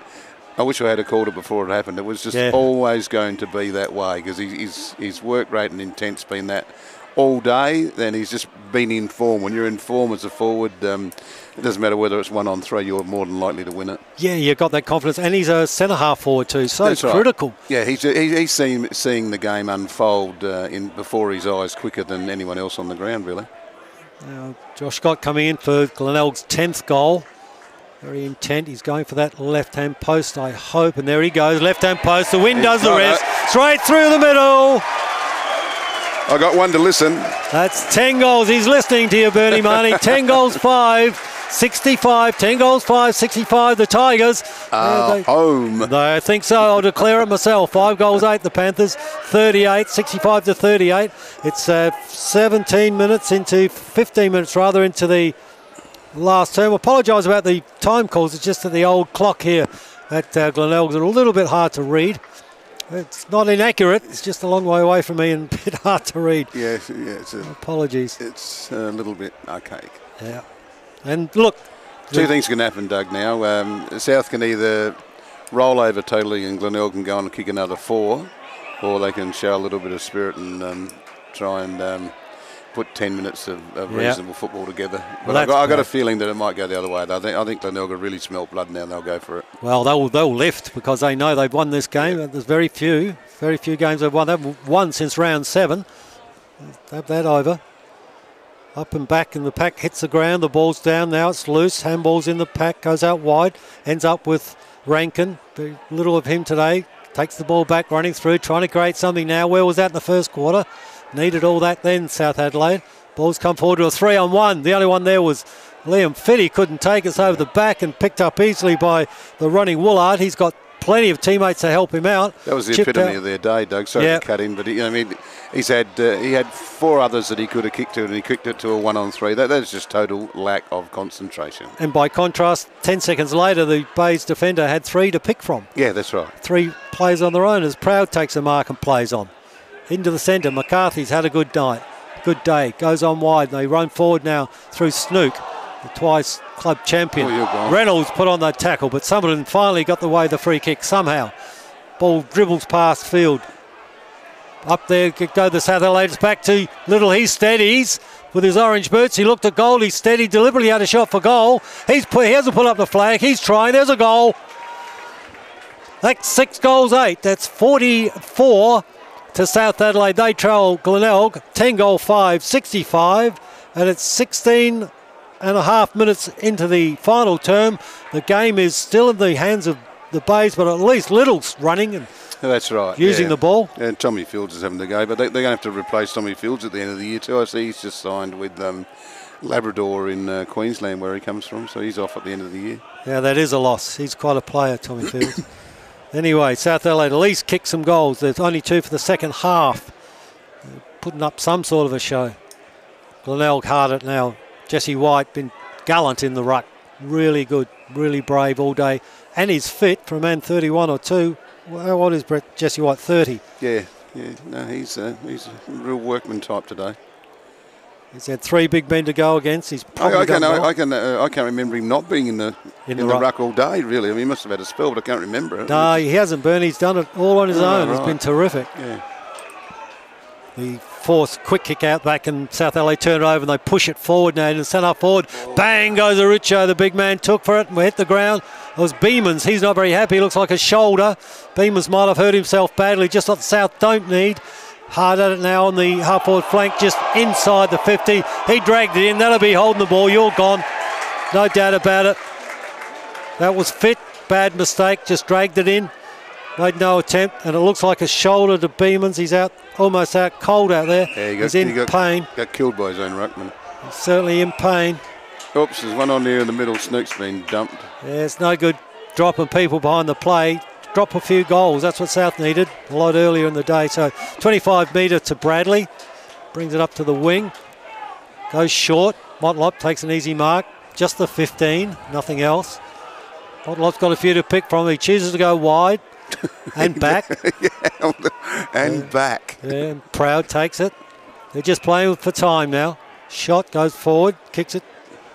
I wish I had called it before it happened. It was just always going to be that way because his work rate and intent's been that all day. Then he's just been in form. When you're in form as a forward, it doesn't matter whether it's 1-on-3, you're more than likely to win it. Yeah, you've got that confidence. And he's a centre-half forward too, so it's critical. Right. Yeah, he's seeing the game unfold before his eyes quicker than anyone else on the ground, really. Now, Josh Scott coming in for Glenelg's 10th goal. Very intent. He's going for that left-hand post, I hope. And there he goes, left-hand post. The wind does the rest. Straight through the middle. I got one to listen. That's 10 goals. He's listening to you, Bernie Marnie. 10 goals, 5, 65. 10 goals, 5, 65. The Tigers. Home. I think so. I'll declare it myself. 5 goals, 8. The Panthers, 38. 65 to 38. It's 17 minutes into 15 minutes, rather, into the last term. Apologise about the time calls. It's just that the old clock here at Glenelg's a little bit hard to read. It's not inaccurate. It's just a long way away from me and a bit hard to read. Yes. Apologies. It's a little bit archaic. Yeah. And look, two things can happen, Doug. Now, South can either roll over totally and Glenelg can go on and kick another 4, or they can show a little bit of spirit and try and put 10 minutes of reasonable football together. But I've got a feeling that it might go the other way. I think Glenelg will really smell blood now and they'll go for it. Well, they'll lift because they know they've won this game. There's very few games they've won. They've won since round 7. Have that over. Up and back, and the pack hits the ground. The ball's down now. It's loose. Handball's in the pack. Goes out wide. Ends up with Rankin. Very little of him today. Takes the ball back, running through, trying to create something now. Where was that in the first quarter? Needed all that then, South Adelaide. Ball's come forward to a 3-on-1. The only one there was Liam Fitty. Couldn't take us over the back and picked up easily by the running Woolard. He's got plenty of teammates to help him out. That was the epitome of their day, Doug. Sorry to cut in, but he had 4 others that he could have kicked to, and he kicked it to a 1-on-3. That's just total lack of concentration. And by contrast, 10 seconds later, the Bays defender had 3 to pick from. Yeah, that's right. 3 plays on their own as Proud takes a mark and plays on. Into the centre, McCarthy's had a good night. Good day. Goes on wide. They run forward now through Snook, the twice club champion. Reynolds put on that tackle, but Summerton finally got the free kick somehow. Ball dribbles past field. Up there go the South Adelaide. Back to Little. He steadies with his orange boots. He looked at goal. He steadied deliberately, had a shot for goal. He hasn't put up the flag. He's trying. There's a goal. That's 6 goals, 8. That's 44 to South Adelaide. They trail Glenelg 10 goal 5, 65, and it's 16 and a half minutes into the final term. The game is still in the hands of the Bays, but at least Little's running and that's right, using the ball. And Tommy Fields is having to go, but they're going to have to replace Tommy Fields at the end of the year too. I see he's just signed with Labrador in Queensland, where he comes from, so he's off at the end of the year. Yeah, that is a loss. He's quite a player, Tommy Fields. Anyway, South Adelaide at least kicked some goals. There's only 2 for the second half. They're putting up some sort of a show. Glenelg hard it now. Jesse White been gallant in the ruck. Really good, really brave all day. And he's fit for a man 31 or 2. How old is Jesse White? 30. Yeah. No, he's a real workman type today. He's had 3 big men to go against. He's I can't remember him not being in the ruck all day, really. I mean, he must have had a spell, but I can't remember it. No, he hasn't, Bernie. He's done it all on his own. Right. He's been terrific. Yeah. The force quick kick out back, and South Adelaide turn it over and they push it forward now. And centre forward, bang goes Arucho. The big man took for it and we hit the ground. It was Beamans. He's not very happy. It looks like a shoulder. Beamans might have hurt himself badly. Just what the South don't need. Hard at it now on the half forward flank, just inside the 50. He dragged it in. That'll be holding the ball. You're gone. No doubt about it. That was fit. Bad mistake. Just dragged it in. Made no attempt, and it looks like a shoulder to Beamans. He's out, almost out cold out there. Yeah, he's in pain. Got killed by his own ruckman. He's certainly in pain. Oops, there's one on there in the middle. Snook's been dumped. Yeah, it's no good dropping people behind the play. Drop a few goals. That's what South needed a lot earlier in the day. So 25 metre to Bradley. Brings it up to the wing. Goes short. Motlop takes an easy mark. Just the 15, nothing else. Motlop's got a few to pick from. He chooses to go wide. And back. Back. Yeah, and Proud takes it. They're just playing for time now. Shot goes forward, kicks it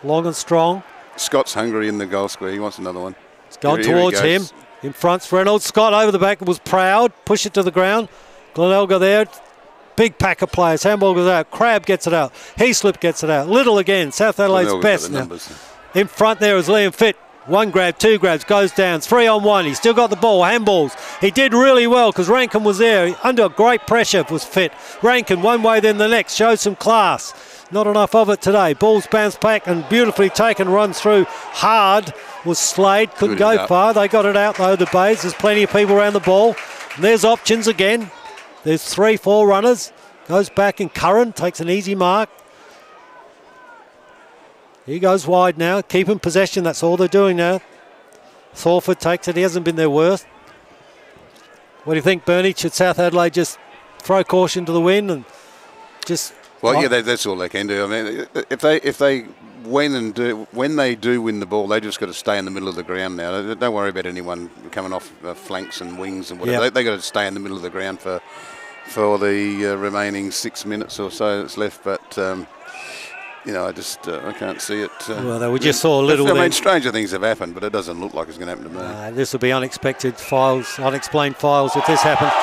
long and strong. Scott's hungry in the goal square. He wants another one. It's gone towards him. In front's Reynolds. Scott over the back was Proud. Push it to the ground. Glenelg there. Big pack of players. Handball goes out. Crabb gets it out. Heaslip gets it out. Little again. South Adelaide's best now. In front there is Liam Fitt. One grab, two grabs, goes down, 3-on-1. He's still got the ball, handballs. He did really well because Rankin was there. Under great pressure was Fit. Rankin one way then the next, showed some class. Not enough of it today. Ball's bounced back and beautifully taken, run through hard. Was Slade, couldn't go far. They got it out though, the Bays. There's plenty of people around the ball. And there's options again. There's 3-4 runners. Goes back and Curran takes an easy mark. He goes wide now, keeping possession. That's all they're doing now. Thorford takes it. He hasn't been their worst. What do you think, Bernie? Should South Adelaide just throw caution to the wind and just? Well, yeah, that's all they can do. I mean, when they do win the ball, they just got to stay in the middle of the ground now. Don't worry about anyone coming off flanks and wings and whatever. Yep. They got to stay in the middle of the ground for the remaining 6 minutes or so that's left. But I can't see it. Well, we just saw a little. I mean, stranger things have happened, but it doesn't look like it's going to happen to me. This will be unexpected files, unexplained files if this happens.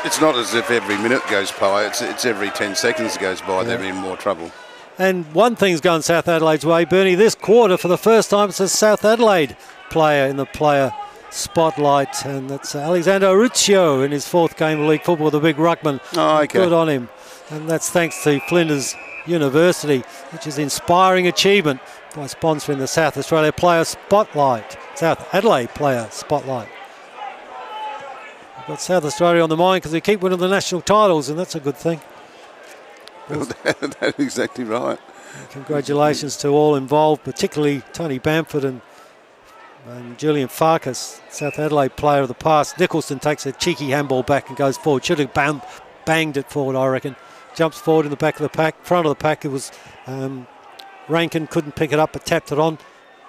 It's not as if every minute goes by. It's every 10 seconds goes by. They're in more trouble. And one thing's gone South Adelaide's way, Bernie. This quarter, for the first time, it's a South Adelaide player in the player spotlight, and that's Alexander Arucho in his 4th game of league football with a big ruckman. Oh, okay. Good on him. And that's thanks to Flinders University, which is inspiring achievement by sponsoring the South Australia Player Spotlight. South Adelaide Player Spotlight. We've got South Australia on the mind because they keep winning the national titles, and that's a good thing. That's exactly right. Congratulations to all involved, particularly Tony Bamford and Julian Farkas, South Adelaide player of the past. Nicholson takes a cheeky handball back and goes forward. Should have banged it forward, I reckon. Jumps forward in the back of the pack. Front of the pack, it was Rankin, couldn't pick it up but tapped it on.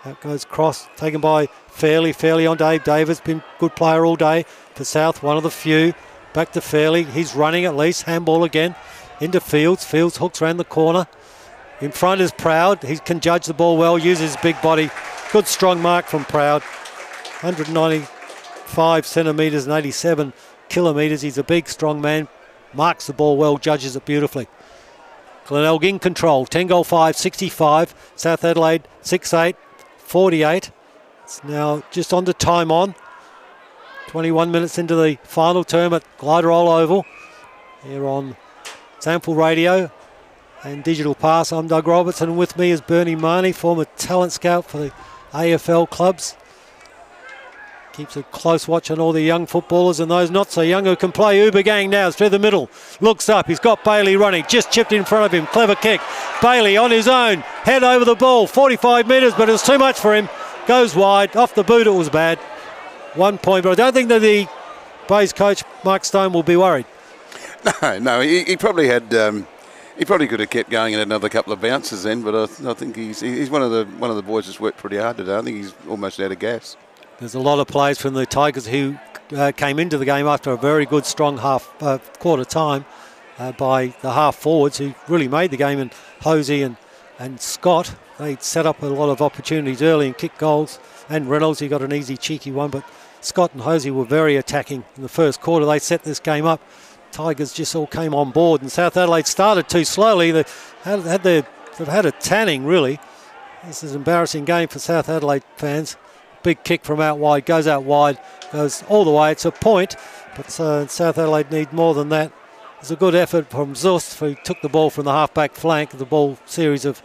Out goes cross, taken by Fairley. Fairley on Dave Davis, been good player all day for South, one of the few. Back to Fairley, he's running at least. Handball again into Fields. Fields hooks around the corner. In front is Proud. He can judge the ball well, uses his big body. Good strong mark from Proud. 195 centimetres and 87 kilometres. He's a big, strong man. Marks the ball well, judges it beautifully. Glenelg in control. 10 goal 5, 65. South Adelaide 6-8, 48. It's now just on to time on. 21 minutes into the final term at Gliderol Oval. Here on SANFL Radio and Digital Pass. I'm Doug Robertson, and with me is Bernie Marnie, former talent scout for the AFL clubs. Keeps a close watch on all the young footballers and those not so young who can play. Uber Gang now through the middle. Looks up. He's got Bailey running. Just chipped in front of him. Clever kick. Bailey on his own. Head over the ball. 45 metres, but it was too much for him. Goes wide. Off the boot, it was bad. 1 point, but I don't think that the Bays coach, Mark Stone, will be worried. No, he probably had... he probably could have kept going and had another couple of bounces then, but I think he's one of the boys that's worked pretty hard today. I think he's almost out of gas. There's a lot of players from the Tigers who came into the game after a very good, strong quarter time by the half forwards who really made the game, and Hosey and Scott. They set up a lot of opportunities early and kicked goals. and Reynolds, he got an easy, cheeky one, but Scott and Hosey were very attacking in the first quarter. They set this game up. Tigers just all came on board, and South Adelaide started too slowly. They've had a tanning, really. This is an embarrassing game for South Adelaide fans. Big kick from out wide, goes out wide, goes all the way. It's a point, but South Adelaide need more than that. It's a good effort from Zust, who took the ball from the half-back flank. The ball series of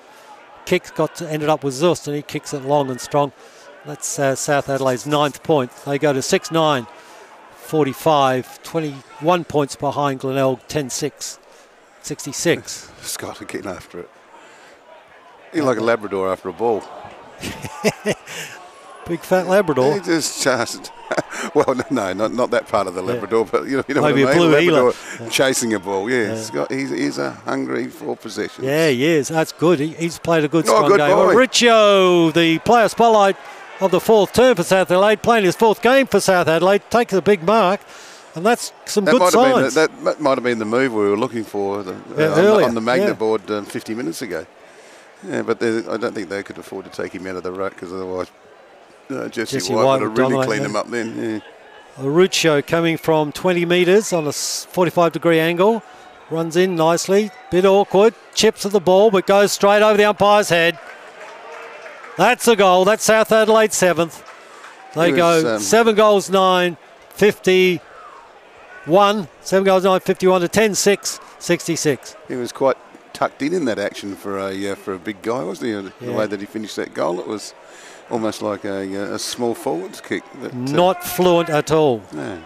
kicks ended up with Zust, and he kicks it long and strong. That's South Adelaide's 9th point. They go to 6-9, 45, 21 points behind Glenelg, 10-6, 66. Scott are getting after it. You're like a Labrador after a ball. Big fat Labrador. He just well, no, not that part of the Labrador, but you know maybe what I a mean. blue heeler chasing a ball. Yeah, Scott, he's a hungry for possessions. Yeah, he is. That's good. He's played a good, good game. Boy. Richo, the player spotlight of the 4th term for South Adelaide, playing his 4th game for South Adelaide, takes a big mark, and that's some good signs. That might have been the move we were looking for on the Magna board 50 minutes ago. Yeah, but I don't think they could afford to take him out of the ruck, because otherwise Jesse White would have really cleaned him up then. Yeah. Rucho coming from 20 metres on a 45-degree angle. Runs in nicely. Bit awkward. Chips at the ball, but goes straight over the umpire's head. That's a goal. That's South Adelaide's 7th. They go 7 goals 9, 51. 7 goals 9, 51 to 10-6, 66. He was quite tucked in that action for a big guy, wasn't he? The way that he finished that goal, it was almost like a small forwards kick. Not fluent at all. No.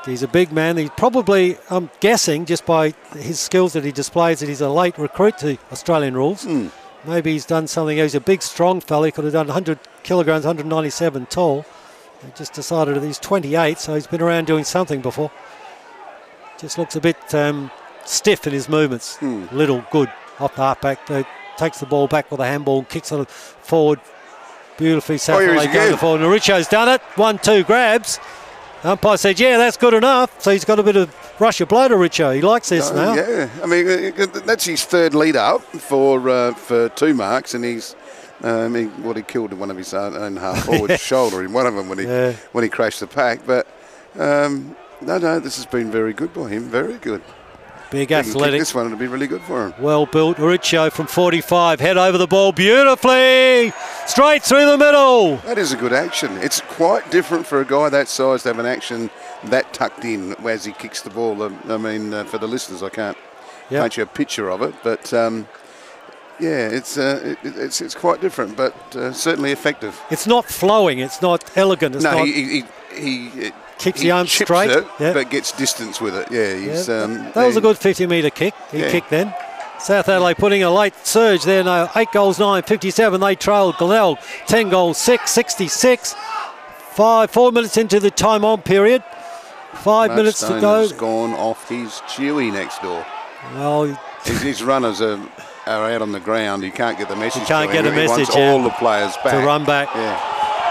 He's a big man. He's probably, I'm guessing, just by his skills that he displays, that he's a late recruit to Australian rules. Maybe he's done something. He's a big, strong fella. He could have done 100 kilograms, 197 tall. He just decided that he's 28, so he's been around doing something before. Just looks a bit stiff in his movements. Little good off the halfback. Takes the ball back with a handball, kicks it forward. Beautifully, South Adelaide going forward. Richo's done it. 1-2 grabs. Umpire said, yeah, that's good enough. So he's got a bit of rush of blood to Richo. He likes this now. Yeah, I mean, that's his 3rd lead up for 2 marks, and he's he killed one of his own half forward shoulder in one of them when he crashed the pack. But no, this has been very good by him. Very good. Big athletic. This one will be really good for him. Well built. Richo from 45. Head over the ball beautifully. Straight through the middle. That is a good action. It's quite different for a guy that size to have an action that tucked in as he kicks the ball. I mean, for the listeners, I can't paint you a picture of it. But, it's quite different, but certainly effective. It's not flowing. It's not elegant. It's not. He keeps the arm straight, but gets distance with it. Yeah, that was a good 50-metre kick. He kicked then. South Adelaide putting a late surge there now. 8 goals 9, 57. They trailed Glenelg 10 goals 6, 66. 4 minutes into the time on period. 5 minutes to go. Has gone off his Chewy next door. Well, his runners are out on the ground. You can't get the message. You can't get a message. He wants all the players back to run back. Yeah.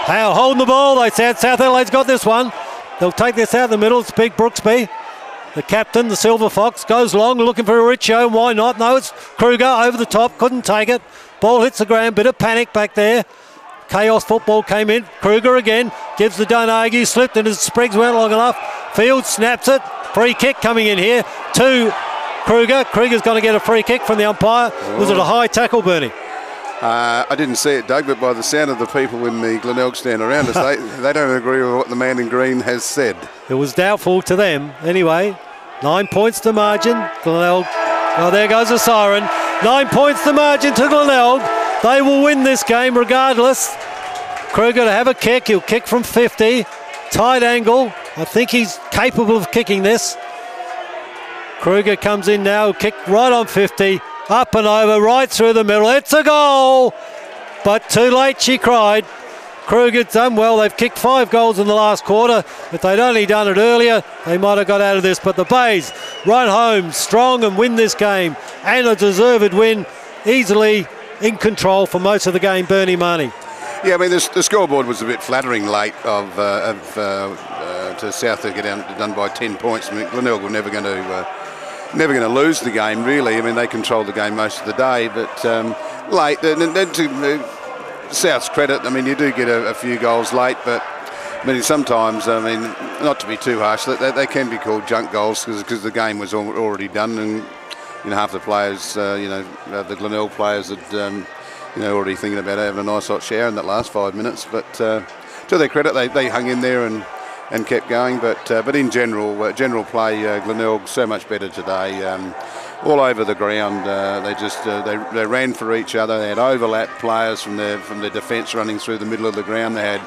Howe holding the ball. They said South Adelaide's got this one. They'll take this out the middle. It's Big Brooksby. The captain, the Silver Fox, goes long looking for a Richo. Why not? No, it's Kruger over the top. Couldn't take it. Ball hits the ground. Bit of panic back there. Chaos football came in. Kruger again. Gives the don't argue. Slipped and his sprigs weren't long enough. Field snaps it. Free kick coming in here to Kruger. Kruger's going to get a free kick from the umpire. Was it a high tackle, Bernie? I didn't see it, Doug, but by the sound of the people in the Glenelg stand around us, they don't agree with what the man in green has said. It was doubtful to them. Anyway, 9 points to margin. Glenelg. Oh, there goes the siren. 9 points to margin to Glenelg. They will win this game regardless. Kruger to have a kick. He'll kick from 50. Tight angle. I think he's capable of kicking this. Kruger comes in now. He'll kick right on 50. Up and over, right through the middle. It's a goal! But too late, she cried. Kruger's done well. They've kicked 5 goals in the last quarter. If they'd only done it earlier, they might have got out of this. But the Bays run home strong and win this game. And a deserved win. Easily in control for most of the game, Bernie Marnie. Yeah, I mean, the scoreboard was a bit flattering late to South to get done by 10 points. I mean, Glenelg were never going to lose the game, really. I mean, they controlled the game most of the day, but late. And then South's credit, I mean, you do get a few goals late, but I mean, sometimes, I mean, not to be too harsh, they can be called junk goals because the game was already done, and half the players, the Glenelg players had, already thinking about having a nice hot shower in that last 5 minutes. But to their credit, they hung in there and kept going. But in general play, Glenelg so much better today. All over the ground, they ran for each other. They had overlap players from their defence running through the middle of the ground. They had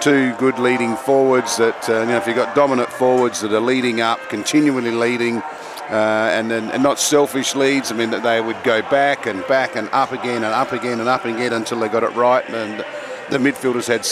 two good leading forwards that, if you've got dominant forwards that are leading up, continually leading, and not selfish leads, I mean, that they would go back and up again and up again and up again until they got it right, and the midfielders had